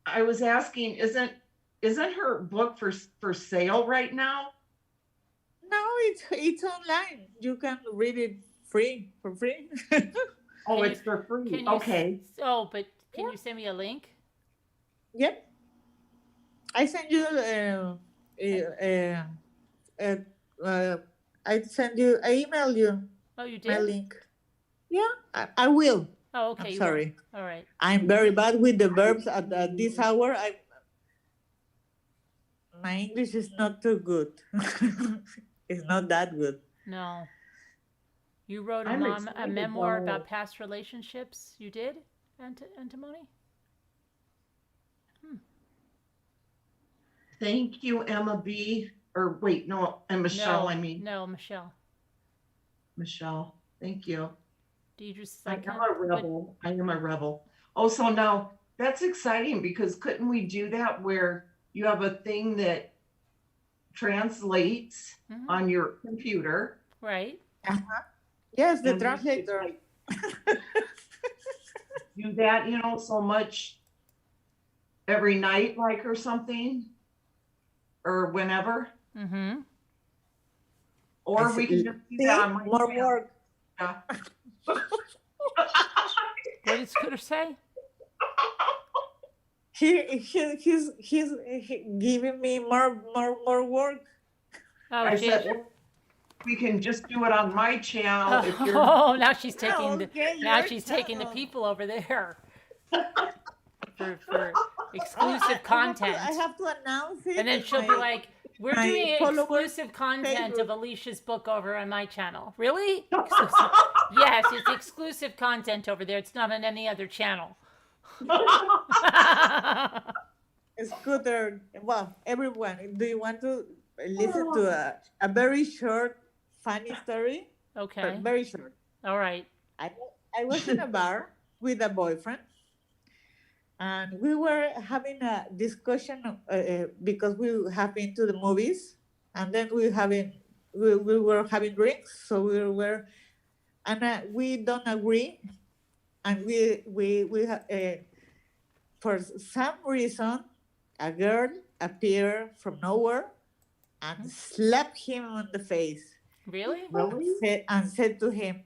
I was asking, isn't her book for sale right now? No, it's online. You can read it for free. Oh, Can it's for free. Can you Okay. but can you send me a link? Yep. I send you. I send you. I email you Oh, you my did? link. Yeah, I will. Oh, okay. I'm you will. sorry. All right. I'm very bad with the verbs at this hour. My English is not too good. It's not that good. No. You wrote I'm a excited memoir though. about past relationships. You did, Antimony? Thank you, Emma B. Or wait, no, and Michelle, No, I mean, no, Michelle. Michelle. Thank you. Deidre's I like, am a rebel. I am a rebel. Oh, so now that's exciting because couldn't we do that where you have a thing that translates Mhm. on your computer? Right. Yes, the And we could, translator. like, do that, so much every night, like, or something, or whenever, I or we can see. just do that on my More channel. work. Yeah. What did Scooter say? He's giving me more work. Oh, I gee. said we can just do it on my channel if you're. Oh, now she's taking Oh, the okay, now your she's taking the channel. people over there for exclusive content. I have to announce it. And then in she'll be my- like, "We're my doing followers exclusive content of Facebook. Alicia's book over on my channel." Really? Exclusive. Yes, it's exclusive content over there. It's not on any other channel. Scooter. Well, everyone, do you want to listen to a very short, funny story? Okay. Very short. All right. I was in a bar with a boyfriend, and we were having a discussion because we have been to the movies, and then we were having drinks, so we don't agree, and for some reason a girl appeared from nowhere and slapped him on the face. Really? Really? And said to him,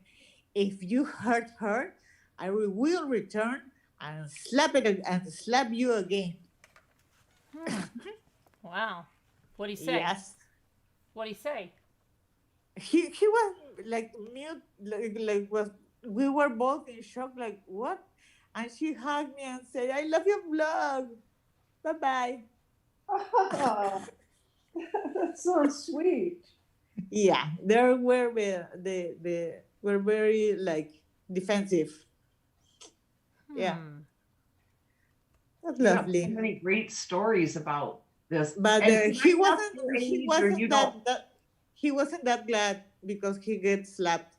"If you hurt her, I will return and slap you again." Wow. What'd he say? Yes. What'd he say? He was like mute, we were both in shock, like what? And she hugged me and said, "I love your vlog. Bye bye." Ah, that sounds sweet. Yeah, they were very like defensive. Yeah, that's You have so lovely. many great stories about this. But And he can I ask wasn't your age, he or wasn't you that, don't? he wasn't that glad because he gets slapped.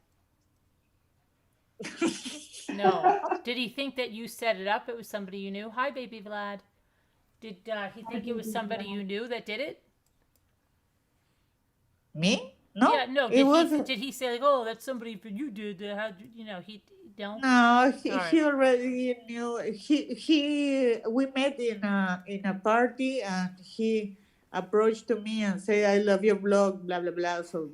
No. Did he think that you set it up? It was somebody you knew? Hi, baby Vlad. Did he think it was somebody you knew that did it? Me? No. Yeah, no. It wasn't. Did he say like, "Oh, that's somebody you did"? He don't. No, he, All right. he already knew. We met in a party, and he approached to me and said, "I love your blog," blah blah blah. So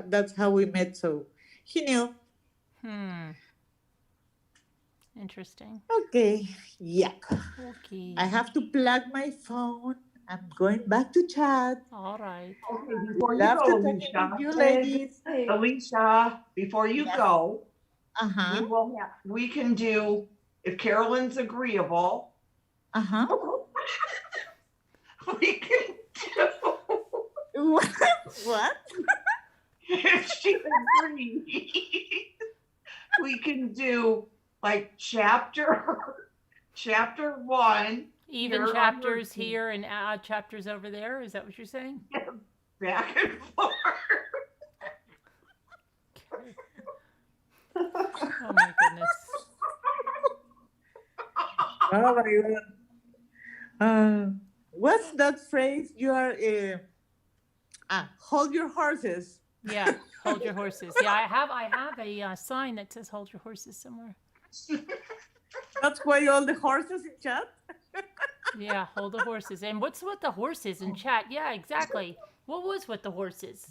that's how we met. So he knew. Interesting. Okay. Yep. Okay. I have to plug my phone. I'm going back to chat. All right. Okay, before you Love go, to talk with Alicia, you, ladies. Hey, Alicia, before you Yes. go, Uh-huh. we can do, if Carolyn's agreeable, Uh-huh. we can do, What? if she agrees, we can do like chapter 1, Even Here on chapters her- here and odd chapters over there. Is that what you're saying? back and forth. Oh my goodness. Oh my God. What's that phrase? You are hold your horses. Yeah. Hold your horses. Yeah, I have a sign that says "Hold your horses" somewhere. That's why all the horses in chat. Yeah, hold the horses. And what's with the horses in chat? Yeah, exactly. What was with the horses?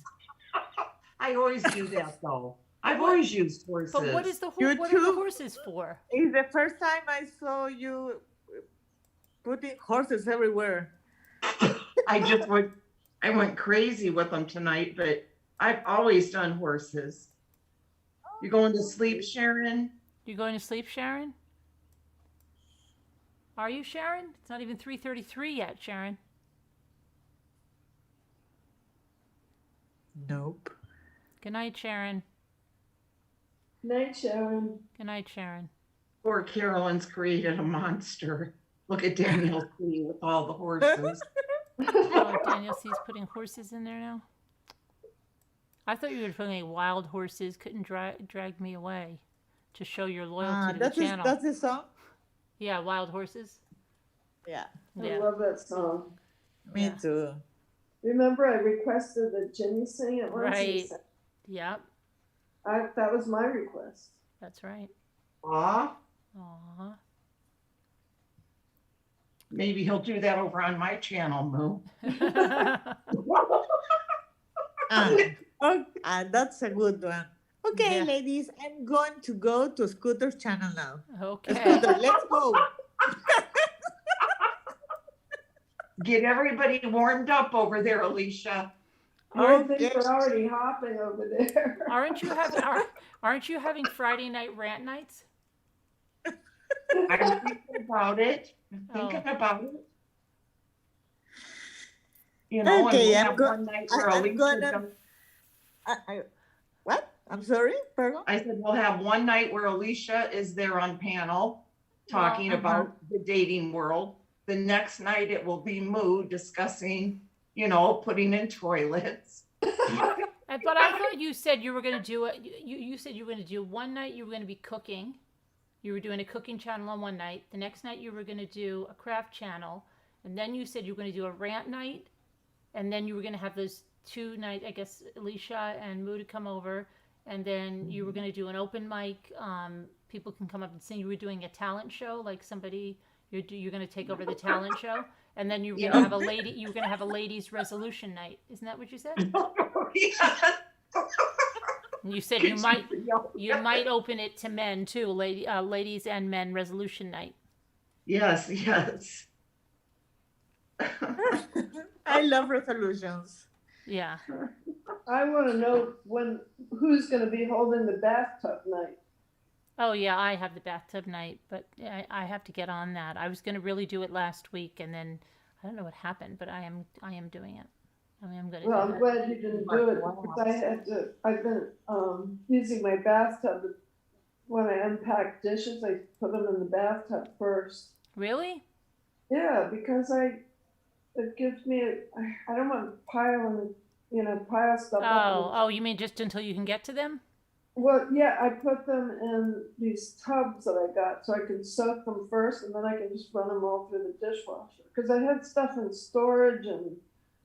I always do that though. I've always used horses. But what is the You what are the too? horses for? It's the first time I saw you putting horses everywhere. I went crazy with them tonight, but I've always done horses. You going to sleep, Sharon? You going to sleep, Sharon? Are you, Sharon? It's not even 3:33 yet, Sharon. Nope. Good night, Sharon. Night, Sharon. Good night, Sharon. Poor Carolyn's created a monster. Look at Daniel C. with all the horses. Oh, Daniel C's putting horses in there now. I thought you were putting wild horses couldn't drag me away to show your loyalty to the channel. That's the song? Yeah, wild horses. Yeah. I Yeah. love that song. Me Yeah. too. Remember, I requested that Jimmy sing it once. and he Right. sang- Yep. That was my request. That's right. Aw, Aw. maybe he'll do that over on my channel, Moo. That's a good one. Okay, Yeah. ladies, I'm going to go to Scooter's channel now. Okay. Scooter, let's go. Get everybody warmed up over there, Alicia. I think Okay. we're already hopping over there. Aren't you having Friday night rant nights? I'm thinking about it. About it. You know, Okay, and I'm we'll have one night where I'm Alicia gonna- does- What? I'm sorry, pardon? I said we'll have one night where Alicia is there on panel talking Well, about the dating world. The next night it will be Moo discussing, you know, putting in toilets. But I thought you said you were going to do it. You said you were going to do one night. You were going to be cooking. You were doing a cooking channel on one night. The next night you were going to do a craft channel, and then you said you were going to do a rant night, and then you were going to have those 2 nights. I guess Alicia and Moo to come over, and then you were going to do an open mic. People can come up and sing. You were doing a talent show, like somebody. You're going to take over the talent show, and then you were going to have a lady. You were going to have a ladies' resolution night. Isn't that what you said? And you said you might open it to men too, ladies and men resolution night. Yes, yes. I love resolutions. Yeah. I want to know who's going to be holding the bathtub night. Oh yeah, I have the bathtub night, but I have to get on that. I was going to really do it last week, and then I don't know what happened, but I am doing it. I am going to. Well, do I'm it. glad you didn't do it because I've been using my bathtub. When I unpack dishes, I put them in the bathtub first. Really? Yeah, because it gives me I don't want to pile stuff up. Oh, you mean just until you can get to them? Well, yeah, I put them in these tubs that I got so I can soak them first and then I can just run them all through the dishwasher. Because I had stuff in storage and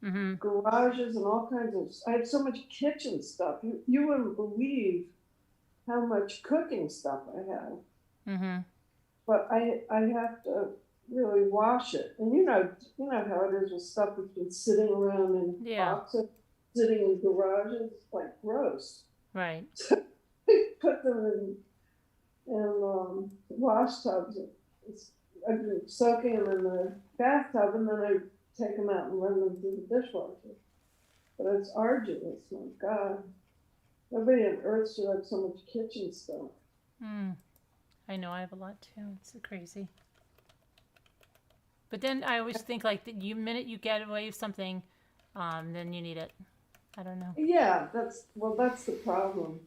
Mm-hmm. garages and all kinds of, I have so much kitchen stuff. You wouldn't believe how much cooking stuff I have. Mm-hmm. But I have to really wash it. And you know how it is with stuff that's been sitting around in boxes, sitting in garages, like gross. Right. Put them in wash tubs. I've been soaking them in the bathtub and then I take them out and run them through the dishwasher. But it's arduous, my God. Nobody on earth should have so much kitchen stuff. I know, I have a lot too. It's crazy. But then I always think like the minute you get away with something, then you need it. I don't know. Yeah, that's the problem.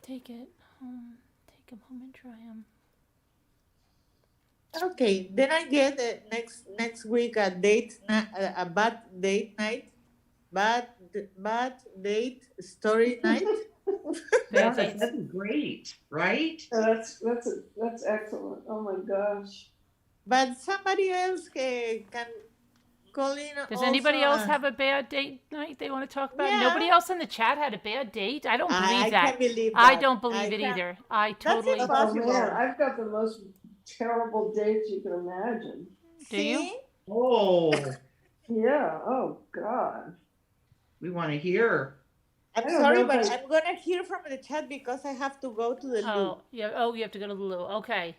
Take it home. Take them home and try them. Okay, then I get next week a bad date night, bad date story night. Bad That's dates. great, right? That's excellent. Oh my gosh. But somebody else can call in. Does also, anybody else have a bad date night they want to talk about? Yeah. Nobody else in the chat had a bad date? I don't believe I that. can't believe I that. don't believe it can't- either. I totally. Oh Possible. man, I've got the most terrible dates you can imagine. Do you? See? Oh, Yeah. Oh God. we want to hear. I'm I don't sorry, know but if I- I'm gonna hear from the chat because I have to go to the loo. Oh, yeah. Oh, you have to go to the loo. Okay.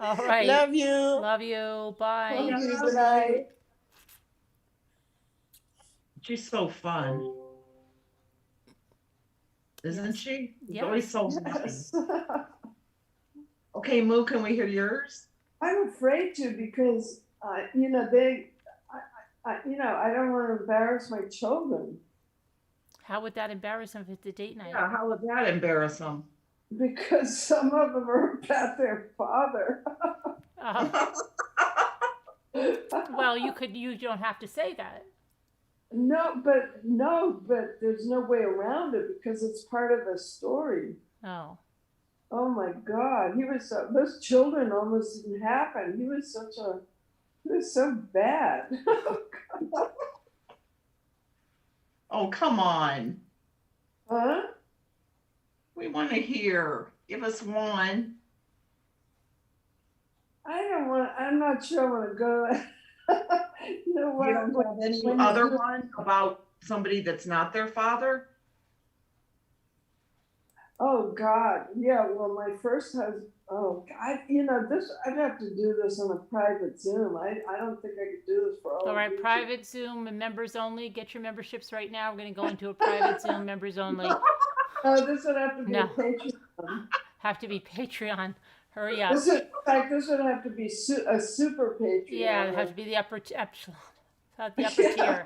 All right. Love you. Love you. Bye. Love you. love Good night. She's so fun, isn't Yes. she? She's Yes. always so funny. Yes. Okay, Moo, can we hear yours? I'm afraid to because, you know, I don't want to embarrass my children How would that embarrass him if it's a date night? Yeah, how would that embarrass them? because some of them are about their father. Oh, well, you don't have to say that. No, but there's no way around it because it's part of the story. Oh, Oh my God, those children almost didn't happen. He was so bad. Oh, come on. Huh? We want to hear. Give us one. I'm not sure I want to go. You know what? You don't have any when you other do- one about somebody that's not their father? Oh God, yeah. Well, my first husband. Oh God, you know this. I'd have to do this on a private Zoom. I don't think I could do this for all. all of right. you. Private Zoom and members only. Get your memberships right now. We're going to go into a private Zoom, members only. Oh, this would have to be No. a Patreon. Have to be Patreon. Hurry up. In fact, this would have to be a super Patreon. Yeah, it have to be the upper echelon, the upper tier.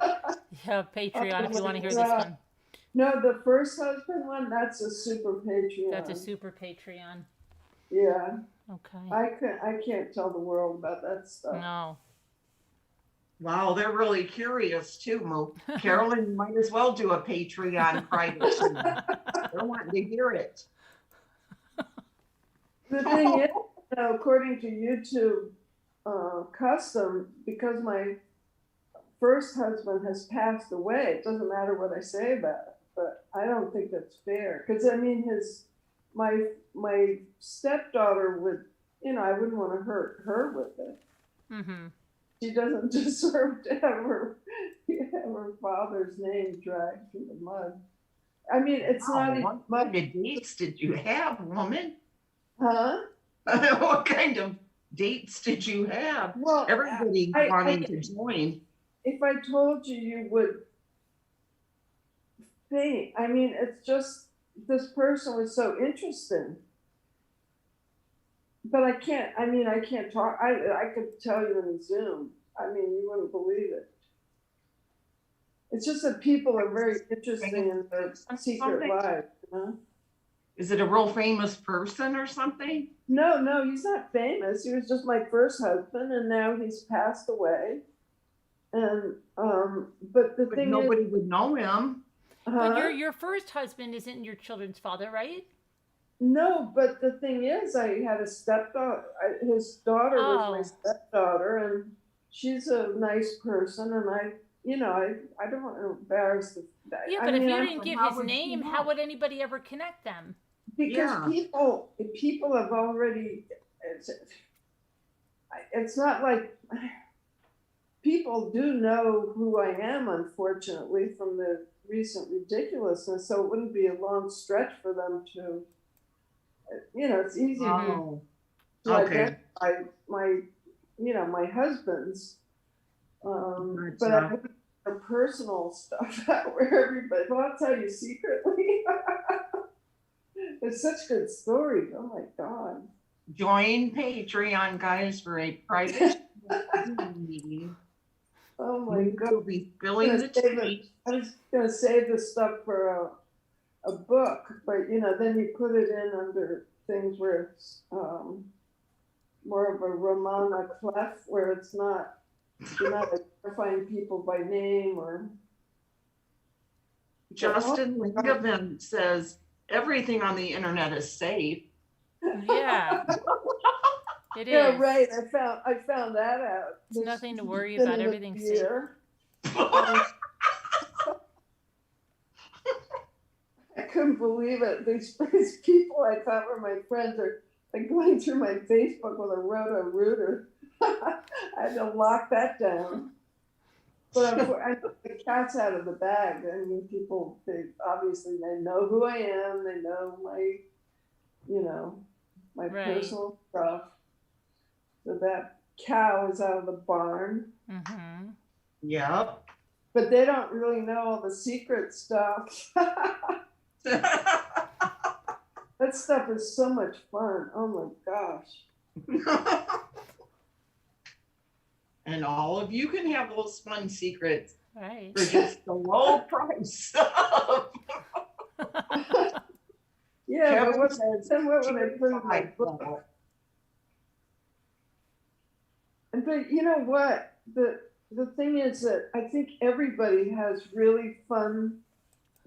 Yeah, Patreon if you want to hear this Yeah. one. No, the first husband one, that's a super Patreon. That's a super Patreon. Yeah, Okay. I can't tell the world about that stuff. No. Wow, they're really curious too, Moo. Carolyn, you might as well do a Patreon private. Zoom. They're wanting to hear it. The thing is, you know, according to YouTube custom, because my first husband has passed away, it doesn't matter what I say about it. But I don't think that's fair because I mean, my stepdaughter would, you know, I wouldn't want to hurt her with it. Mm-hmm. She doesn't deserve to have her father's name dragged through the mud. I mean, it's not even What mud, kind of dates did you have, woman? huh? What kind of dates did you have? Well, Everybody I- wanting to join. if I told you, you would think. I mean, it's just this person was so interesting. But I can't. I mean, I can't talk. I could tell you in Zoom. I mean, you wouldn't believe it. It's just that people are very interesting in their secret lives. You know? Is it a real famous person or something? No, he's not famous. He was just my first husband, and now he's passed away. And but the But thing nobody would know him. is, But your first husband isn't your children's father, right? no. But the thing is, I had a stepdaughter. His daughter was my stepdaughter, and she's a nice person. And I don't want to embarrass the. Yeah, but if you didn't give his name, how would anybody ever connect them? Because Yeah. people have already. It's not like people do know who I am, unfortunately, from the recent ridiculousness. So it wouldn't be a long stretch for them to. You know, it's easy Oh, to okay. identify my husband's. Gotcha. But I put their personal stuff out where everybody. Well, I'll tell you secretly. It's such good stories. Oh my God. Join Patreon, guys, for a private meeting. Oh my God. We'll be spilling the tea. I was gonna save this stuff for a book, but then you put it in under things where it's more of a Ramona clef, where it's not you're not identifying people by name or. Justin Lingavan says everything on the internet is safe. Yeah, it is. Yeah, right. I found that out. There's nothing to worry Been about. in a Everything's safe. year. I couldn't believe it. These people I thought were my friends are like going through my Facebook with a roto-rooter. I had to lock that down. But I took the cat's out of the bag. I mean, people, they know who I am. They know my Right. personal stuff. So that cow is out of the barn, Mm-hmm. Yep. but they don't really know all the secret stuff. That stuff is so much fun. Oh my gosh. And all of you can have those fun secrets Right. for just a low price. Yeah, but what, says then what would I put in my $2.85. book? But you know what? The thing is that I think everybody has really fun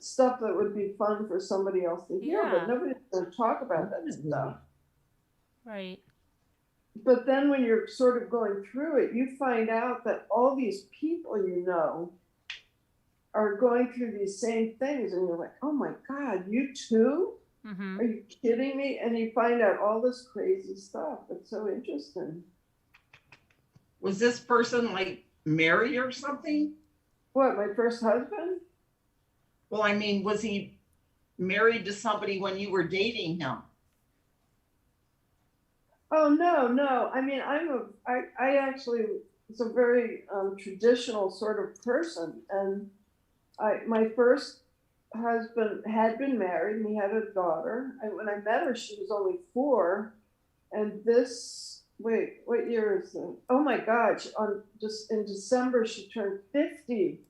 stuff that would be fun for somebody else to hear, Yeah. but nobody's going to talk about that stuff. Right. But then when you're sort of going through it, you find out that all these people you know are going through these same things, and you're like, oh my God, you too? Mm-hmm. Are you kidding me? And you find out all this crazy stuff. It's so interesting. Was this person like married or something? What, my first husband? Well, I mean, was he married to somebody when you were dating him? Oh, no. I mean, I actually was a very traditional sort of person. And my first husband had been married and he had a daughter. And when I met her, she was only 4. And wait, what year is it? Oh my God, just in December, she turned 50.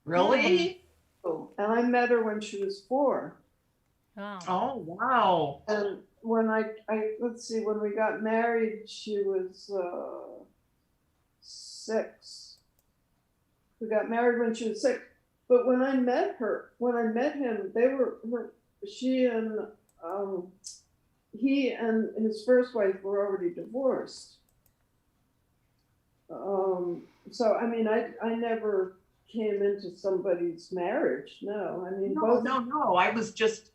Really? And I met her when she was 4. Wow. Oh, wow. And when let's see, when we got married, she was 6. We got married when she was 6. But when I met him, she and he and his first wife were already divorced. So I mean, I never came into somebody's marriage. No, I mean, No. I was just,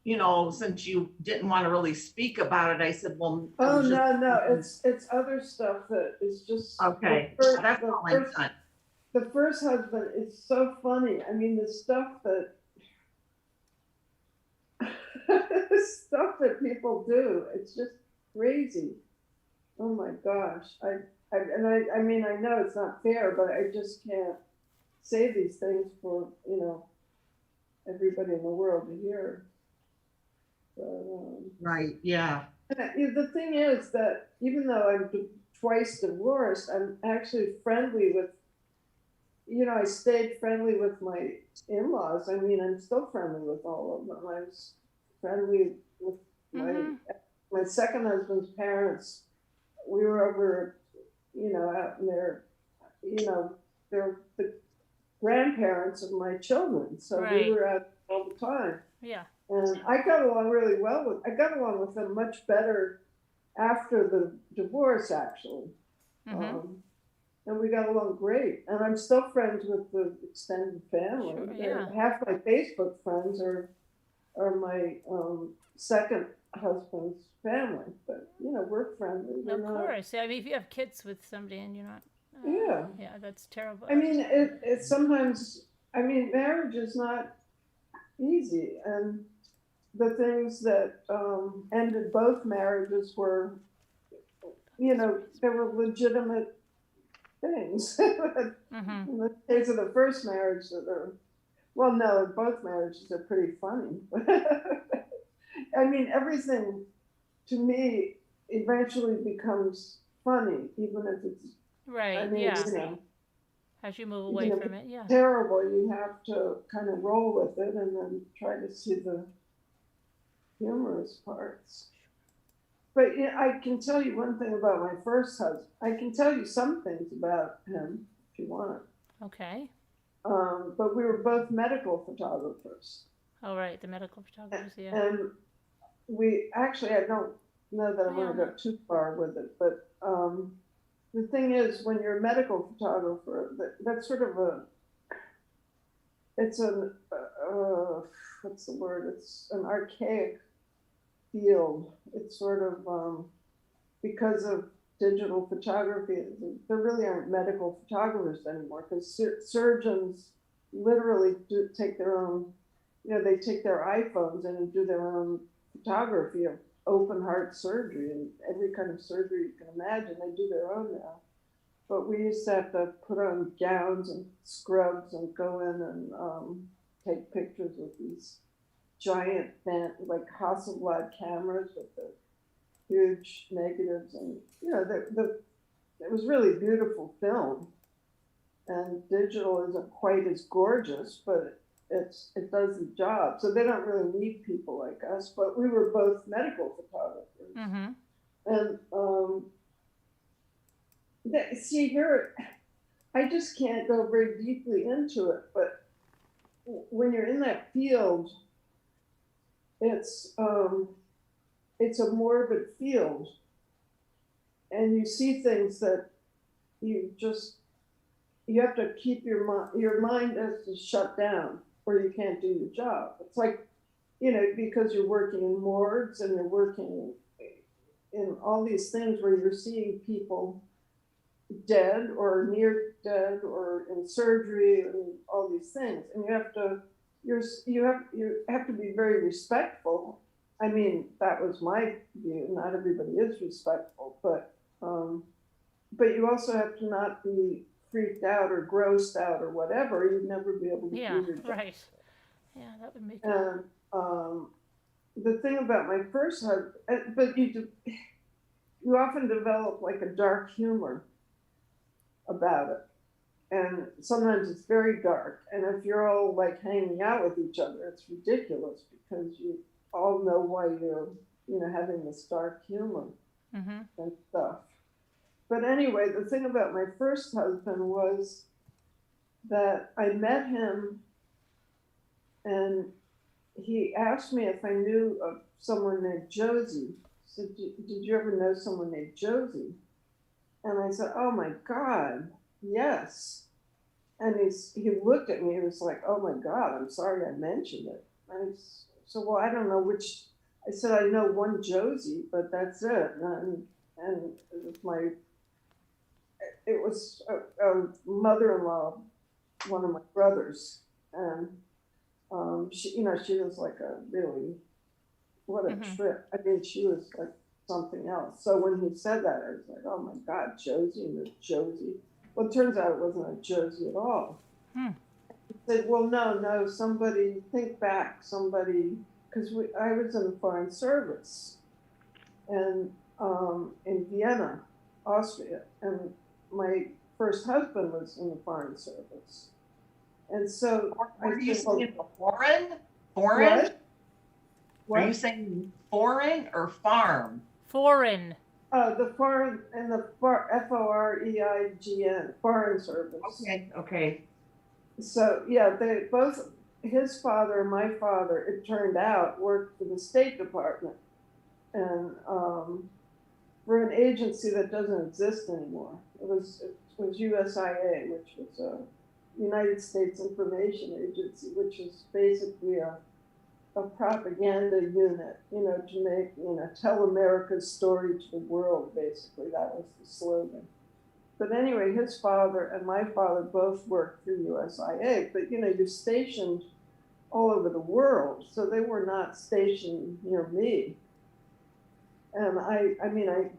since you didn't want to really speak about it, I said, well. Oh, no, it's other stuff that is just. Okay, that's all I'm saying. The first husband is so funny. I mean, the stuff that people do, it's just crazy. Oh my gosh. I mean, I know it's not fair, but I just can't say these things for, everybody in the world to hear. But, Right, yeah. the thing is that even though I'm twice divorced, I'm actually friendly with, I stayed friendly with my in-laws. I mean, I'm still friendly with all of them. I was friendly with my second husband's parents. We were over, out in their, they're the grandparents of my children. So Right. we were out all the time. Yeah. And I got along really well I got along with them much better after the divorce, actually. Mm-hmm. And we got along great. And I'm still friends with the extended family. Sure, yeah. Half my Facebook friends are my second husband's family. But, we're friendly. Of course. I mean, if you have kids with somebody and you're not. Yeah. Yeah, that's terrible. I mean, it's sometimes, marriage is not easy. And the things that ended both marriages were, they were legitimate things. Mm-hmm. In the case of the first marriage, no, both marriages are pretty funny. I mean, everything to me eventually becomes funny, even if it's Right. Yeah. As you move away from it, yeah. terrible. You have to kind of roll with it and then try to see the humorous parts. But I can tell you one thing about my first husband. I can tell you some things about him if you want. Okay. But we were both medical photographers. Oh, right, the medical photographers, yeah. And we actually, I don't know that I want to go too far with it, but the thing is, when you're a medical photographer, that's sort of it's what's the word? It's an archaic field. It's sort of, because of digital photography, there really aren't medical photographers anymore, because surgeons literally take their own, they take their iPhones and do their own photography of open heart surgery and every kind of surgery you can imagine. They do their own now. But we used to have to put on gowns and scrubs and go in and take pictures with these giant, like Hasselblad cameras with the huge negatives. And, you know, it was really beautiful film. And digital isn't quite as gorgeous, but it does the job. So they don't really need people like us, but we were both medical photographers. Mm-hmm. And see here, I just can't go very deeply into it, but when you're in that field, it's a morbid field, and you see things that you have to keep your mind has to shut down, or you can't do your job. It's like, you know, because you're working in morgues and you're working in all these things where you're seeing people dead or near dead or in surgery and all these things, and you have to be very respectful. I mean, that was my view. Not everybody is respectful, but you also have to not be freaked out or grossed out or whatever. You'd never be able to Yeah, do your job. right. Yeah, that would make it. And the thing about my first husband, but you often develop like a dark humor about it. And sometimes it's very dark. And if you're all like hanging out with each other, it's ridiculous because you all know why you're, you know, having this dark humor and stuff. But anyway, the thing about my first husband was that I met him and he asked me if I knew of someone named Josie. He said, did you ever know someone named Josie? And I said, oh my God, yes. And he looked at me, he was like, oh my God, I'm sorry I mentioned it. And I said, well, I don't know which. I said, I know one Josie, but that's it. And it was a mother-in-law, one of my brothers. And she, you know, she was like a really, what a trip. I mean, she was like something else. So when he said that, I was like, oh my God, Josie and Josie. Well, it turns out it wasn't a Josie at all. He said, well, no, somebody, think back, somebody, because I was in the Foreign Service and in Vienna, Austria, and my first husband was in the Foreign Service. And so are you saying foreign? Foreign? What? Are you saying foreign or farm? Foreign. The foreign and the FOREIGN, Foreign Service. Okay. So yeah, they both, his father and my father, it turned out, worked for the State Department, and for an agency that doesn't exist anymore. It was USIA, which was a United States Information Agency, which is basically a propaganda unit, you know, to make, you know, tell America's story to the world, basically. That was the slogan. But anyway, his father and my father both worked for USIA, but, you know, you're stationed all over the world, so they were not stationed near me. And I mean, I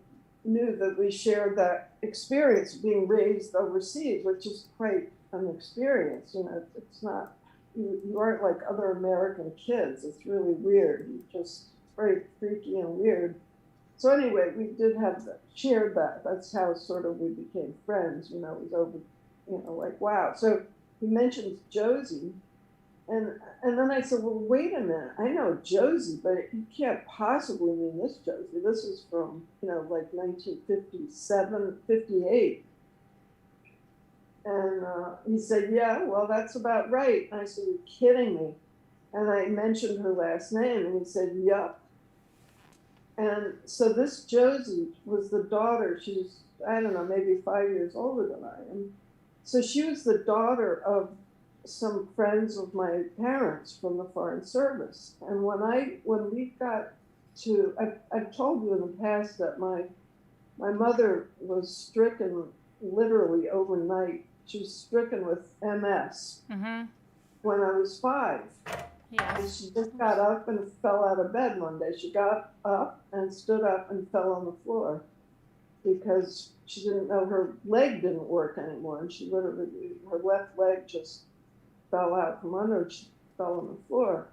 knew that we shared that experience of being raised overseas, which is quite an experience, you know. It's not, you aren't like other American kids. It's really weird. You just very freaky and weird. So anyway, we did have shared that. That's how sort of we became friends. You know, it was over, you know, like, wow. So he mentions Josie, and then I said, well, wait a minute. I know Josie, but you can't possibly mean this Josie. This is from, you know, like 1957, 58. And he said, yeah, well, that's about right. And I said, you're kidding me. And I mentioned her last name, and he said, yup. And so this Josie was the daughter. She's, I don't know, maybe 5 years older than I am. So she was the daughter of some friends of my parents from the Foreign Service. And when we got to, I've told you in the past that my mother was stricken literally overnight. She was stricken with MS when I was 5. And Yes. she just got up and fell out of bed one day. She got up and stood up and fell on the floor because she didn't know her leg didn't work anymore. And she literally, her left leg just fell out from under her. She fell on the floor.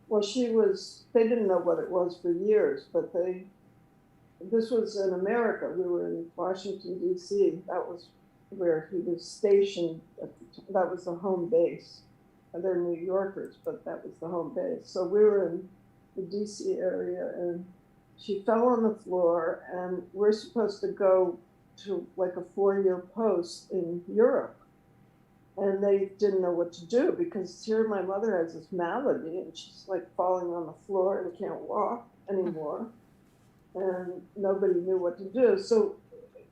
Well, they didn't know what it was for years, but this was in America. We were in Washington, D.C. That was where he was stationed. That was the home base. They're New Yorkers, but that was the home base. So we were in the D.C. area, and she fell on the floor, and we're supposed to go to like a 4-year post in Europe. And they didn't know what to do because here my mother has this malady, and she's like falling on the floor and can't walk anymore. And nobody knew what to do. So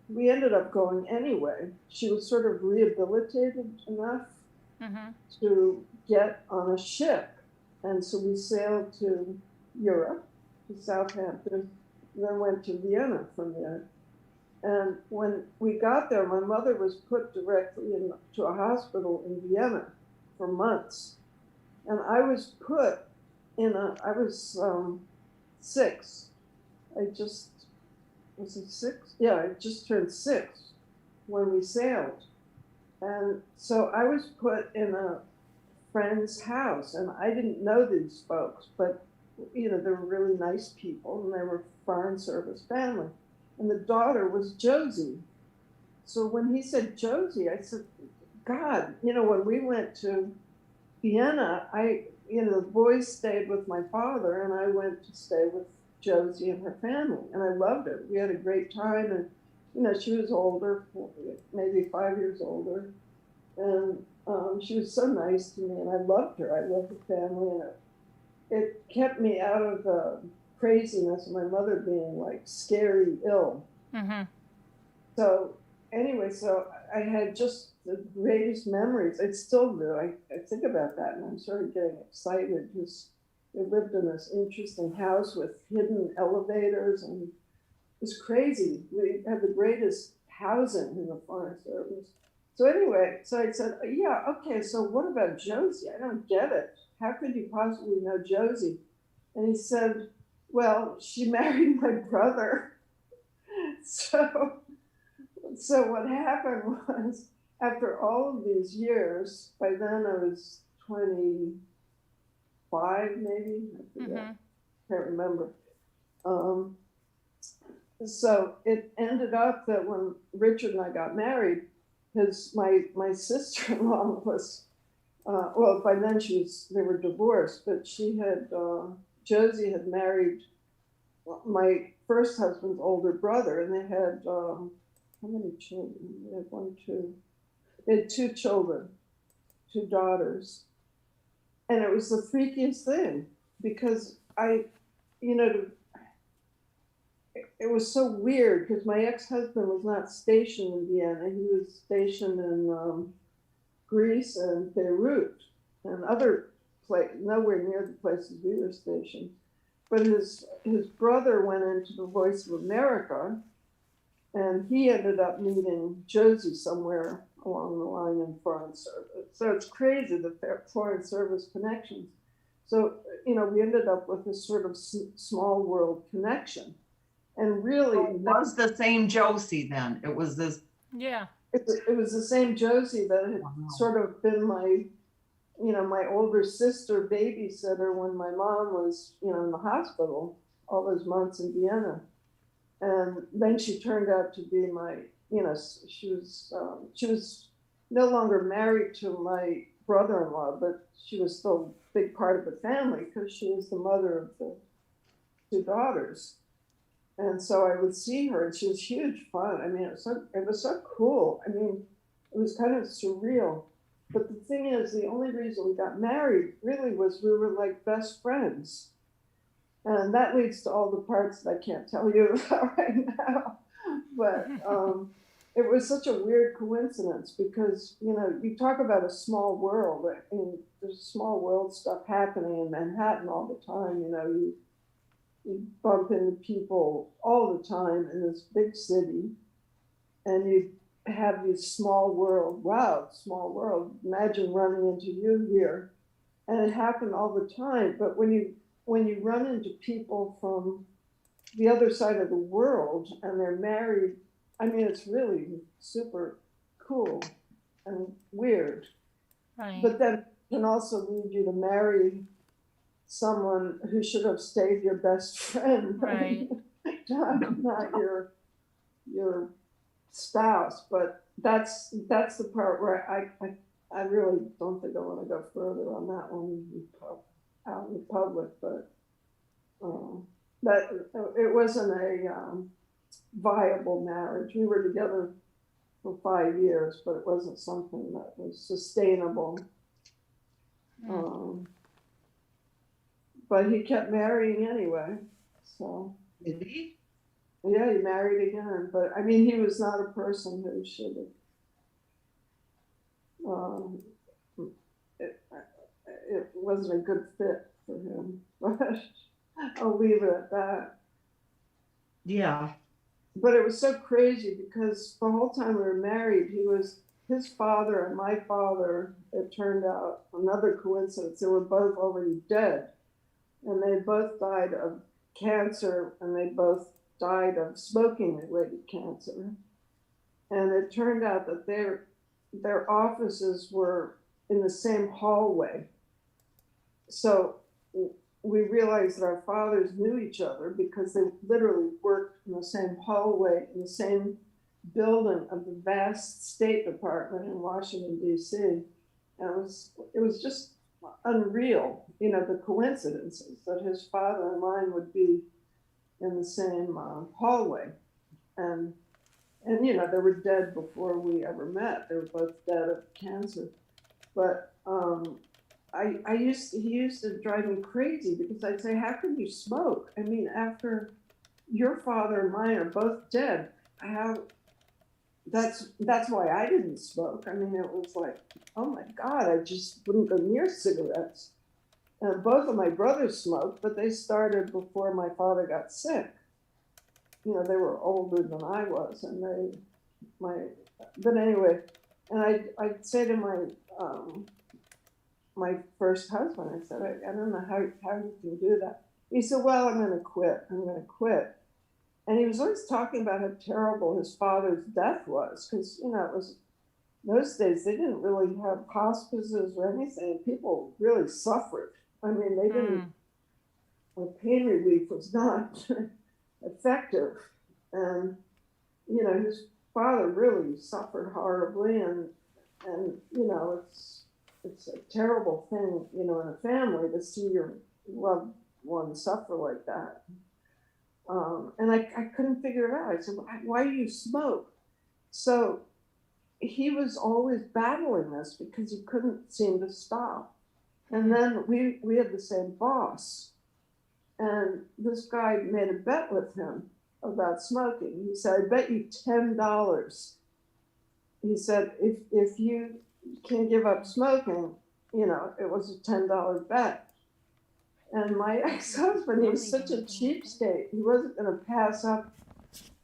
we ended up going anyway. She was sort of rehabilitated enough to get on a ship. And so we sailed to Europe, to Southampton, then went to Vienna from there. And when we got there, my mother was put directly into a hospital in Vienna for months. And I was put I was 6. Was it 6? Yeah, I just turned 6 when we sailed. And so I was put in a friend's house, and I didn't know these folks, but they were really nice people, and they were Foreign Service family. And the daughter was Josie. So when he said Josie, I said, God, when we went to Vienna, the boys stayed with my father, and I went to stay with Josie and her family, and I loved it. We had a great time, and she was older, maybe 5 years older, and she was so nice to me, and I loved her. I loved the family, and it kept me out of the craziness of my mother being like scary ill. So anyway, so I had just the greatest memories. I still do. I think about that, and I'm sort of getting excited because we lived in this interesting house with hidden elevators, and it was crazy. We had the greatest housing in the Foreign Service. So anyway, so I said, yeah, okay, so what about Josie? I don't get it. How could you possibly know Josie? And he said, well, she married my brother. So what happened was, after all of these years, by then I was 25, maybe, I forget, can't remember. So it ended up that when Richard and I got married, my sister-in-law was, well, by then they were divorced, but Josie had married my first husband's older brother, and they had, how many children? They had they had 2 children, 2 daughters. And it was the freakiest thing because it was so weird because my ex-husband was not stationed in Vienna. He was stationed in Greece and Beirut and other places, nowhere near the places we were stationed. But his brother went into the Voice of America, and he ended up meeting Josie somewhere along the line in Foreign Service. So it's crazy, the Foreign Service connections. So, we ended up with this sort of small world connection. And really, it was the same Josie then. It was this. Yeah. It was the same Josie that had sort of been my older sister babysitter when my mom was, in the hospital all those months in Vienna. And then she turned out to be she was no longer married to my brother-in-law, but she was still a big part of the family because she was the mother of the 2 daughters. And so I would see her, and she was huge fun. I mean, it was so cool. I mean, it was kind of surreal. But the thing is, the only reason we got married really was we were like best friends. And that leads to all the parts that I can't tell you about right now. But it was such a weird coincidence because, you talk about a small world. I mean, there's small world stuff happening in Manhattan all the time. You bump into people all the time in this big city, and you have these small world. Imagine running into you here And it happened all the time. But when you run into people from the other side of the world and they're married, I mean, it's really super cool and weird. Right. But then it can also lead you to marry someone who should have stayed your best friend, Right. not your spouse. But that's the part where I really don't think I want to go further on that one out in the public. But that it wasn't a viable marriage. We were together for 5 years, but it wasn't something that was sustainable. But he kept marrying anyway. So Did he? yeah, he married again. But I mean, he was not a person who should have. It wasn't a good fit for him. But I'll leave it at that. Yeah. But it was so crazy because the whole time we were married, he was his father and my father. It turned out, another coincidence, they were both already dead. And they both died of cancer, and they both died of smoking-related cancer. And it turned out that their offices were in the same hallway. So we realized that our fathers knew each other because they literally worked in the same hallway, in the same building of the vast State Department in Washington, D.C. And it was just unreal, the coincidences that his father and mine would be in the same hallway. And they were dead before we ever met. They were both dead of cancer. But he used to drive me crazy because I'd say, how can you smoke? I mean, after your father and mine are both dead, that's why I didn't smoke. I mean, it was like, oh my God, I just wouldn't go near cigarettes. And both of my brothers smoked, but they started before my father got sick. They were older than I was, and but anyway, and I'd say to my first husband, I said, I don't know how you can do that. He said, well, I'm going to quit. And he was always talking about how terrible his father's death was, because, it was, those days, they didn't really have hospices or anything. People really suffered. I mean, they didn't, pain relief was not effective. And, his father really suffered horribly. And it's a terrible thing, in a family to see your loved one suffer like that. And I couldn't figure it out. I said, why do you smoke? So he was always battling this because he couldn't seem to stop. And then we had the same boss. And this guy made a bet with him about smoking. He said, I bet you $10. He said, if you can give up smoking, it was a $10 bet. And my ex-husband, he was such a cheapskate. He wasn't going to pass up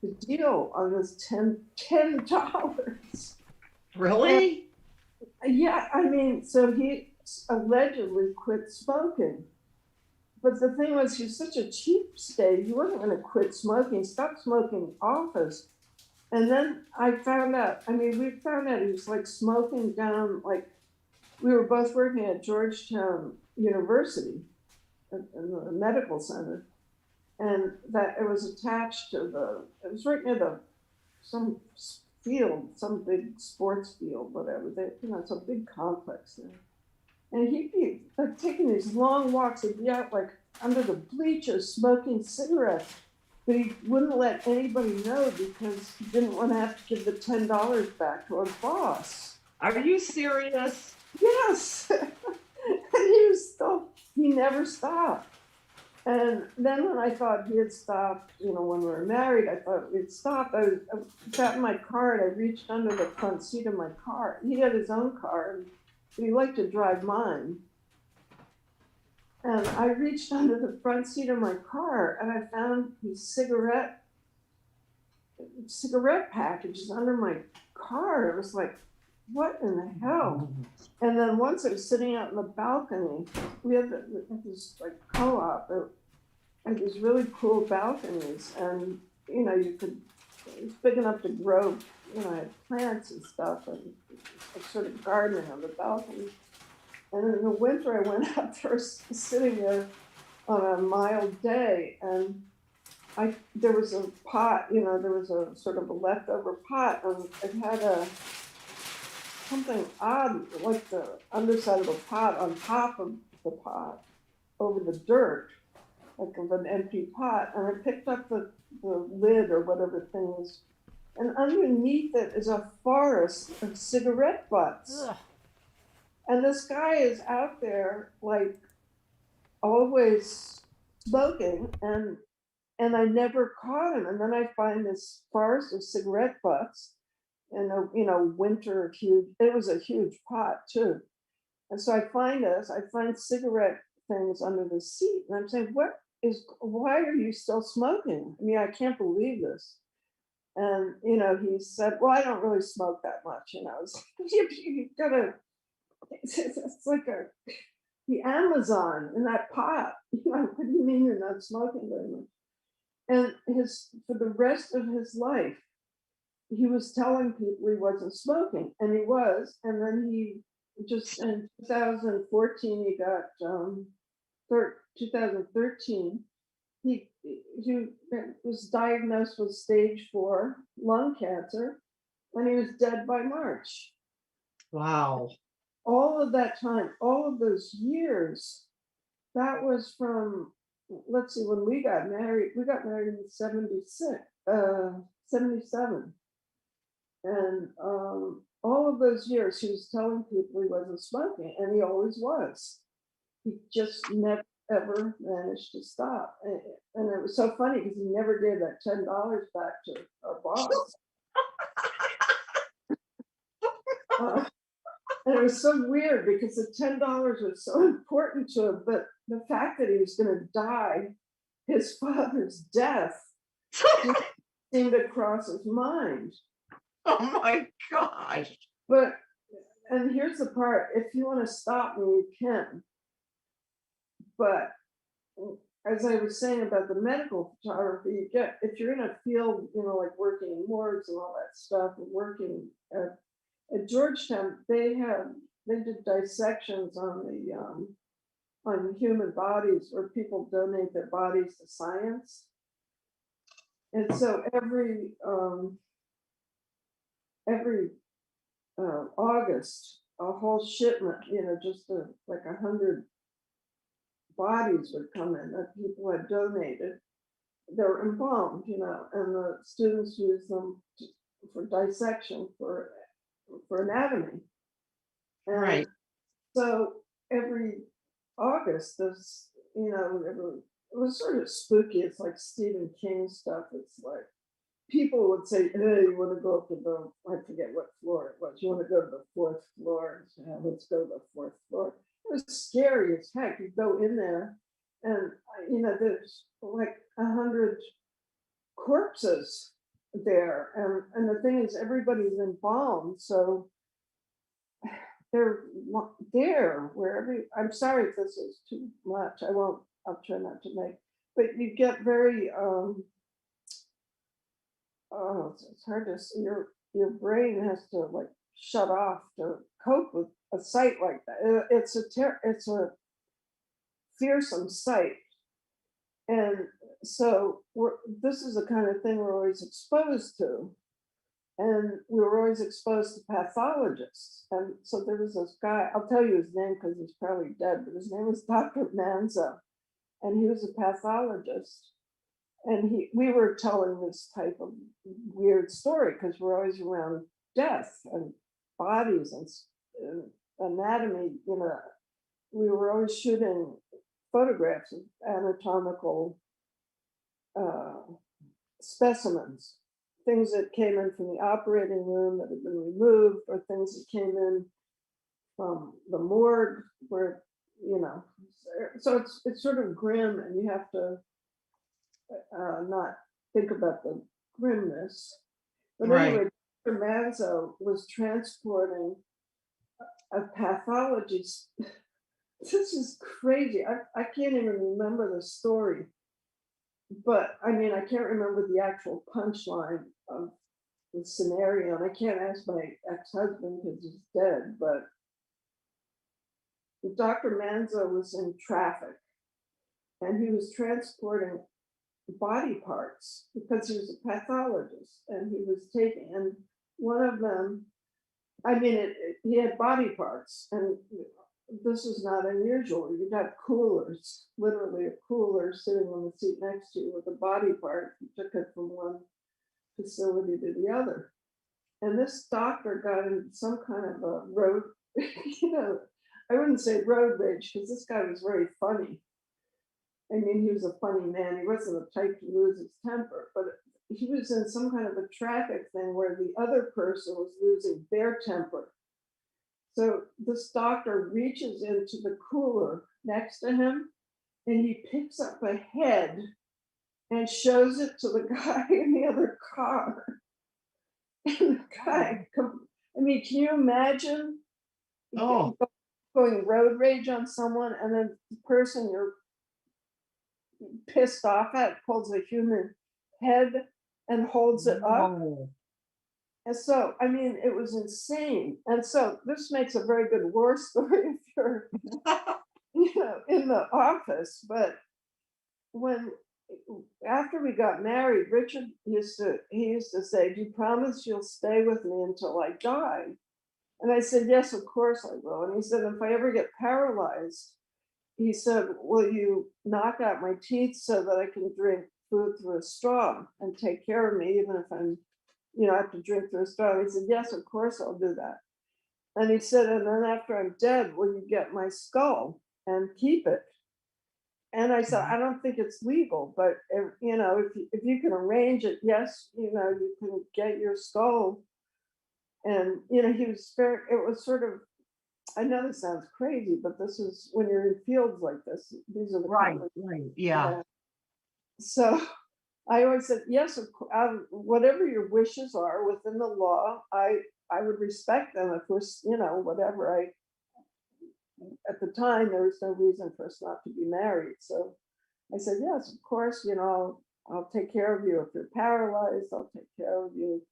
the deal on this $10. Really? Yeah, I mean, so he allegedly quit smoking. But the thing was, he was such a cheapskate, he wasn't going to quit smoking. He stopped smoking in office. And then we found out he was like smoking down, like, we were both working at Georgetown University in the medical center. And that it was attached to it was right near some field, some big sports field, whatever. It's a big complex there. And he'd be like taking these long walks. He'd be out like under the bleachers smoking cigarettes. But he wouldn't let anybody know because he didn't want to have to give the $10 back to our boss. Are you serious? Yes. And he never stopped. And then when I thought he had stopped, when we were married, I thought he'd stopped. I sat in my car and I reached under the front seat of my car. He had his own car, but he liked to drive mine. And I reached under the front seat of my car and I found these cigarette packages under my car. It was like what in the hell? And then once I was sitting out in the balcony, we had this like co-op, and these really cool balconies, and you know, you could, it was big enough to grow, you know, I had plants and stuff, and sort of gardening on the balcony. And in the winter, I went out there, sitting there on a mild day, and there was a pot, you know, there was a sort of a leftover pot, and it had something odd, like the underside of a pot on top of the pot, over the dirt, like of an empty pot, and I picked up the lid or whatever thing was, and underneath it is a forest of cigarette butts. Ugh. And this guy is out there, like, always smoking, and I never caught him. And then I find this forest of cigarette butts, and you know, winter huge. It was a huge pot too. And so I find cigarette things under the seat, and I'm saying, why are you still smoking? I mean, I can't believe this. And you know, he said, well, I don't really smoke that much. You know, it's like, you gotta. It's like the Amazon in that pot. You know, what do you mean you're not smoking very much? And for the rest of his life, he was telling people he wasn't smoking, and he was. And then he just in 2014, he got 2013. He was diagnosed with stage 4 lung cancer, and he was dead by March. Wow. All of that time, all of those years, that was from, let's see, when we got married in 77. And all of those years, he was telling people he wasn't smoking, and he always was. He just never, ever managed to stop. And it was so funny because he never gave that $10 back to our boss. And it was so weird because the $10 was so important to him, but the fact that he was going to die, his father's death, seemed to cross his mind. Oh my gosh. But, and here's the part, if you want to stop me, you can. But as I was saying about the medical photography, if you're in a field, you know, like working in morgues and all that stuff, and working at Georgetown, they did dissections on human bodies where people donate their bodies to science. And so every August, a whole shipment, you know, just like 100 bodies would come in that people had donated. They were embalmed, you know, and the students used them for dissection for anatomy. And Right. so every August, this, you know, it was sort of spooky. It's like Stephen King stuff. It's like people would say, hey, you want to go up to I forget what floor it was. You want to go to the 4th floor? Yeah, let's go to the 4th floor. It was scary as heck. You go in there, and you know, there's like 100 corpses there, and the thing is, everybody's embalmed, so they're there wherever. I'm sorry if this is too much. I'll try not to make. But you get very it's hard to see. Your brain has to like shut off to cope with a sight like that. It's a fearsome sight, and so this is the kind of thing we're always exposed to, and we were always exposed to pathologists. And so there was this guy. I'll tell you his name because he's probably dead, but his name was Dr. Manza, and he was a pathologist. And we were telling this type of weird story because we're always around death and bodies and anatomy. You know, we were always shooting photographs of anatomical specimens, things that came in from the operating room that had been removed, or things that came in from the morgue, where, you know, so it's sort of grim, and you have to not think about the grimness. But Right. anyway, Manzo was transporting a pathologist. This is crazy. I can't even remember the story. But I mean, I can't remember the actual punchline of the scenario. And I can't ask my ex-husband because he's dead. But Dr. Manzo was in traffic and he was transporting body parts because he was a pathologist and he was taking, and one of them, I mean, he had body parts, and this is not unusual. You'd have coolers, literally a cooler sitting on the seat next to you with a body part. You took it from one facility to the other. And this doctor got in some kind of a road, I wouldn't say road rage because this guy was very funny. I mean, he was a funny man. He wasn't the type to lose his temper, but he was in some kind of a traffic thing where the other person was losing their temper. So this doctor reaches into the cooler next to him and he picks up a head and shows it to the guy in the other car. And the guy, I mean, can you imagine going road rage on someone and then the person you're pissed off at pulls a human head and holds it up? And so, I mean, it was insane. And so this makes a very good war story if you're, in the office. But after we got married, Richard used to say, "Do you promise you'll stay with me until I die?" And I said, "Yes, of course I will." And he said, "If I ever get paralyzed," he said, "will you knock out my teeth so that I can drink food through a straw and take care of me, even if I'm, I have to drink through a straw?" And he said, "Yes, of course I'll do that." And he said, "And then after I'm dead, will you get my skull and keep it?" And I said, "I don't think it's legal, but if you can arrange it, yes, you can get your skull." And he was very, it was sort of, I know this sounds crazy, but this is when you're in fields like this, these are the Right, conversations. yeah. So I always said, "Yes, of course, whatever your wishes are within the law, I would respect them. If we're, whatever." At the time, there was no reason for us not to be married. So I said, "Yes, of course, I'll take care of you. If you're paralyzed, I'll take care of you,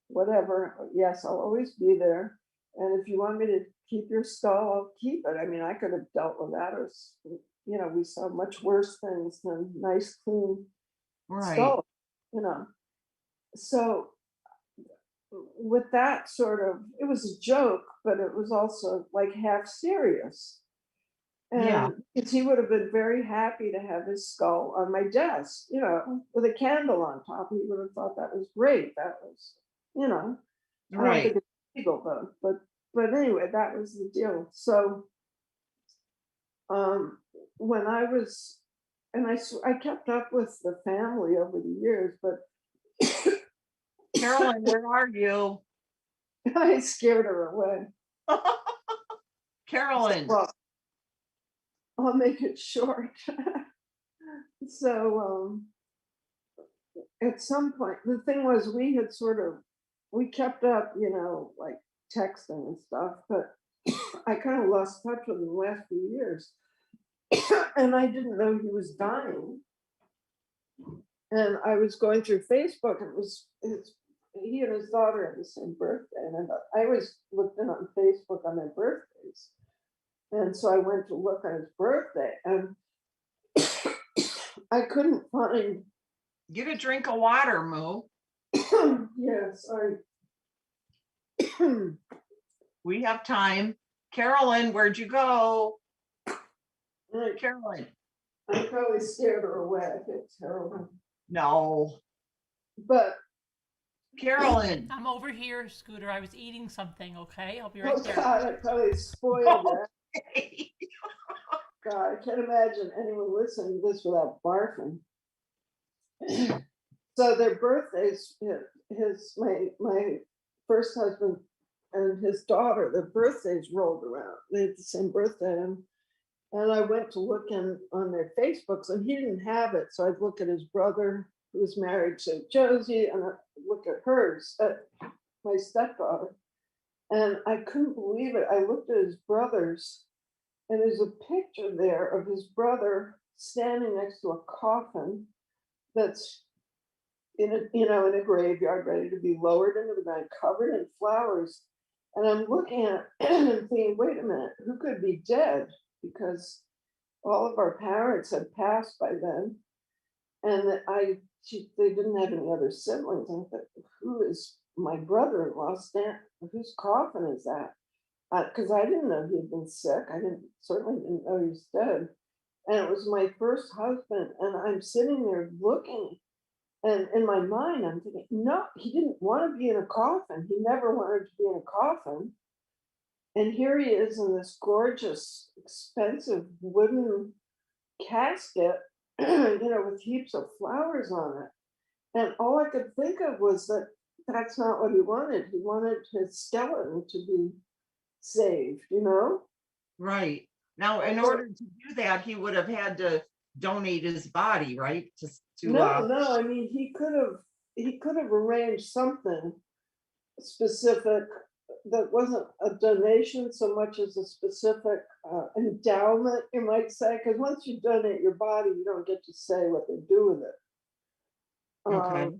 whatever. Yes, I'll always be there. And if you want me to keep your skull, I'll keep it." I mean, I could have dealt with that, or, we saw much worse things than nice, clean Right. skull. So with that sort of, it was a joke, but it was also like half serious. Yeah. And because he would have been very happy to have his skull on my desk, with a candle on top. He would have thought that was great. That was, I don't Right. think it's legal though, but anyway, that was the deal. So when I was, and I kept up with the family over the years, but Carolyn, where are you? I scared her away. Carolyn. Well, I'll make it short. So at some point, the thing was, we kept up, like texting and stuff, but I kind of lost touch with him the last few years. And I didn't know he was dying. And I was going through Facebook, and he and his daughter had the same birthday. And I always looked in on Facebook on their birthdays. And so I went to look on his birthday, and I couldn't find. Get a drink of water, Moo. Yeah, sorry. We have time. Carolyn, where'd you go? Carolyn. I probably scared her away. It's terrible. No. But Carolyn. I'm over here, Scooter. I was eating something, okay? I'll be right there. God, I probably spoiled that. Okay. God, I can't imagine anyone listening to this without barfing. So their birthdays, my first husband and his daughter, their birthdays rolled around. They had the same birthday. And I went to look on their Facebooks, and he didn't have it. So I'd look at his brother, who was married to Josie, and I'd look at hers, at my stepdaughter, and I couldn't believe it. I looked at his brothers, and there's a picture there of his brother standing next to a coffin that's in a, in a graveyard, ready to be lowered into the ground, covered in flowers. And I'm looking at it and thinking, wait a minute, who could be dead? Because all of our parents had passed by then, and they didn't have any other siblings. And I thought, who is my brother-in-law? Whose coffin is that? Because I didn't know he had been sick. I certainly didn't know he was dead. And it was my first husband, and I'm sitting there looking, and in my mind, I'm thinking, no, he didn't want to be in a coffin. He never wanted to be in a coffin. And here he is in this gorgeous, expensive wooden casket, with heaps of flowers on it. And all I could think of was that that's not what he wanted. He wanted his skeleton to be saved, Right. Now, in order to do that, he would have had to donate his body, right? No, I mean, he could have arranged something specific that wasn't a donation so much as a specific endowment, you might say, because once you donate your body, you don't get to say what they do with it. Okay.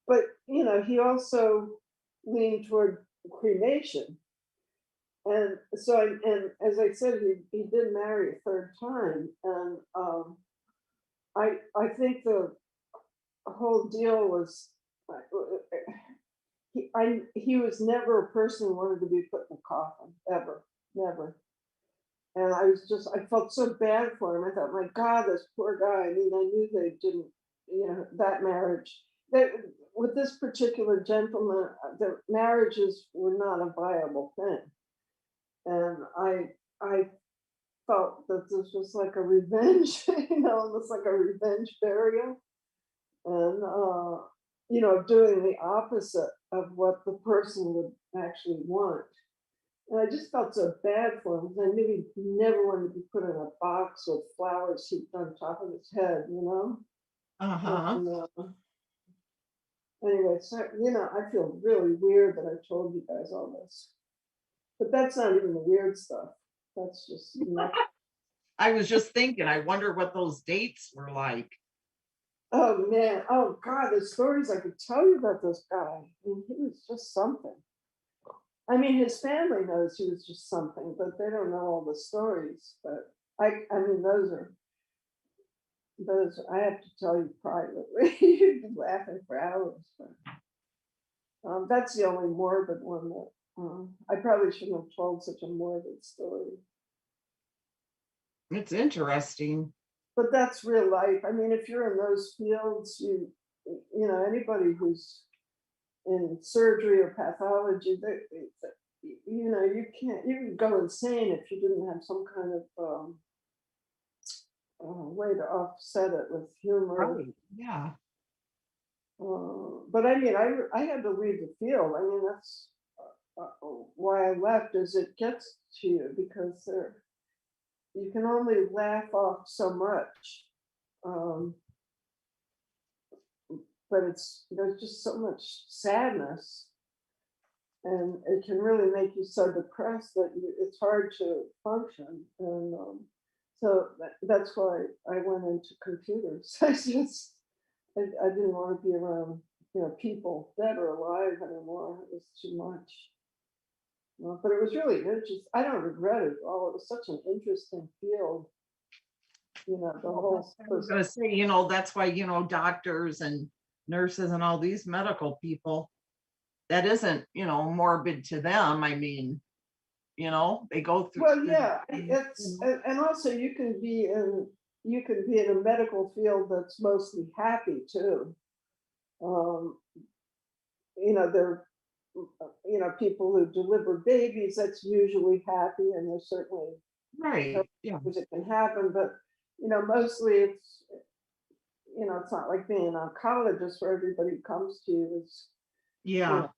But he also leaned toward cremation, and so and as I said, he did marry a third time, and I think the whole deal was he was never a person who wanted to be put in a coffin, ever, never. And I felt so bad for him. I thought, my God, this poor guy. I mean, I knew they didn't, that marriage. With this particular gentleman, the marriages were not a viable thing. And I felt that this was like a revenge, almost like a revenge burial. And, doing the opposite of what the person would actually want. And I just felt so bad for him because I knew he never wanted to be put in a box with flowers heaped on top of his head, Uh-huh. And, anyway, so, I feel really weird that I told you guys all this. But that's not even the weird stuff. That's just I was just thinking, I wonder what those dates were like. Oh man, oh God, the stories I could tell you about this guy. I mean, he was just something. I mean, his family knows he was just something, but they don't know all the stories. But I mean, those I have to tell you privately. You'd be laughing for hours. But that's the only morbid one that I probably shouldn't have told such a morbid story. It's interesting. But that's real life. I mean, if you're in those fields, anybody who's in surgery or pathology, you can go insane if you didn't have some kind of way to offset it with humor. Right. Yeah. But I mean, I had to leave the field. I mean, that's why I left. Is it gets to you because you can only laugh off so much. But there's just so much sadness, and it can really make you so depressed that it's hard to function. And so that's why I went into computers. I didn't want to be around people dead or alive anymore. It was too much. But it was really interesting. I don't regret it at all. It was such an interesting field. The whole. I was going to say, that's why, doctors and nurses and all these medical people, that isn't, morbid to them. I mean, they go through. Well, yeah, it's and also you can be in a medical field that's mostly happy too. There people who deliver babies, that's usually happy, and there's certainly Right. Yeah. it can happen, but mostly it's not like being an oncologist where everybody comes to you is Yeah.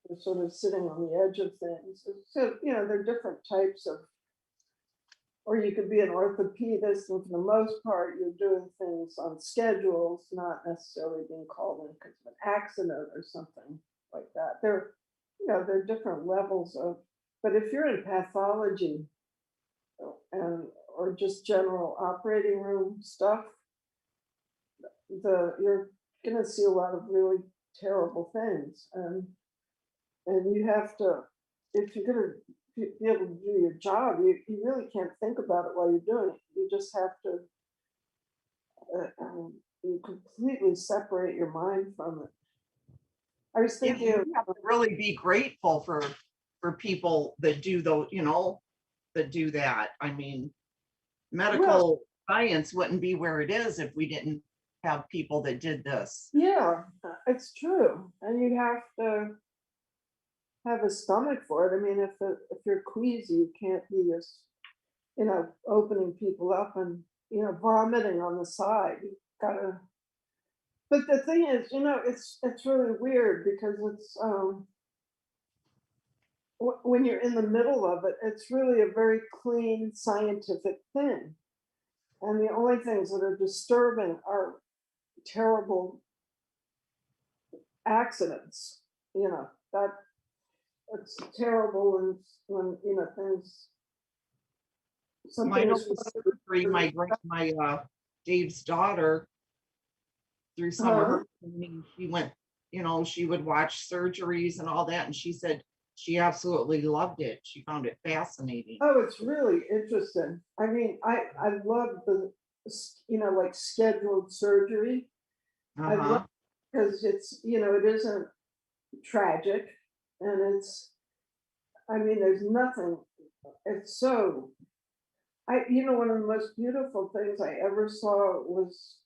they're sort of sitting on the edge of things. So there are different types of, or you could be an orthopedist, and for the most part you're doing things on schedules, not necessarily being called in because of an accident or something like that. there are different levels of, but if you're in pathology and, or just general operating room stuff, you're gonna see a lot of really terrible things. And you have to, if you're gonna be able to do your job, you really can't think about it while you're doing it. You just have to you completely separate your mind from it. I was Yeah, thinking you have to really be grateful for people that do those, that do that. I mean, well, medical science wouldn't be where it is if we didn't have people that did this. yeah, it's true. And you have to have a stomach for it. I mean, if you're queasy, you can't be just, opening people up and, vomiting on the side. You gotta, but the thing is, it's really weird because it's, when you're in the middle of it, it's really a very clean scientific thing. And the only things that are disturbing are terrible accidents. That it's terrible when things, Well, I something know is just, my Dave's daughter, through some of her training, she went, she would watch surgeries and all that, and she said she absolutely loved it. She found it fascinating. oh, it's really interesting. I mean, I love the, like scheduled surgery. I Uh-huh. love, because it's, it isn't tragic, and it's, I mean, there's nothing, it's so, one of the most beautiful things I ever saw was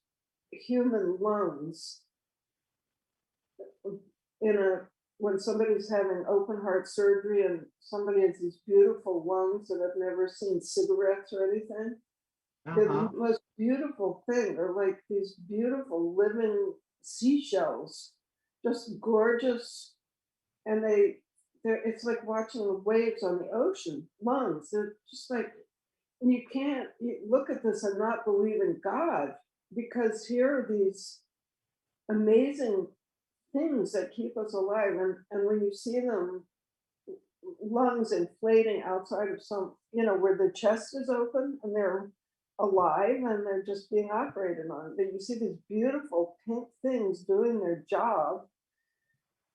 human lungs in a, when somebody's having open heart surgery and somebody has these beautiful lungs that have never seen cigarettes or anything. They're Uh-huh. the most beautiful thing. They're like these beautiful living seashells, just gorgeous. And it's like watching the waves on the ocean. Lungs, they're just like, and you look at this and not believe in God, because here are these amazing things that keep us alive. And when you see them, lungs inflating outside of some, where the chest is open and they're alive and they're just being operated on. But you see these beautiful pink things doing their job.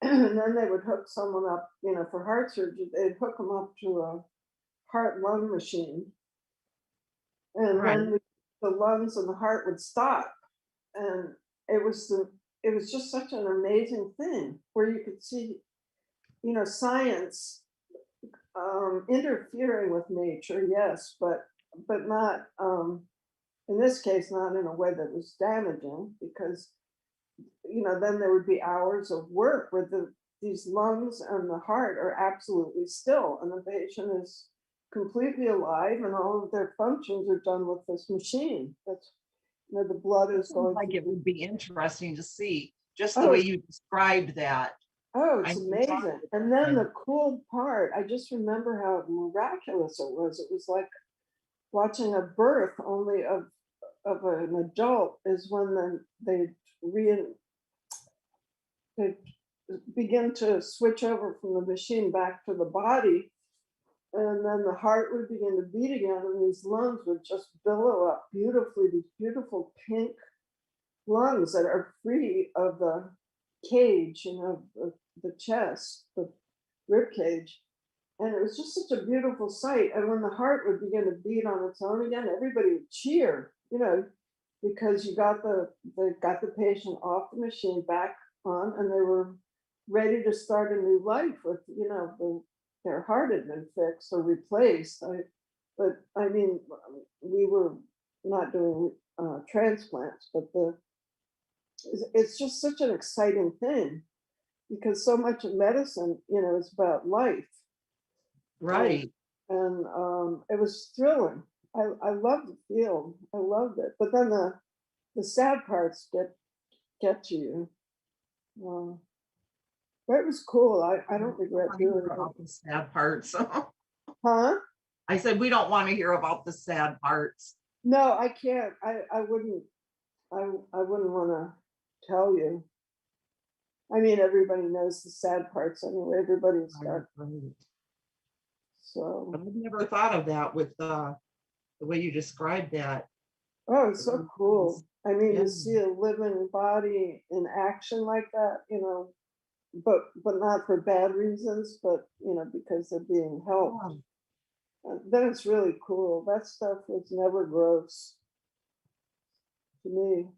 And then they would hook someone up, for heart surgery, they'd hook them up to a heart lung machine. And Right. then the lungs and the heart would stop. And it was just such an amazing thing where you could see, science interfering with nature, yes, but not in this case, not in a way that was damaging, because then there would be hours of work where these lungs and the heart are absolutely still, and the patient is completely alive, and all of their functions are done with this machine. That's, the blood is Seems going like it through. would be interesting to see just the Oh, way you described that. it's I amazing. And then the cool part, I just remember how miraculous it was. It was like watching a birth only of an adult, is when they begin to switch over from the machine back to the body, and then the heart would begin to beat again, and these lungs would just billow up beautifully, these beautiful pink lungs that are free of the cage, the chest, the rib cage. And it was just such a beautiful sight. And when the heart would begin to beat on its own again, everybody would cheer, because they got the patient off the machine back on, and they were ready to start a new life with, their heart had been fixed or replaced. But I mean, we were not doing transplants, but it's just such an exciting thing, because so much of medicine, is about life. Right. And it was thrilling. I loved the field. I loved it. But then the sad parts get to you. But it was cool. I don't regret doing it. About the sad parts. Huh? I said we don't want to hear about the sad parts. No, I can't. I wouldn't want to tell you. I mean, everybody knows the sad parts anyway. Everybody's got, Right. so, But I've never thought of that with the way you described that. oh, it's so cool. I mean, Yeah. to see a living body in action like that, you know, but not for bad reasons, but, you know, because they're being helped. Then it's really cool. That stuff was never gross to me.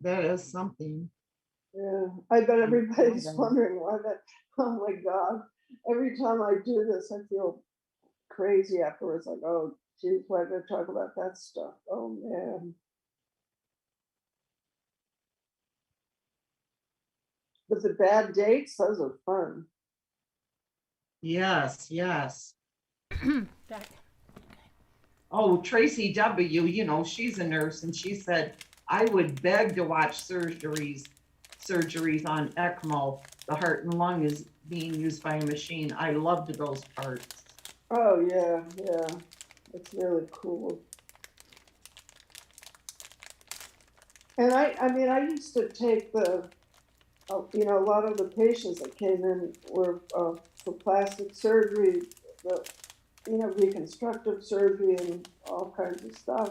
That is something. Yeah, I bet everybody's that. wondering why that. Oh my God! Every time I do this, I feel crazy afterwards. Like, oh, geez, why did I talk about that stuff? Oh man. But the bad dates, those are fun. Yes, yes. Back. Oh, Tracy W., you know, she's a nurse, and she said, I would beg to watch surgeries on ECMO. The heart and lung is being used by a machine. I loved those parts. Oh yeah, yeah, it's really cool. And I mean, I used to take you know, a lot of the patients that came in were for plastic surgery, you know, reconstructive surgery and all kinds of stuff.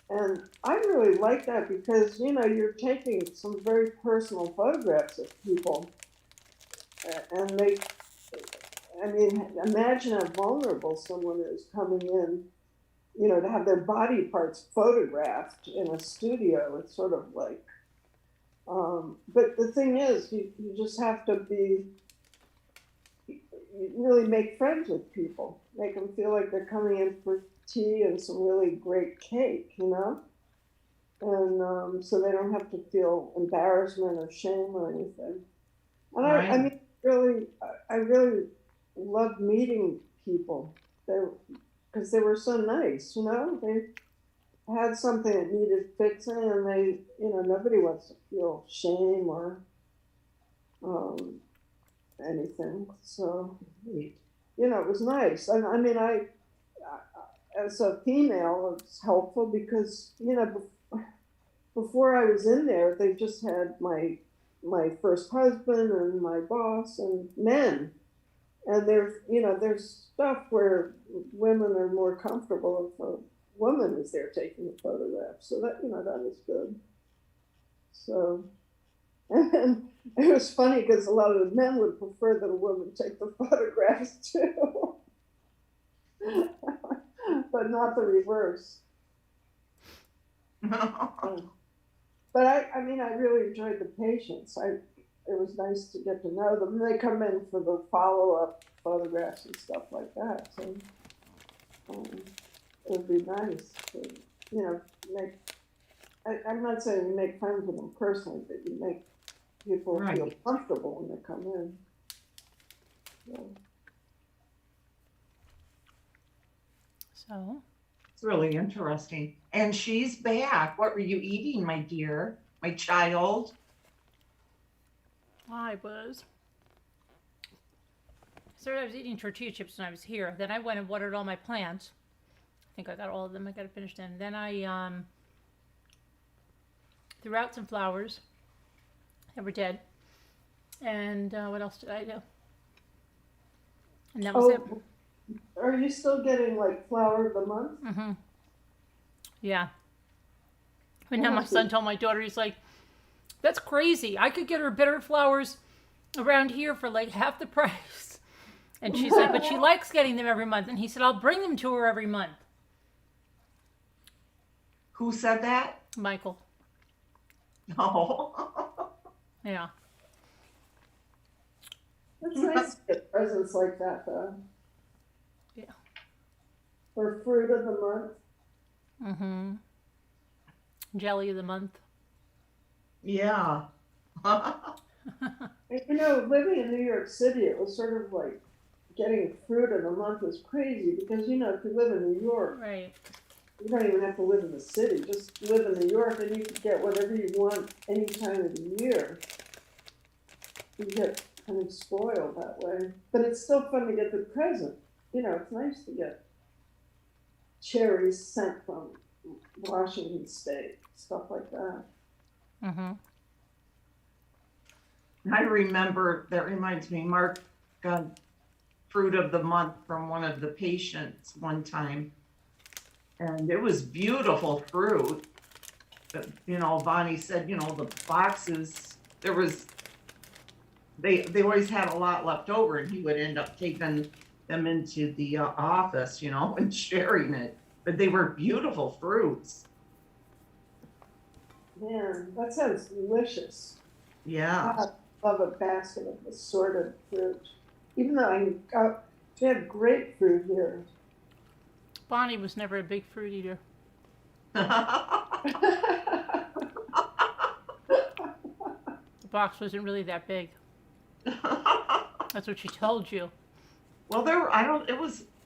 And I really like that because, you know, you're taking some very personal photographs of people. And they, I mean, imagine how vulnerable someone is coming in, you know, to have their body parts photographed in a studio. It's sort of like, but the thing is, you just have to you really make friends with people, make them feel like they're coming in for tea and some really great cake, you know? And so they don't have to feel embarrassment or shame or anything. And Right. I mean, really, I really loved meeting people because they were so nice, you know? They had something that needed fixing and they, you know, nobody wants to feel shame or anything. So, you know, it was nice. And I mean, as a female, it's helpful because, you know, before I was in there, they just had my first husband and my boss and men. And there's stuff where women are more comfortable if a woman is there taking the photograph. So that, you know, that was good. So, and it was funny because a lot of the men would prefer that a woman take the photographs too. But not the reverse. But I mean, I really enjoyed the patients. It was nice to get to know them. They come in for the follow-up photographs and stuff like that. So it would be nice to, you know, I'm not saying you make friends with them personally, but you make people feel Right. comfortable when they come in. So, It's really interesting. And she's back. What were you eating, my dear, my child? I was eating tortilla chips when I was here. Then I went and watered all my plants. I think I got all of them. I got it finished in. Then I threw out some flowers that were dead. And what else did I do? And that was it. Are you still getting like flower of the month? Mm-hmm. Yeah. But now my son told my daughter, he's like, that's crazy. I could get her bitter flowers around here for like half the price. And she's like, but she likes getting them every month. And he said, I'll bring them to her every month. Who said that? Michael. No. Yeah. It's nice to get presents like that, though. Yeah. Or fruit of the month. Mm-hmm. Jelly of the month. Yeah. You know, living in New York City, it was sort of like getting fruit of the month was crazy because, you know, if you live in New York, Right. you don't even have to live in the city. Just live in New York and you can get whatever you want any time of the year. You get kind of spoiled that way. But it's still fun to get the present. You know, it's nice to get cherries sent from Washington State, stuff like that. Mm-hmm. I remember, that reminds me, Mark got fruit of the month from one of the patients one time. And it was beautiful fruit. But, Bonnie said, the boxes, they always had a lot left over, and he would end up taking them into the office, and sharing it. But they were beautiful fruits. Man, that sounds delicious. Yeah. I love a basket of assorted fruit. Even though we have grapefruit here. Bonnie was never a big fruit eater. The box wasn't really that big. That's what she told you. Well,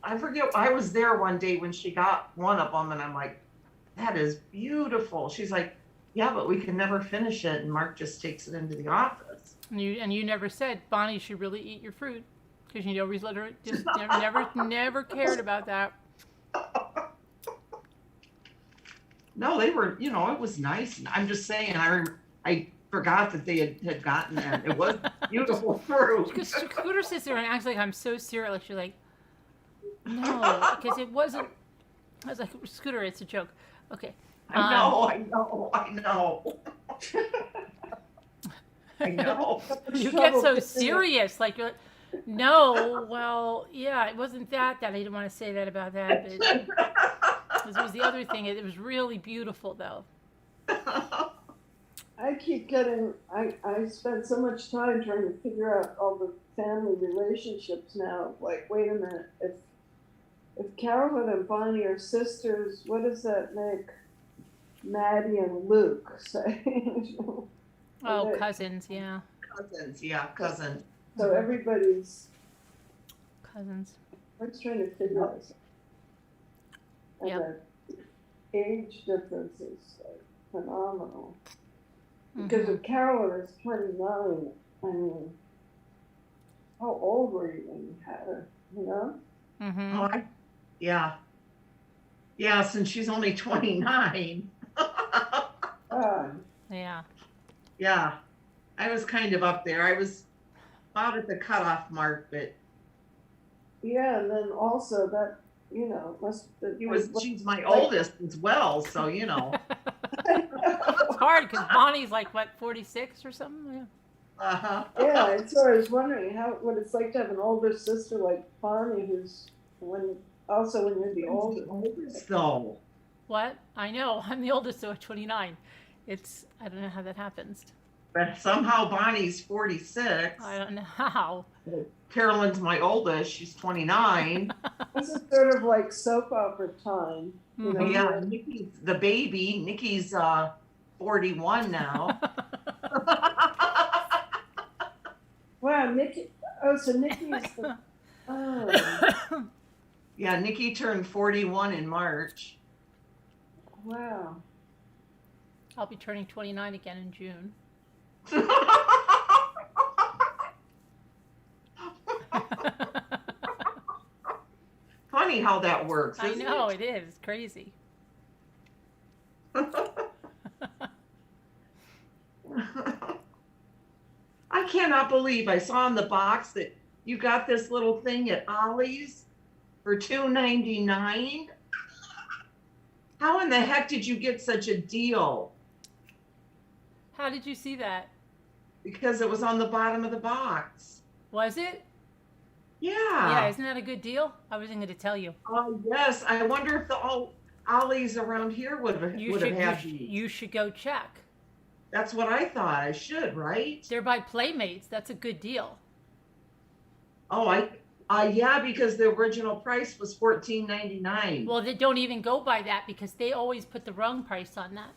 I forget, I was there one day when she got one of them, and I'm like, that is beautiful. She's like, yeah, but we can never finish it, and Mark just takes it into the office. And you never said, Bonnie should really eat your fruit, because you always let her, just never cared about that. No, they were, it was nice. I'm just saying, I forgot that they had gotten that. It was beautiful fruit. Because Scooter sits there and acts like I'm so serious. Like, she's like, no, because it wasn't. I was like, Scooter, it's a joke. Okay. I know. I know. You get so serious. Like, you're like, no, well, yeah, it wasn't that I didn't want to say that about that. But this was the other thing. It was really beautiful, though. I keep getting, I spend so much time trying to figure out all the family relationships now. Like, wait a minute, if Carolyn and Bonnie are sisters, what does that make Maddie and Luke say? Oh, cousins, yeah. Cousins. So everybody's Cousins. trying to figure out. And Yep. the age difference is phenomenal. Because if Carolyn is 29, I mean, how old were you when you had her, Mm-hmm. Oh, yeah, since she's only 29. Yeah. Yeah, I was kind of up there. I was about at the cutoff mark, but Yeah, and then also that, she's my oldest as well, so It's hard because Bonnie's like, what, 46 or something? Yeah. Uh-huh. Yeah, and so I was wondering what it's like to have an older sister like Bonnie, who's when you're the oldest. So What? I know. I'm the oldest, so at 29. I don't know how that happens. but somehow Bonnie's 46. I don't know how. Carolyn's my oldest. She's 29. This is sort of like soap opera time. Mhm. Yeah, Nikki's the baby. Nikki's 41 now. Wow, Nikki. Oh, so Nikki's the. Oh, Yeah, Nikki turned 41 in March. wow. I'll be turning 29 again in June. Funny how that works. I Isn't know, it? it is. It's crazy. I cannot believe I saw in the box that you got this little thing at Ollie's for $2.99. How in the heck did you get such a deal? How did you see that? Because it was on the bottom of the box. Was it? Yeah. Yeah, isn't that a good deal? I wasn't going to tell you. Oh, yes. I wonder if the Ollie's around here would have had these. You should go check. That's what I thought. I should, right? They're by Playmates. That's a good deal. Oh, yeah, because the original price was $14.99. Well, they don't even go by that because they always put the wrong price on that.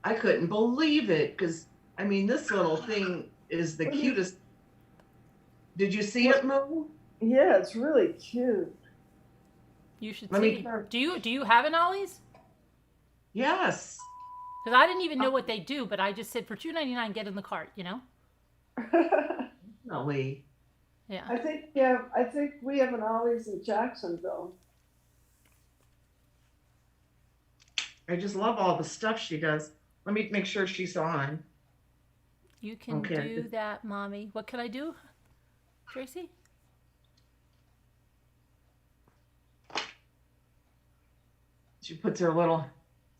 I couldn't believe it because, I mean, this little thing is the cutest. Did you see it, Moo? Yeah, it's really cute. You should Let me- see. Do you have an Ollie's? Yes. Because I didn't even know what they do, but I just said for $2.99, get in the cart. Definitely. Yeah. I think we have an Ollie's in Jacksonville. I just love all the stuff she does. Let me make sure she's on. You can Okay. do that, Mommy. What can I do, Tracy? She puts her little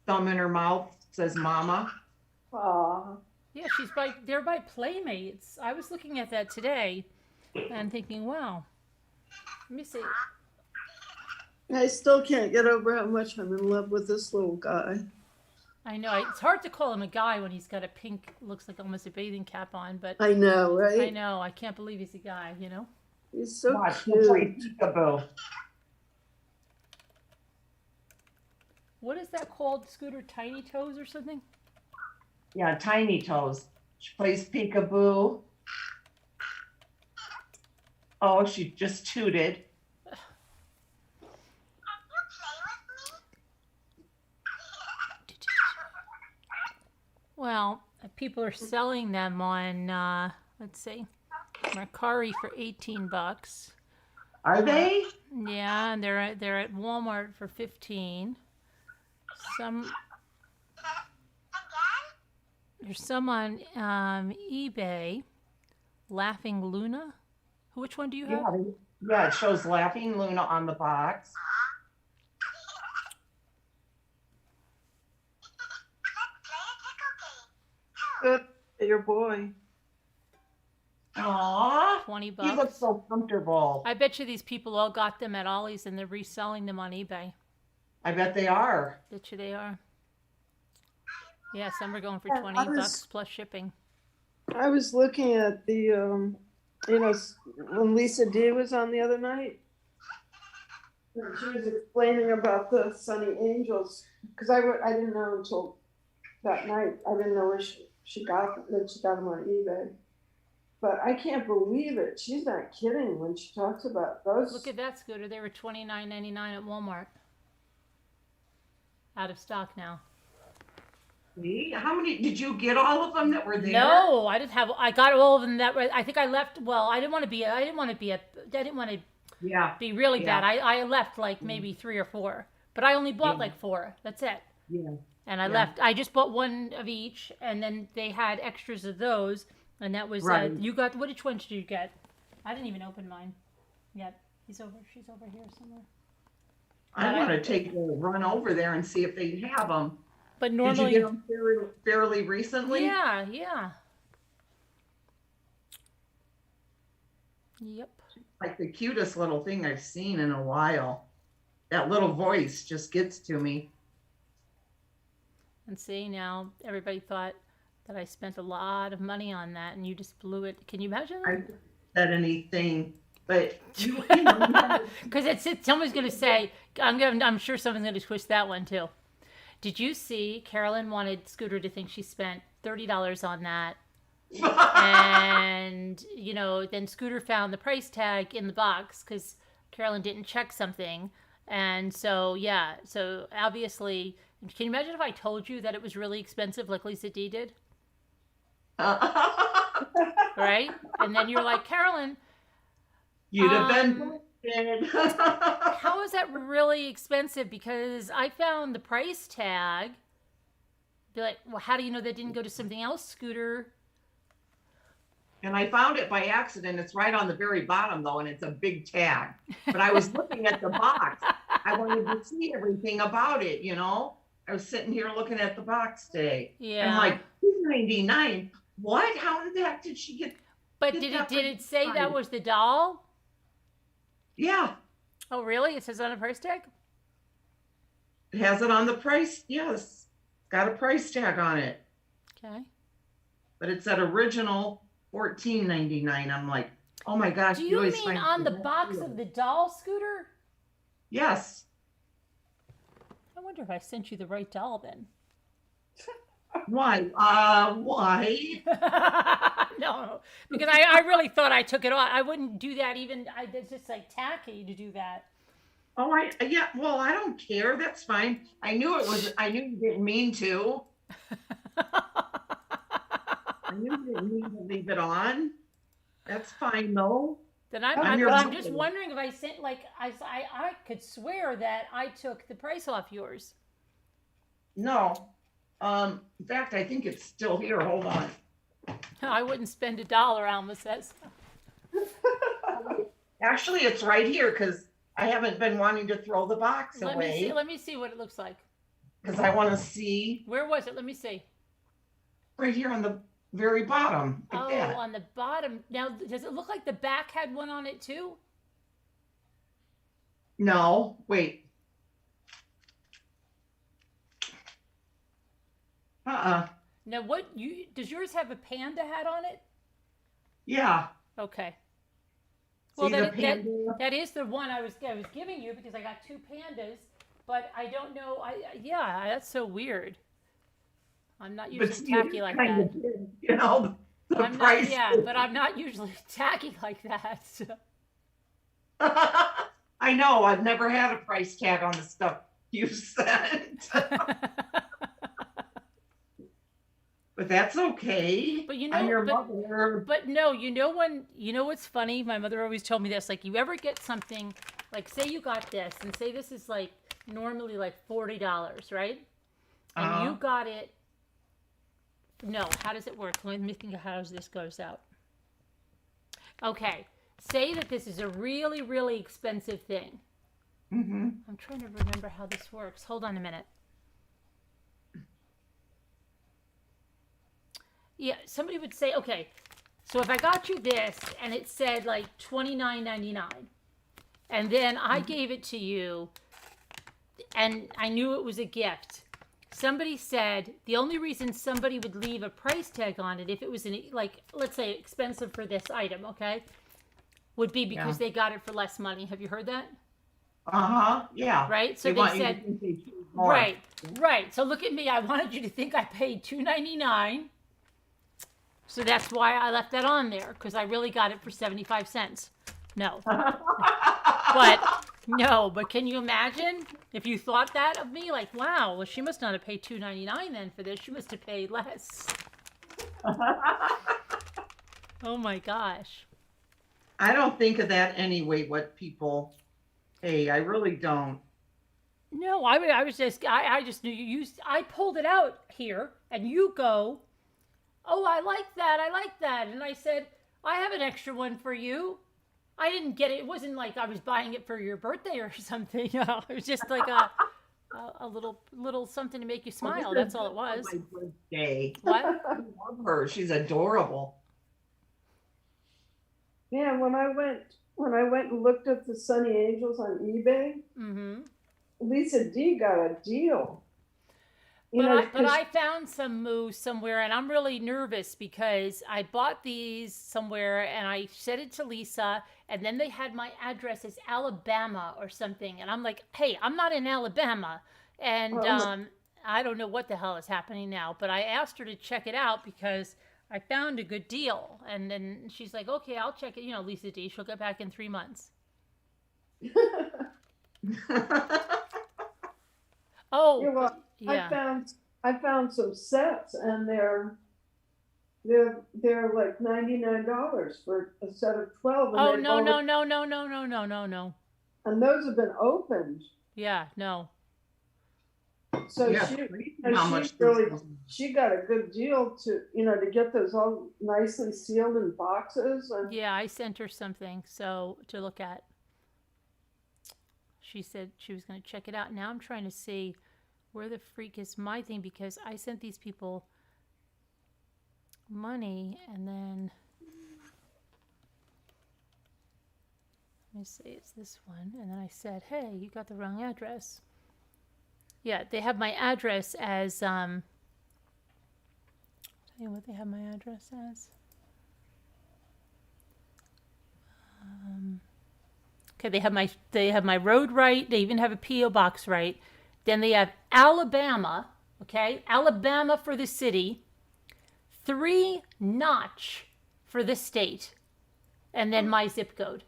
thumb in her mouth, says mama. Aw. Yeah, they're by Playmates. I was looking at that today and thinking, wow. Let me see. I still can't get over how much I'm in love with this little guy. I know. It's hard to call him a guy when he's got a pink, looks like almost a bathing cap on, but I know, right? I know. I can't believe he's a guy, you know? He's so Watch, cute. play peekaboo. What is that called, Scooter? Tiny Toes or something? Yeah, Tiny Toes. She plays peekaboo. Oh, she just tooted. Well, people are selling them on, let's see, Mercari for $18. Are they? Yeah, and they're at Walmart for 15. There's some on eBay. Laughing Luna. Which one do you have? Yeah, it shows Laughing Luna on the box. Good, your boy. Aww. $20. He looks so comfortable. I bet you these people all got them at Ollie's and they're reselling them on eBay. I bet they are. Bet you they are. Yeah, some are going for Yeah, $20 plus shipping. I was looking at the, you know, when Lisa D was on the other night. And she was explaining about the Sunny Angels, because I didn't know until that night. I didn't know where she got them, that she got them on eBay. But I can't believe it. She's not kidding when she talks about those. Look at that, Scooter. They were $29.99 at Walmart. Out of stock now. See? How many did you get? All of them that were there? No, I didn't have. I got all of them that way. I think I left. Well, I didn't want to be Yeah. be really Yeah. bad. I left like maybe 3 or 4, but I only bought Yeah. like 4. That's it. Yeah. And I Yeah. left. I just bought one of each, and then they had extras of those, and that was Right. you got. Which one did you get? I didn't even open mine yet. She's over here somewhere. I want to take a run over there and see if they have them. But Did normally, you get them fairly recently? yeah. Yep. Like the cutest little thing I've seen in a while. That little voice just gets to me. And see, now everybody thought that I spent a lot of money on that, and you just blew it. Can you imagine I that? haven't said anything, but you know, Because someone's going to say, I'm sure someone's going to twist that one too. Did you see Carolyn wanted Scooter to think she spent $30 on that? And, you know, then Scooter found the price tag in the box because Carolyn didn't check something. And so, yeah, so obviously, can you imagine if I told you that it was really expensive like Lisa D did? Right? And then you're like, Carolyn, you'd have been Um, busted. how is that really expensive? Because I found the price tag. Be like, well, how do you know that didn't go to something else, Scooter? And I found it by accident. It's right on the very bottom though, and it's a big tag. But I was looking at the box. I wanted to see everything about it, you know? I was sitting here looking at the box today. Yeah. I'm like, $2.99. What? How in the heck did she get? But Get did that it say price. that was the doll? Yeah, Oh, really? It says on a price tag? it has it on the price. Yes, got a price tag on it. Okay. But it's at original $14.99. I'm like, oh my gosh. Do you always mean find on the best box deals. of the doll, Scooter? Yes. I wonder if I sent you the right doll then. Why? Why? No, because I really thought I took it off. I wouldn't do that even. It's just like tacky to do that. Oh, yeah. Well, I don't care. That's fine. I knew you didn't mean to. I knew you didn't mean to leave it on. That's fine though. Then I'm I'm your just husband. wondering if I sent I could swear that I took the price off yours. No. In fact, I think it's still here. Hold on. I wouldn't spend $1, Alma says. Actually, it's right here because I haven't been wanting to throw the box away Let me see what it looks like. because I want to see Where was it? Let me see. right here on the very bottom. Like Oh, that. on the bottom. Now, does it look like the back had one on it too? No, wait. Now, does yours have a panda hat on it? Yeah. Okay. See Well, the panda? that is the one I was giving you because I got 2 pandas, but I don't know. Yeah, that's so weird. I'm not usually see, tacky it's like kind that. of big, you know, the I'm price. not, yeah, but I'm not usually tacky like that. So. I know. I've never had a price tag on the stuff you sent. But that's okay. But I'm your mother. But no, you know what's funny? My mother always told me this. Like, you ever get something, like, say you got this, and say this is like normally like $40, right? And you got it. No, how does it work? Let me think of how this goes out. Okay, say that this is a really, really expensive thing. Mm-hmm. I'm trying to remember how this works. Hold on a minute. Yeah, somebody would say, okay, so if I got you this and it said like $29.99, and then I gave it to you and I knew it was a gift. Somebody said the only reason somebody would leave a price tag on it if it was like, let's say, expensive for this item, okay, would be because they got it for less money. Have you heard that? Yeah. Right. So they said, right. So look at me. I wanted you to think I paid $2.99. So that's why I left that on there, because I really got it for 75 cents. No. But can you imagine if you thought that of me? Like, wow, well, she must not have paid $2.99 then for this. She must have paid less. Oh my gosh. I don't think of that anyway, what people pay. I really don't. No, I just knew you used, I pulled it out here and you go, oh, I like that. And I said, I have an extra one for you. I didn't get it. It wasn't like I was buying it for your birthday or something. You know, it was just like a little something to make you smile. That's all it was. My birthday. What? I love her. She's adorable. Yeah, when I went and looked at the Sunny Angels on eBay, Lisa D got a deal. But I found some moose somewhere, and I'm really nervous because I bought these somewhere, and I said it to Lisa, and then they had my address as Alabama or something, and I'm like, hey, I'm not in Alabama, and I don't know what the hell is happening now, but I asked her to check it out because I found a good deal, and then she's like, okay, I'll check it. You know, Lisa D, she'll get back in 3 months. Oh, yeah, well, yeah. I found some sets, and they're like $99 for a set of 12. Oh, no. And those have been opened. Yeah, no. So Yeah, she got a good deal to get those all nicely sealed in boxes. And yeah, I sent her something to look at. She said she was going to check it out. Now I'm trying to see where the freak is my thing, because I sent these people money and then let me see, it's this one, and then I said, hey, you got the wrong address. Yeah, they have my address as tell you what they have my address as. Okay, they have my road right. They even have a P.O. box right. Then they have Alabama, okay? Alabama for the city. 3 notch for the state. And then my zip code.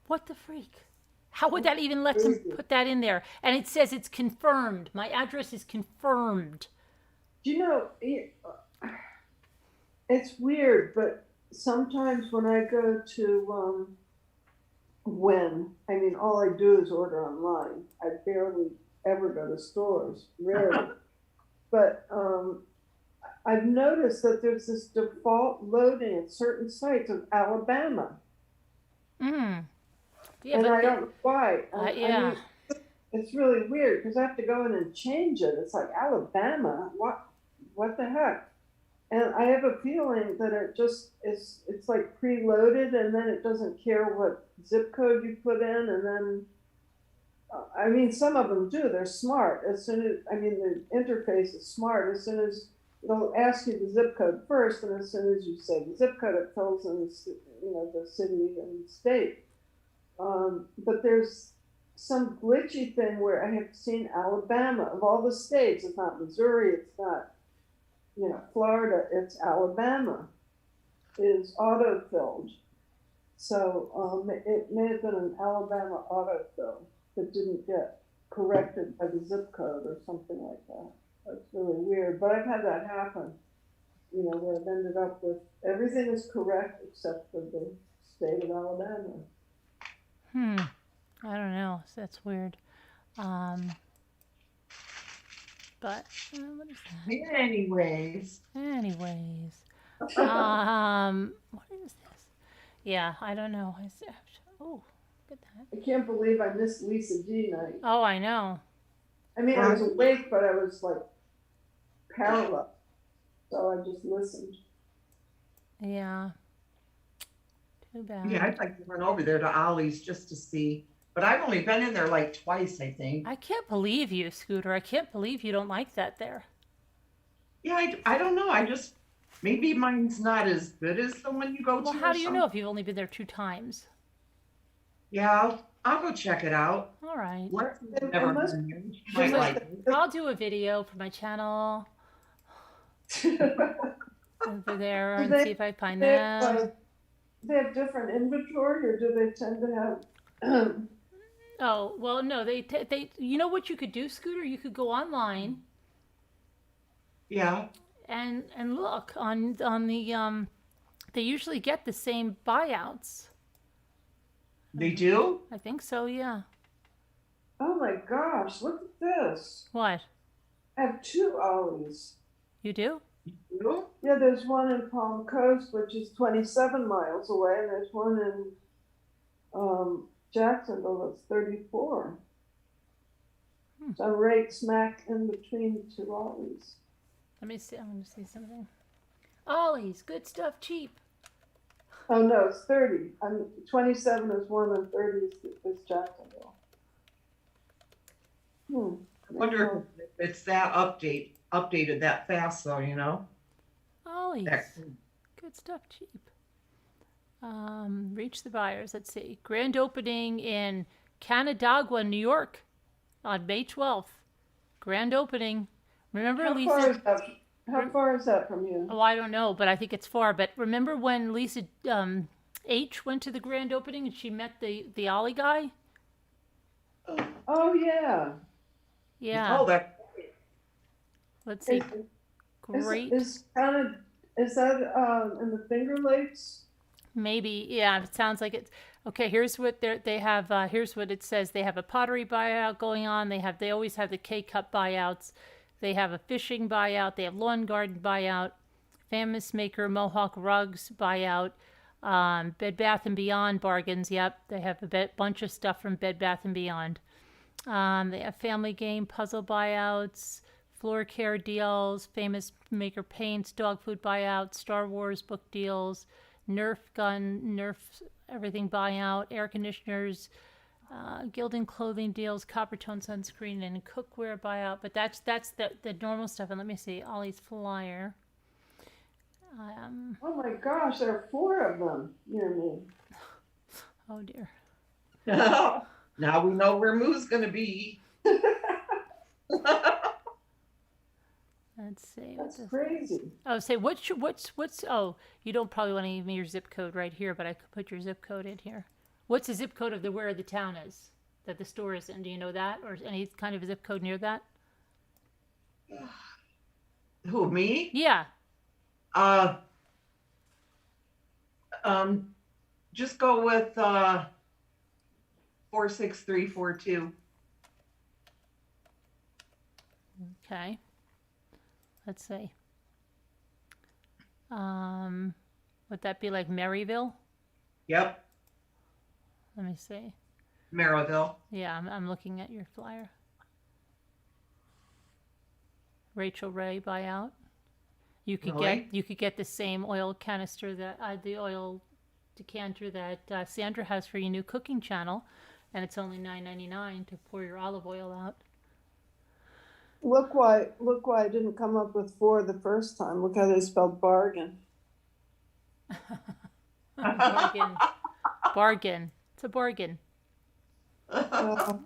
What the freak? How would that even let them put that in there? And it says it's confirmed. My address is confirmed. You know, it's weird, but sometimes when I go to all I do is order online. I barely ever go to stores, rarely. But I've noticed that there's this default loading at certain sites of Alabama, Mm. Yeah, and but I don't know why. yeah. I mean, it's really weird because I have to go in and change it. It's like Alabama, what the heck? And I have a feeling that it just is, it's like preloaded and then it doesn't care what zip code you put in. And then, I mean, some of them do, they're smart. As soon as, I mean, the interface is smart. As soon as it'll ask you the zip code first, and as soon as you say the zip code, it fills in the city and state. But there's some glitchy thing where I have seen Alabama, of all the states, it's not Missouri, it's not, Florida, it's Alabama, is auto-filled. So it may have been an Alabama autofill that didn't get corrected by the zip code or something like that. That's really weird, but I've had that happen, where I've ended up with everything is correct except for the state of Alabama. I don't know. That's weird. But what is that? Anyways. Anyways, what is this? Yeah, I don't know. Oh, look at that. I can't believe I missed Lisa G night. Oh, I know. I mean, I was awake, but I was like paralyzed, so I just listened. Yeah. Too bad. Yeah, I'd like to run over there to Ollie's just to see. But I've only been in there like twice, I think. I can't believe you, Scooter. I can't believe you don't like that there. Yeah, I don't know. Maybe mine's not as good as the one you go to. Well, how do you know if you've only been there 2 times? Yeah, I'll go check it out. All right. I'll do a video for my channel over there and see if I find them. They have different inventory, or do they tend to have? Oh, well, no, they you know what you could do, Scooter? You could go online. Yeah. And look on the they usually get the same buyouts. They do? I think so, yeah. Oh my gosh, look at this. What? I have 2 Ollies. You do? You? Yeah, there's one in Palm Coast, which is 27 miles away, and there's one in Jacksonville that's 34. So I'm right smack in between the 2 Ollies. Let me see. I want to see something. Ollie's, good stuff, cheap. Oh no, it's 30. 27 is one and 30 is Jacksonville. I wonder if it's that updated that fast though, Ollie's, good stuff, cheap. Reach the buyers. Let's see. Grand opening in Canandaigua, New York, on May 12th. Grand opening. Remember, Lisa? How far is that from you? Oh, I don't know, but I think it's far. But remember when Lisa H went to the grand opening and she met the Ollie guy? Oh yeah. Yeah. Oh, that. Let's see. Great. Is that in the Finger Lakes? Maybe. Yeah. It sounds like it's okay. Here's what they have. Here's what it says. They have a pottery buyout going on. They always have the K-cup buyouts. They have a fishing buyout. They have lawn garden buyout, Famous Maker Mohawk Rugs buyout, Bed Bath & Beyond bargains. Yep, they have a bunch of stuff from Bed Bath & Beyond. They have Family Game Puzzle buyouts, floor care deals, Famous Maker Paints, dog food buyout, Star Wars book deals, Nerf gun, Nerf everything buyout, air conditioners, Gildan clothing deals, Coppertone sunscreen, and cookware buyout. But that's the normal stuff. And let me see, Ollie's flyer. Oh my gosh, there are 4 of them near me. Oh dear. Now we know where Moo's gonna be. Let's see. That's crazy. Oh, say what's oh, you don't probably want to give me your zip code right here, but I could put your zip code in here. What's the zip code of where the town is that the store is in? Do you know that, or any kind of a zip code near that? Who, me? Yeah. Just go with 46342. Okay. Let's see. Would that be like Maryville? Yep, Let me see. Maryville. Yeah, I'm looking at your flyer. Rachel Ray buyout. You could Really? get the same oil canister that the oil decanter that Sandra has for your new cooking channel, and it's only $9.99 to pour your olive oil out. Look why I didn't come up with 4 the first time. Look how they spelled bargain. Bargain. Bargain. It's a bargain. I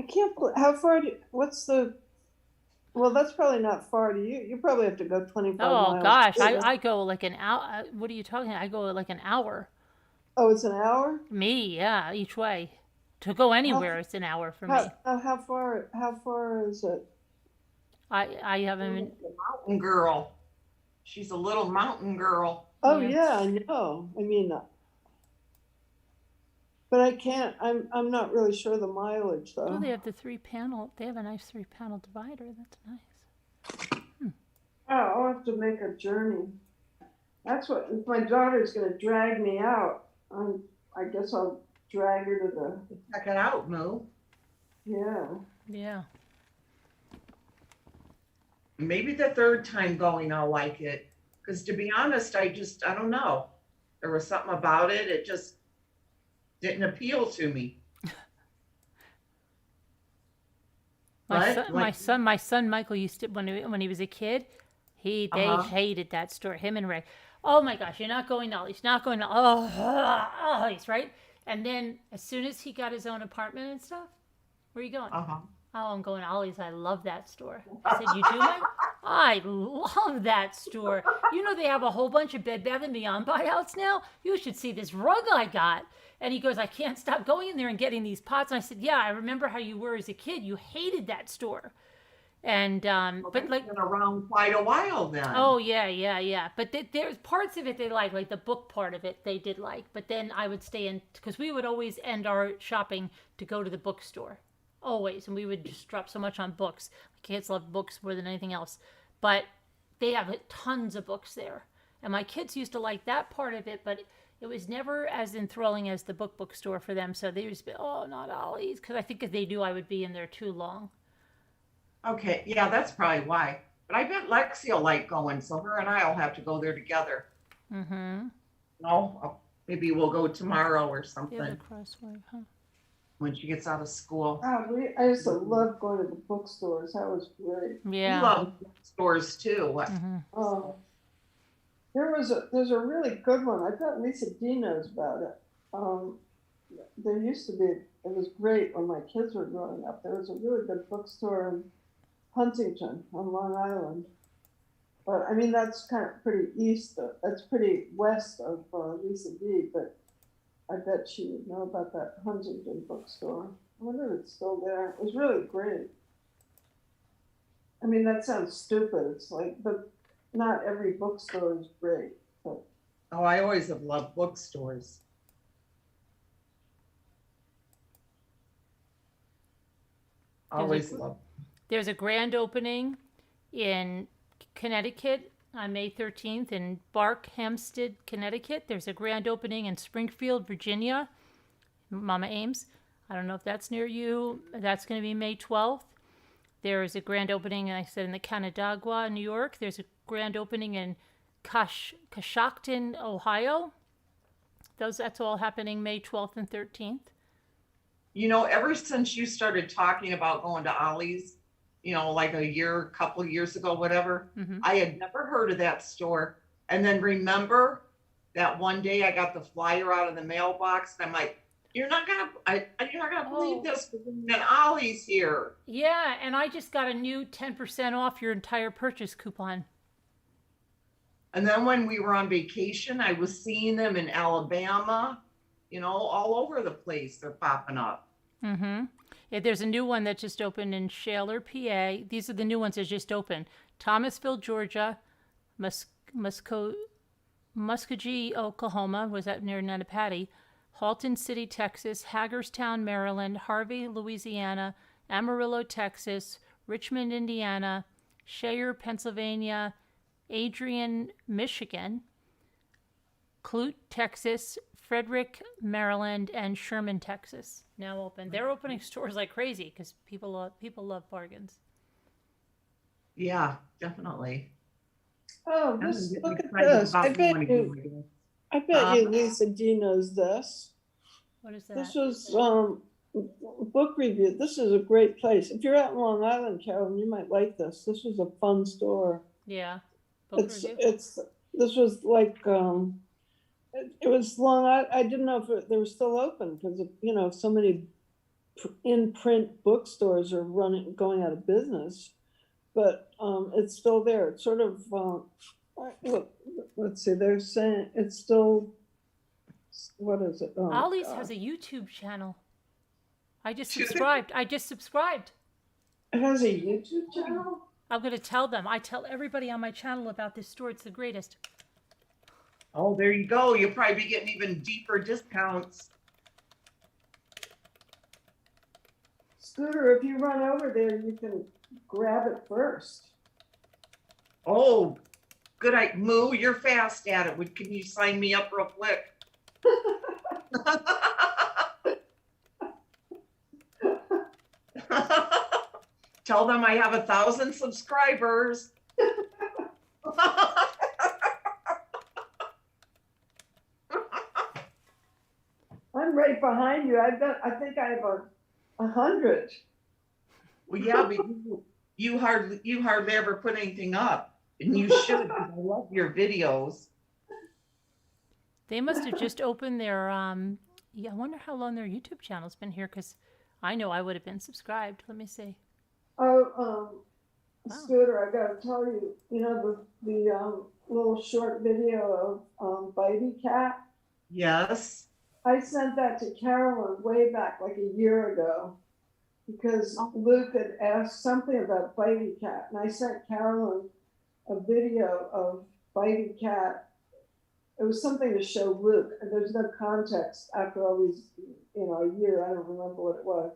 can't. How far? What's the? Well, that's probably not far to you. You probably have to go 25 miles. Oh gosh, I go like an hour. What are you talking? I go like an hour. Oh, it's an hour. Me, yeah, each way. To go anywhere, it's an hour for me. How far? How far is it? I haven't. Mountain girl. She's a little mountain girl. Oh Yeah. yeah, I know. I mean, but I can't. I'm not really sure the mileage though. Oh, they have the 3-panel. They have a nice 3-panel divider. That's nice. Oh, I'll have to make a journey. That's what. If my daughter's gonna drag me out, I guess I'll drag her to the. Check it out, Moo. Yeah. Yeah. Maybe the third time going, I'll like it. Because to be honest, I don't know. There was something about it. It just didn't appeal to me. My son Michael used to when he was a kid. They hated that store. Him and Ray. Oh my gosh, you're not going to Ollie's. Not going to Ollie's, right? And then as soon as he got his own apartment and stuff, where are you going? Oh, I'm going to Ollie's. I love that store. I said, you do, Mike? I love that store. You know they have a whole bunch of Bed Bath & Beyond buyouts now? You should see this rug I got. And he goes, I can't stop going in there and getting these pots. And I said, yeah, I remember how you were as a kid. You hated that store. And, but like, been around quite a while then. oh, yeah. But there's parts of it they like the book part of it they did like. But then I would stay in, because we would always end our shopping to go to the bookstore. Always. And we would just drop so much on books. My kids love books more than anything else. But they have tons of books there. And my kids used to like that part of it, but it was never as enthralling as the bookstore for them. So they used to be, oh, not Ollie's. Because I think if they knew I would be in there too long. Okay, yeah, that's probably why. But I bet Lexi will like going, so her and I will have to go there together. Mm-hmm. No, maybe we'll go tomorrow or They have something a crossword, huh? when she gets out of school. I used to love going to the bookstores. That was great. Yeah. We love stores too. Mm-hmm. Oh, there's a really good one. I bet Lisa D knows about it. There used to be. It was great when my kids were growing up. There was a really good bookstore in Huntington on Long Island. But I mean, that's kind of pretty that's pretty west of Lisa D. But I bet she would know about that Huntington bookstore. I wonder if it's still there. It was really great. I mean, that sounds stupid. It's like, but not every bookstore is great. But Oh, I always have loved bookstores. Always loved. There's a grand opening in Connecticut on May 13th in Barkhamsted, Connecticut. There's a grand opening in Springfield, Virginia. Mama Ames. I don't know if that's near you. That's going to be May 12th. There is a grand opening, like I said, in the Canandaigua, New York. There's a grand opening in Coshocton, Ohio. That's all happening May 12th and 13th. You know, ever since you started talking about going to Ollie's, you know, like couple years ago, whatever, Mm-hmm. I had never heard of that store. And then remember that one day I got the flyer out of the mailbox and I'm like, you're not gonna believe this, but Ollie's here. Yeah, and I just got a new 10% off your entire purchase coupon. And then when we were on vacation, I was seeing them in Alabama, you know, all over the place. They're popping up. Mm-hmm. Yeah, there's a new one that just opened in Shaler, PA. These are the new ones that just opened. Thomasville, Georgia. Muskogee, Oklahoma. Was that near Nanapati? Halton City, Texas, Hagerstown, Maryland, Harvey, Louisiana, Amarillo, Texas, Richmond, Indiana, Shayer, Pennsylvania, Adrian, Michigan, Clute, Texas, Frederick, Maryland, and Sherman, Texas. Now open. They're opening stores like crazy because people love bargains. Yeah, definitely. Oh, I'm this, getting look at excited this. about going again. I bet you Lisa D knows this. What is that? This was book review. This is a great place. If you're out in Long Island, Carolyn, you might like this. This was a fun store. Yeah. Book review? This was like it was long. I didn't know if they were still open because you know so many in print bookstores are going out of business, but it's still there. It's sort of look. Let's see. They're saying it's still. What is it? Oh, Ollie's God. has a YouTube channel. I just subscribed. It has a YouTube channel? I'm going to tell them. I tell everybody on my channel about this store. It's the greatest. Oh, there you go. You'll probably be getting even deeper discounts. Scooter, if you run over there, you can grab it first. Oh, good. Moo, you're fast at it. Can you sign me up real quick? Tell them I have 1,000 subscribers. I'm right behind you. I think I have 100. Well, yeah, but you hardly ever put anything up, and you should. 'Cause I love your videos. They must have just opened their, yeah, I wonder how long their YouTube channel's been here because I know I would have been subscribed. Let me see. Oh, Scooter, I gotta tell you, you know the little short video of Bitey Cat? Yes. I sent that to Carolyn way back like a year ago because Luke had asked something about Bitey Cat, and I sent Carolyn a video of Bitey Cat. It was something to show Luke, and there's no context after all these, you know, a year. I don't remember what it was.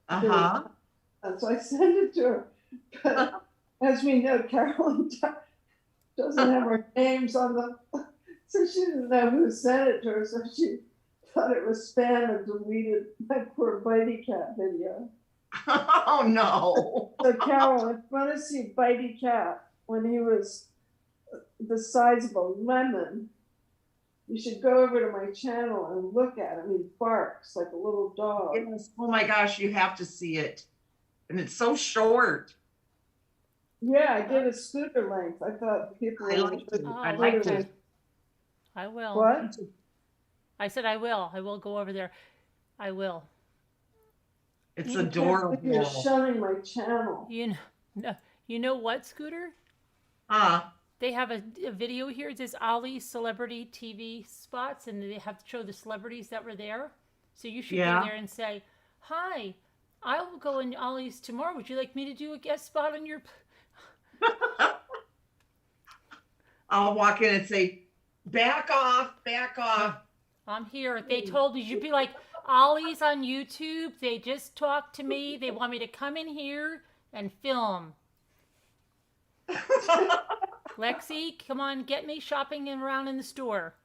Uh-huh. And so I sent it to her. But as we know, Carolyn doesn't have her names on the, so she didn't know who sent it to her. So she thought it was spam and deleted my poor Bitey Cat video. Oh no. So Carolyn, if you want to see Bitey Cat when he was the size of a lemon, you should go over to my channel and look at him. He barks like a little dog. Yes. Oh my gosh, you have to see it. And it's so short. Yeah, I did a Scooter length. I thought people I would. liked it. Oh, I liked it. I will. What? I said I will. I will go over there. I will. It's You can't adorable. believe You're shunning my channel. You know what, Scooter? They have a video here. It says Ali Celebrity TV Spots, and they have to show the celebrities that were there. So you should go there and say, "Hi, I will go in Ollie's tomorrow. Would you like me to do a guest spot on your?" I'll walk in and say, "Back off, back off." I'm here. They told you, you'd be like, "Ollie's on YouTube. They just talked to me. They want me to come in here and film." Lexi, come on, get me shopping and around in the store.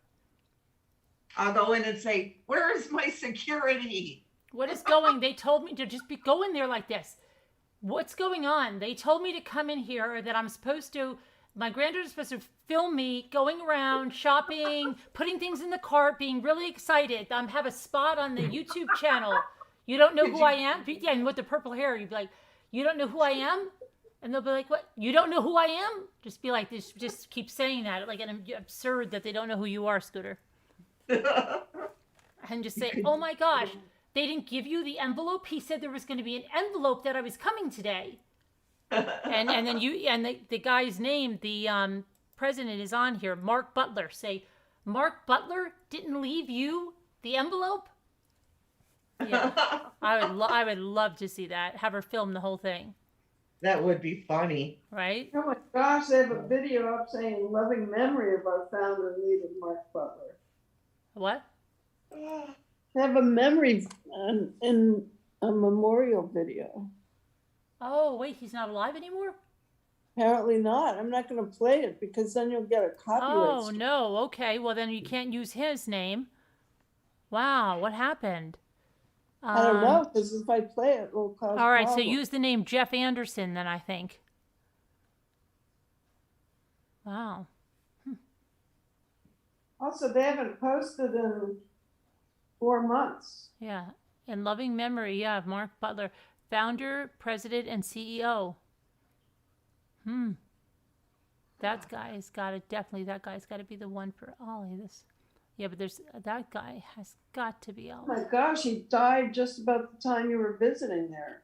I'll go in and say, "Where is my security?" What is going? They told me to just be go in there like this. What's going on? They told me to come in here, or that I'm supposed to. My granddaughter's supposed to film me going around shopping, putting things in the cart, being really excited. I have a spot on the YouTube channel. You don't know who I am? Yeah, and with the purple hair, you'd be like, "You don't know who I am?" And they'll be like, "What? You don't know who I am?" Just be like this. Just keep saying that, like an absurd that they don't know who you are, Scooter. And just say, "Oh my gosh, they didn't give you the envelope. He said there was going to be an envelope that I was coming today." and then the guy's name, the president is on here, Mark Butler. Say, "Mark Butler didn't leave you the envelope?" Yeah, I would love to see that. Have her film the whole thing. That would be funny. Right? Oh my gosh, they have a video up saying loving memory of our founder and leader, Mark Butler. What? They have a memory in a memorial video. Oh, wait, he's not alive anymore? Apparently not. I'm not going to play it because then you'll get a copyright. Oh, no. Okay, well, then you can't use his name. Wow, what happened? I don't know, because if I play it, it'll cause All right, so problems. use the name Jeff Anderson then, I think. Wow. Also, they haven't posted in 4 months. Yeah. In loving memory, yeah, of Mark Butler, founder, president, and CEO. That guy's got to definitely. That guy's got to be the one for Ollie. Yeah, but that guy has got to be Oh Ollie. my gosh, he died just about the time you were visiting there.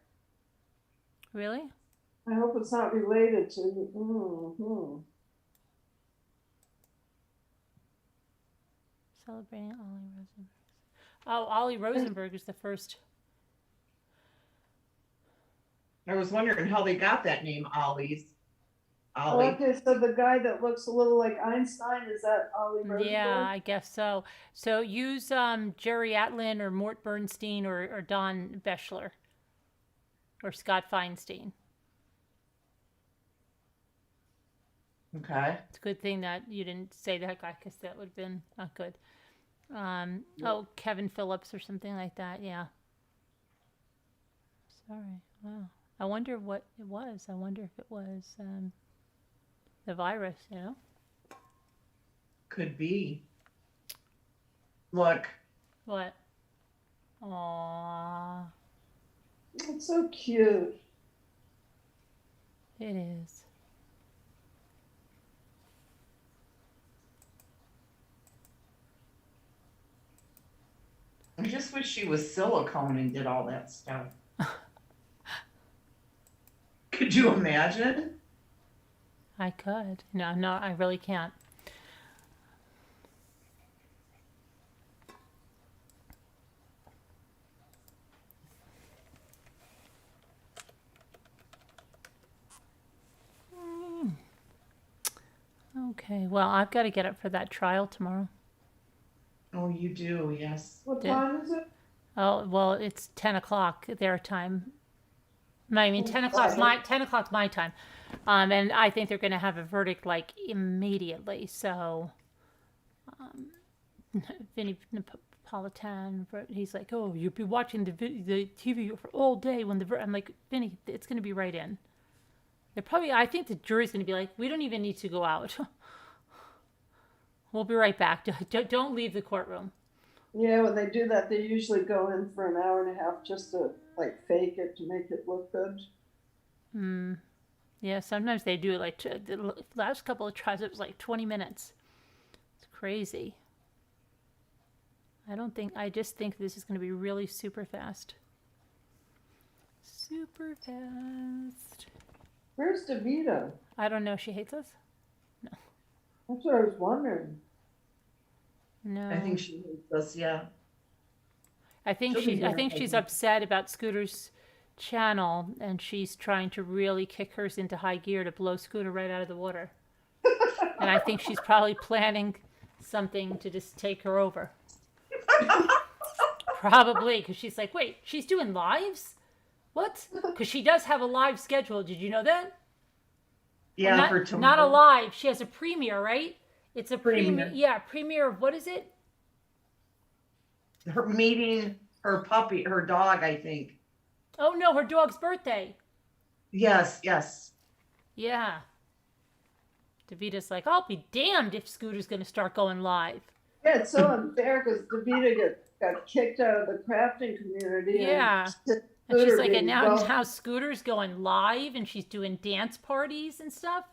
Really? I hope it's not related to. Mm-hmm. Celebrating Ollie Rosenberg. Oh, Ollie Rosenberg is the first. I was wondering how they got that name, Ollie. Okay, so the guy that looks a little like Einstein, is that Ollie Rosenberg? Yeah, I guess so. So use Jerry Atlin or Mort Bernstein or Don Beschler or Scott Feinstein. Okay. It's a good thing that you didn't say that guy because that would have been not good. Oh, Kevin Phillips or something like that. Yeah. Sorry. Wow. I wonder what it was. I wonder if it was the virus, you know? Could be. Look. What? Aww. It's so cute. It is. I just wish she was silicone and did all that stuff. Could you imagine? I could. No, I really can't. Okay, well, I've got to get up for that trial tomorrow. Oh, you do, yes. What time is it? Oh, well, it's 10 o'clock their time. I mean, 10 o'clock my time. And I think they're going to have a verdict like immediately. So, Vinny Napolitan, he's like, oh, you'll be watching the TV for all day when I'm like, Vinny, it's going to be right in. I think the jury's going to be like, we don't even need to go out. We'll be right back. Don't leave the courtroom. Yeah, when they do that, they usually go in for an hour and a half just to like fake it to make it look good. Yeah, sometimes they do like the last couple of trials. It was like 20 minutes. It's crazy. I just think this is going to be really super fast. Super fast. Where's DeVito? I don't know. She hates us? No. That's what I was wondering. No. I think she hates us, yeah. I think she's upset about Scooter's channel, and she's trying to really kick hers into high gear to blow Scooter right out of the water. And I think she's probably planning something to just take her over. Probably, because she's like, wait, she's doing lives? What? Because she does have a live schedule. Did you know that? Yeah, well, for tomorrow. Not a live. She has a premiere, right? It's a Premiere. Yeah, premiere of what is it? Her meeting her puppy, her dog, I think. Oh no, her dog's birthday. Yes. Yeah. DeVita's like, I'll be damned if Scooter's going to start going live. Yeah, it's so unfair because DeVita got kicked out of the crafting community. Yeah. And she's like, and now Scooter's going live and she's doing dance parties and stuff.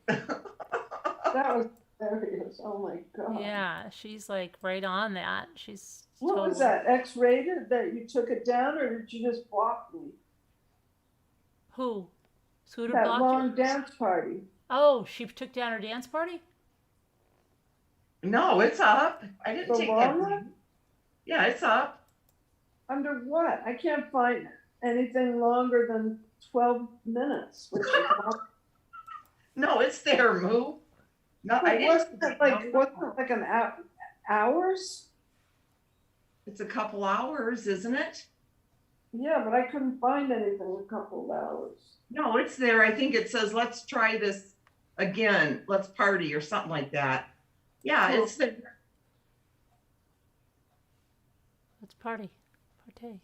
That was hilarious. Oh my God. Yeah, she's like right on that. What was that? X-rated that you took it down, or did you just block me? Who? Scooter That blocked long her? dance party. Oh, she took down her dance party? No, it's up. I didn't The take long that. one? Yeah, it's up. Under what? I can't find anything longer than 12 minutes. Which is not, No, it's there, Moo. No, I didn't. wasn't it like an hours? It's a couple hours, isn't it? Yeah, but I couldn't find anything in a couple of hours. No, it's there. I think it says, let's try this again. Let's party or something like that. Yeah, Cool. it's the, Let's party. Partay.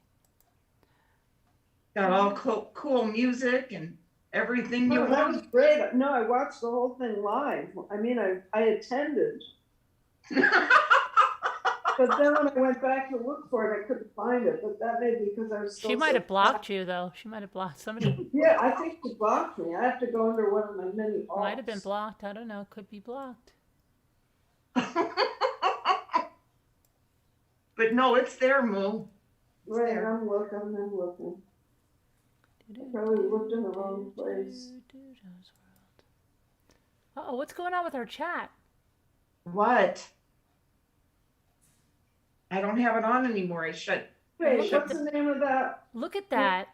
got all cool music and everything you Oh, that was want. great. No, I watched the whole thing live. I mean, I attended. But then when I went back to look for it, I couldn't find it. But that may be because I was still She might so have blocked you though. She might have blocked somebody. Yeah, I think she blocked me. I have to go under one of my many alts. Might have been blocked. I don't know. Could be blocked. But no, it's there, Moo. It's Right, there. I'm looking. I probably looked in the wrong place. Uh-oh, what's going on with our chat? What? I don't have it on anymore. I shut. Wait, Look at what's the name of that? Look at that.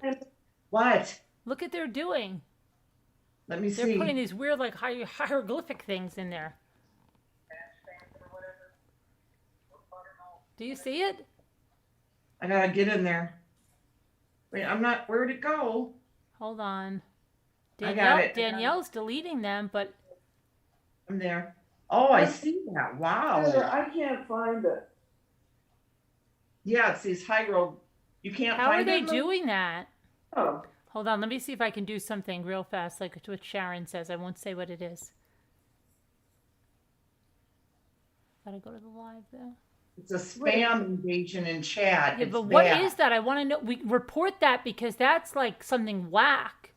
What? Look at they're doing. Let me They're see. putting these weird like hieroglyphic things in there. Do you see it? I gotta get in there. Wait, I'm not. Where'd it go? Hold on. I got it. Danielle's deleting them, but I'm there. Oh, I see that. Wow. Heather, I can't find it. Yeah, it's these hyro. You can't how are find they it? doing that? Oh, Hold on, let me see if I can do something real fast, like what Sharon says. I won't say what it is. Gotta go to the live though. It's a spam invasion in chat. Yeah, It's but what bad. is that? I want to know. We report that because that's like something whack.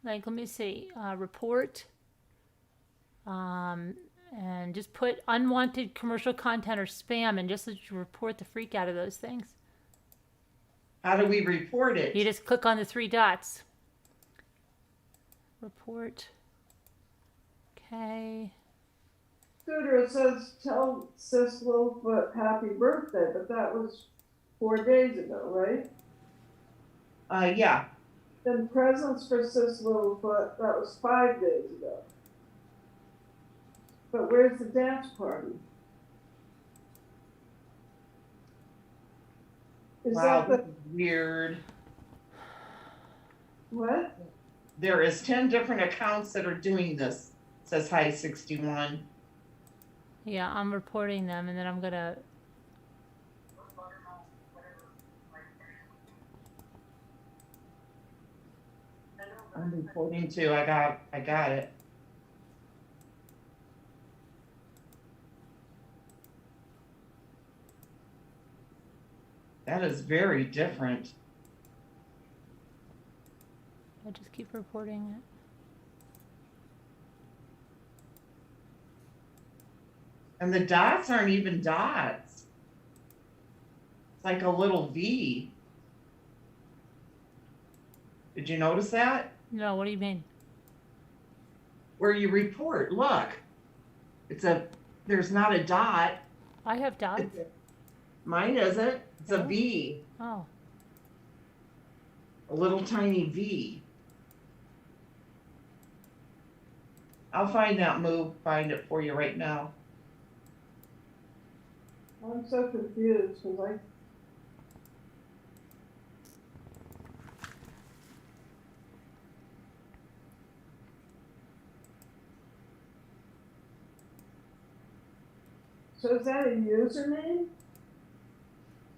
Like, let me see. Report. And just put unwanted commercial content or spam, and just report the freak out of those things. How do we report it? You just click on the 3 dots. Report. Okay. Scooter, it says tell Sis Littlefoot happy birthday, but that was 4 days ago, right? Yeah. Then presents for Sis Littlefoot, that was 5 days ago. But where's the dance party? Is Wow, that this the, is weird. what? There is 10 different accounts that are doing this. Says hi 61. Yeah, I'm reporting them, and then I'm gonna. I'm reporting too. I got it. That is very different. I just keep reporting it. And the dots aren't even dots. It's like a little V. Did you notice that? No, what do you mean? Where you report, look. There's not a dot. I have dots. Mine isn't. It's a V. Oh, A little tiny V. I'll find that move, find it for you right now. I'm so confused because So is that a username?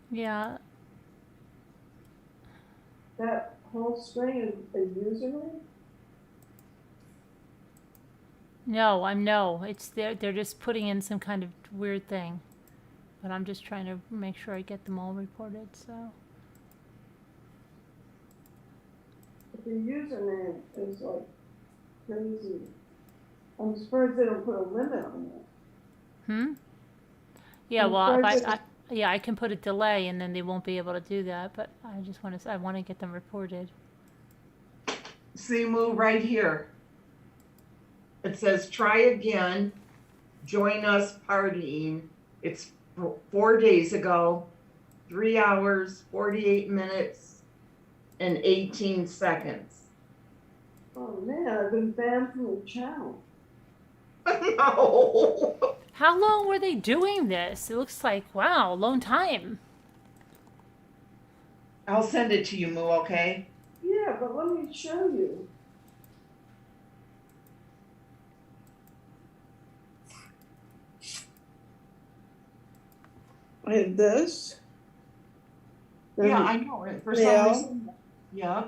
yeah. That whole string is a username? No, it's they're just putting in some kind of weird thing, but I'm just trying to make sure I get them all reported. So But the username is like crazy. I'm surprised they don't put a limit on it. yeah, I'm well, if surprised I can put a delay, and then they won't be able to do that. But I want to get them reported. See, move right here. It says try again, join us partying. It's 4 days ago, 3 hours, 48 minutes, and 18 seconds. Oh man, I've been banned from the channel. No. How long were they doing this? It looks like, wow, a long time. I'll send it to you, Moo, okay? Yeah, but let me show you. I have this. Yeah, I know it. For some Mail. reason, yeah.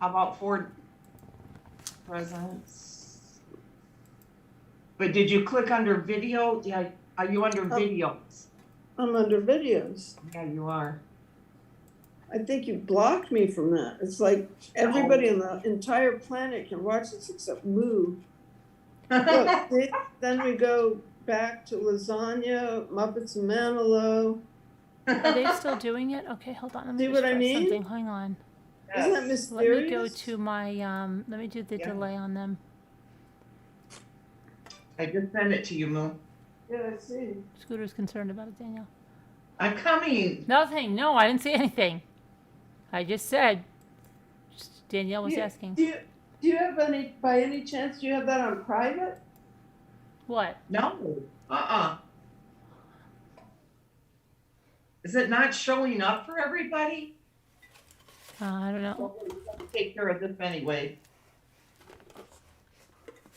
How about Ford presents? But did you click under video? Yeah, are you under videos? I'm under videos. Yeah, you are. I think you blocked me from that. It's like everybody on the entire planet can watch this except Moo. Look, see? Then we go back to lasagna, Muppets and Manilow. Are they still doing it? Okay, hold on. Let me See just what I try mean? something. Hang on. Isn't that Yes. mysterious? Let me go to my, let me do the Yeah. delay on them. I just sent it to you, Moo. Yeah, I see. Scooter's concerned about it, Danielle. I'm coming. Nothing. No, I didn't see anything. I just said. Danielle was asking. Do you have any, by any chance, do you have that on private? What? No. Is it not showing up for everybody? I don't know. Well, we have to take care of this anyway.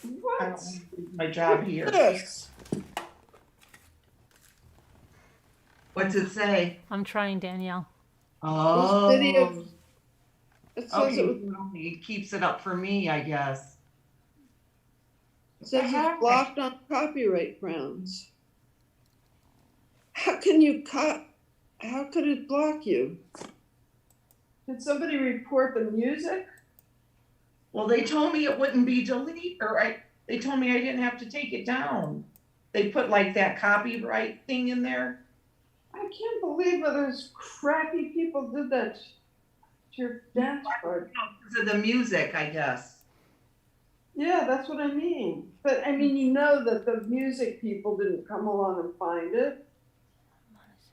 I What? don't want to do my job here. This. What's it say? I'm trying, Danielle. Oh. Video. It says, Okay, it, it keeps it up for me, I guess. says it's blocked on copyright grounds. How can you how could it block you? Did somebody report the music? Well, they told me it wouldn't be deleted, or they told me I didn't have to take it down. They put like that copyright thing in there. I can't believe that those crappy people did that to your dashboard. Because of the music, I guess. Yeah, that's what I mean. But I mean, you know that the music people didn't come along and find it.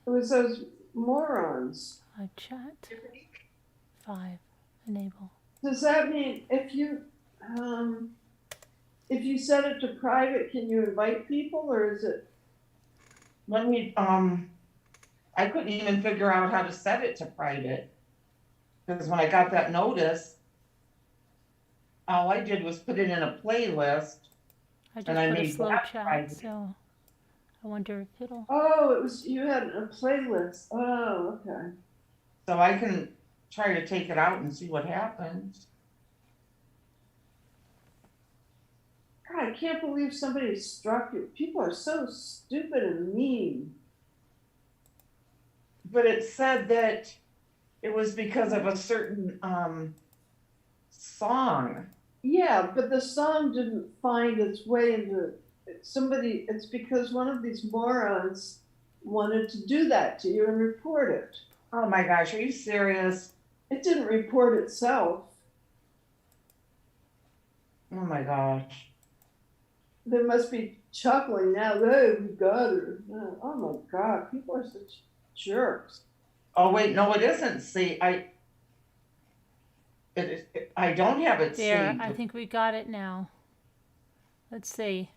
It was those morons. Chat. 5. Enable. Does that mean if you set it to private, can you invite people, or is it? Let me, I couldn't even figure out how to set it to private. Because when I got that notice, all I did was put it in a playlist. I just And I put a made slow that chat, private. so I wonder if it'll. Oh, it was, you had a playlist. Oh, okay. So I can try to take it out and see what happens. God, I can't believe somebody struck you. People are so stupid and mean. But it said that it was because of a certain song. Yeah, but the song didn't find its way into somebody. It's because one of these morons wanted to do that to you and report it. Oh my gosh, are you serious? It didn't report itself. Oh my gosh. They must be chuckling now. Hey, we got her. Oh my God, people are such jerks. Oh wait, no, it isn't. See, I don't have it There, saved. I think we got it now. Let's see.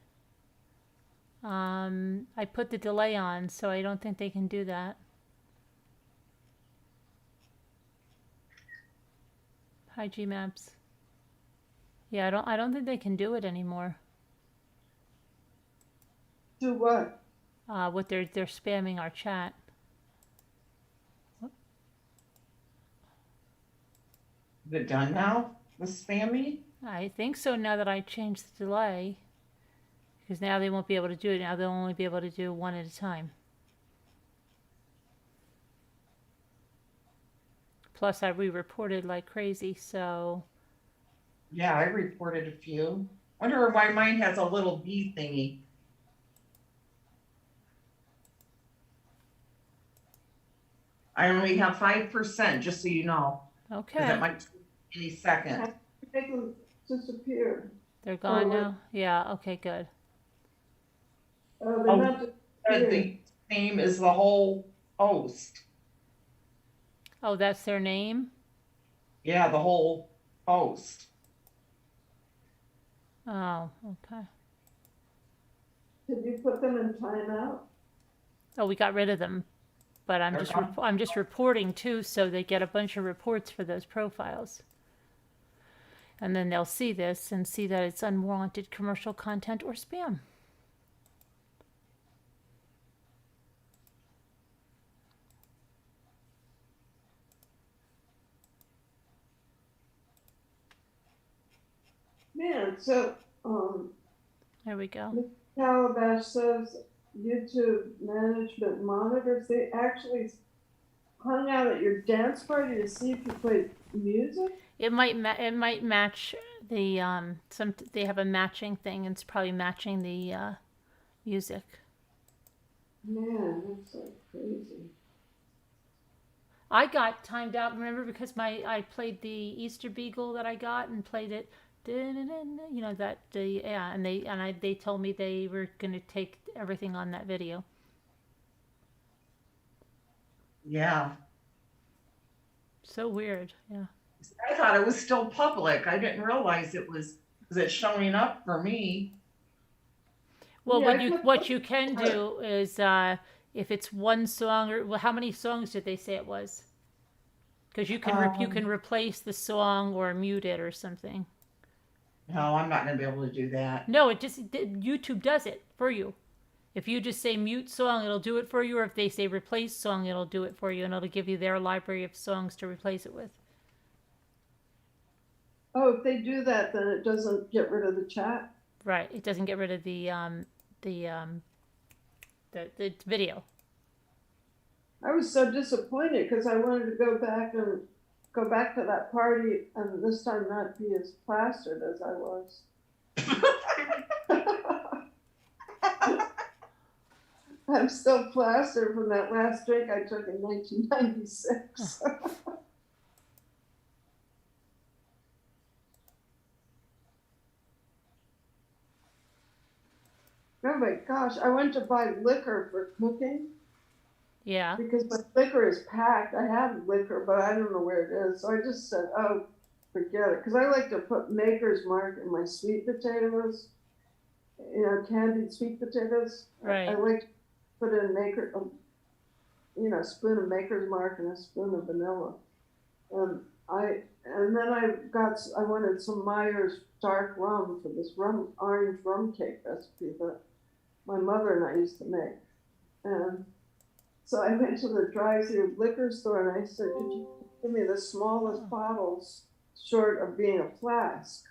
I put the delay on, so I don't think they can do that. Hi, Gmaps. Yeah, I don't think they can do it anymore. Do what? What they're spamming our chat. Is it done now? The spammy? I think so now that I changed the delay. Because now they won't be able to do it. Now they'll only be able to do one at a time. Plus, I re-reported like crazy, so... Yeah, I reported a few. Wonder why mine has a little bee thingy. I only have 5%, just so you know. Okay. Because it might take any second. Make them disappear. They're gone Oh, now? Yeah, okay, good. Oh, they're Oh, not disappearing. The name is the whole host. Oh, that's their name? Yeah, the whole host. Oh, okay. Can you put them in timeout? Oh, we got rid of them, but I'm They're just gone. I'm just reporting too, so they get a bunch of reports for those profiles, and then they'll see this and see that it's unwanted commercial content or spam. Man, so, There we go. Mr. Calabash says YouTube management monitors, they actually hung out at your dance party to see if you played music? It might match the they have a matching thing, and it's probably matching the music. Man, that's like crazy. I got timed out, remember, because I played the Easter Beagle that I got and played it, you know, that and they told me they were gonna take everything on that video. Yeah. So weird, yeah. I thought it was still public. I didn't realize it was showing up for me. Well, Yeah, what you can do is if it's one song, or well, how many songs did they say it was? Because you can replace the song or mute it or something. No, I'm not going to be able to do that. No, YouTube does it for you. If you just say mute song, it'll do it for you. Or if they say replace song, it'll do it for you, and it'll give you their library of songs to replace it with. Oh, if they do that, then it doesn't get rid of the chat? Right. It doesn't get rid of the video. I was so disappointed because I wanted to go back to that party and this time not be as plastered as I was. I'm still plastered from that last drink I took in 1996. Oh my gosh, I went to buy liquor for cooking. Yeah. Because my liquor is packed. I have liquor, but I don't know where it is. So I just said, oh, forget it. Because I like to put Maker's Mark in my sweet potatoes, you know, candied sweet potatoes. Right. I like to put in a spoon of Maker's Mark and a spoon of vanilla. And then I wanted some Myers dark rum for this orange rum cake recipe that my mother and I used to make. And so I went to the drive-through liquor store and I said, could you give me the smallest bottles short of being a flask?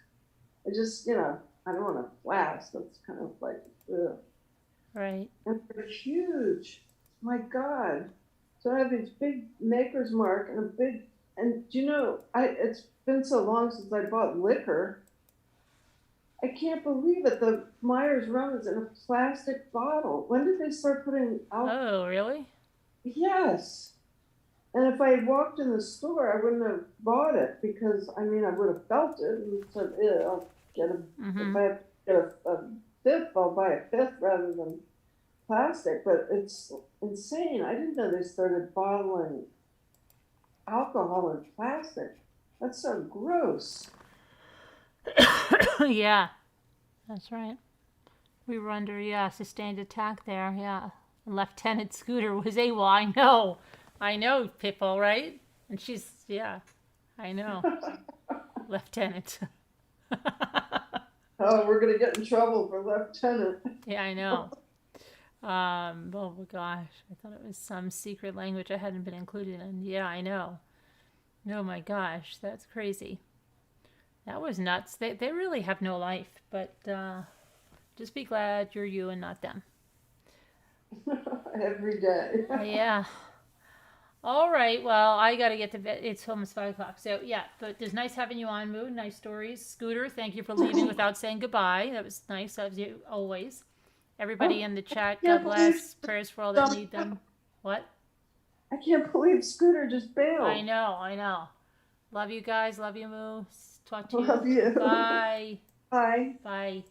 I just, I don't want a flask. That's kind of like, ugh. Right. And they're huge. My God. So I have these big Maker's Mark and it's been so long since I bought liquor. I can't believe it. The Myers rum is in a plastic bottle. When did they start putting alcohol? Oh, really? Yes. And if I had walked in the store, I wouldn't have bought it because, I would have felt it and said, I'll get if I have to get a fifth, I'll buy a fifth rather than plastic. But it's insane. I didn't know they started bottling alcohol in plastic. That's so gross. Yeah, that's right. We were under, sustained attack there, yeah. Lieutenant Scooter was AWOL. I know, Pippo, right? And she's, I know. Lieutenant. Oh, we're gonna get in trouble for lieutenant. Yeah, I know. Oh my gosh, I thought it was some secret language I hadn't been included in. Yeah, I know. Oh my gosh, that's crazy. That was nuts. They really have no life, but just be glad you're you and not them. Every day. Yeah. All right. Well, I got to get to bed. It's almost 5 o'clock. So, yeah, but it's nice having you on, Moo. Nice stories. Scooter, thank you for leaving without saying goodbye. That was nice of you, always. Everybody in the chat, God bless. Prayers for all that need them. What? I can't believe Scooter just bailed. I know. Love you guys. Love you, Moo. Talk to you. Love you. Bye. Bye. Bye.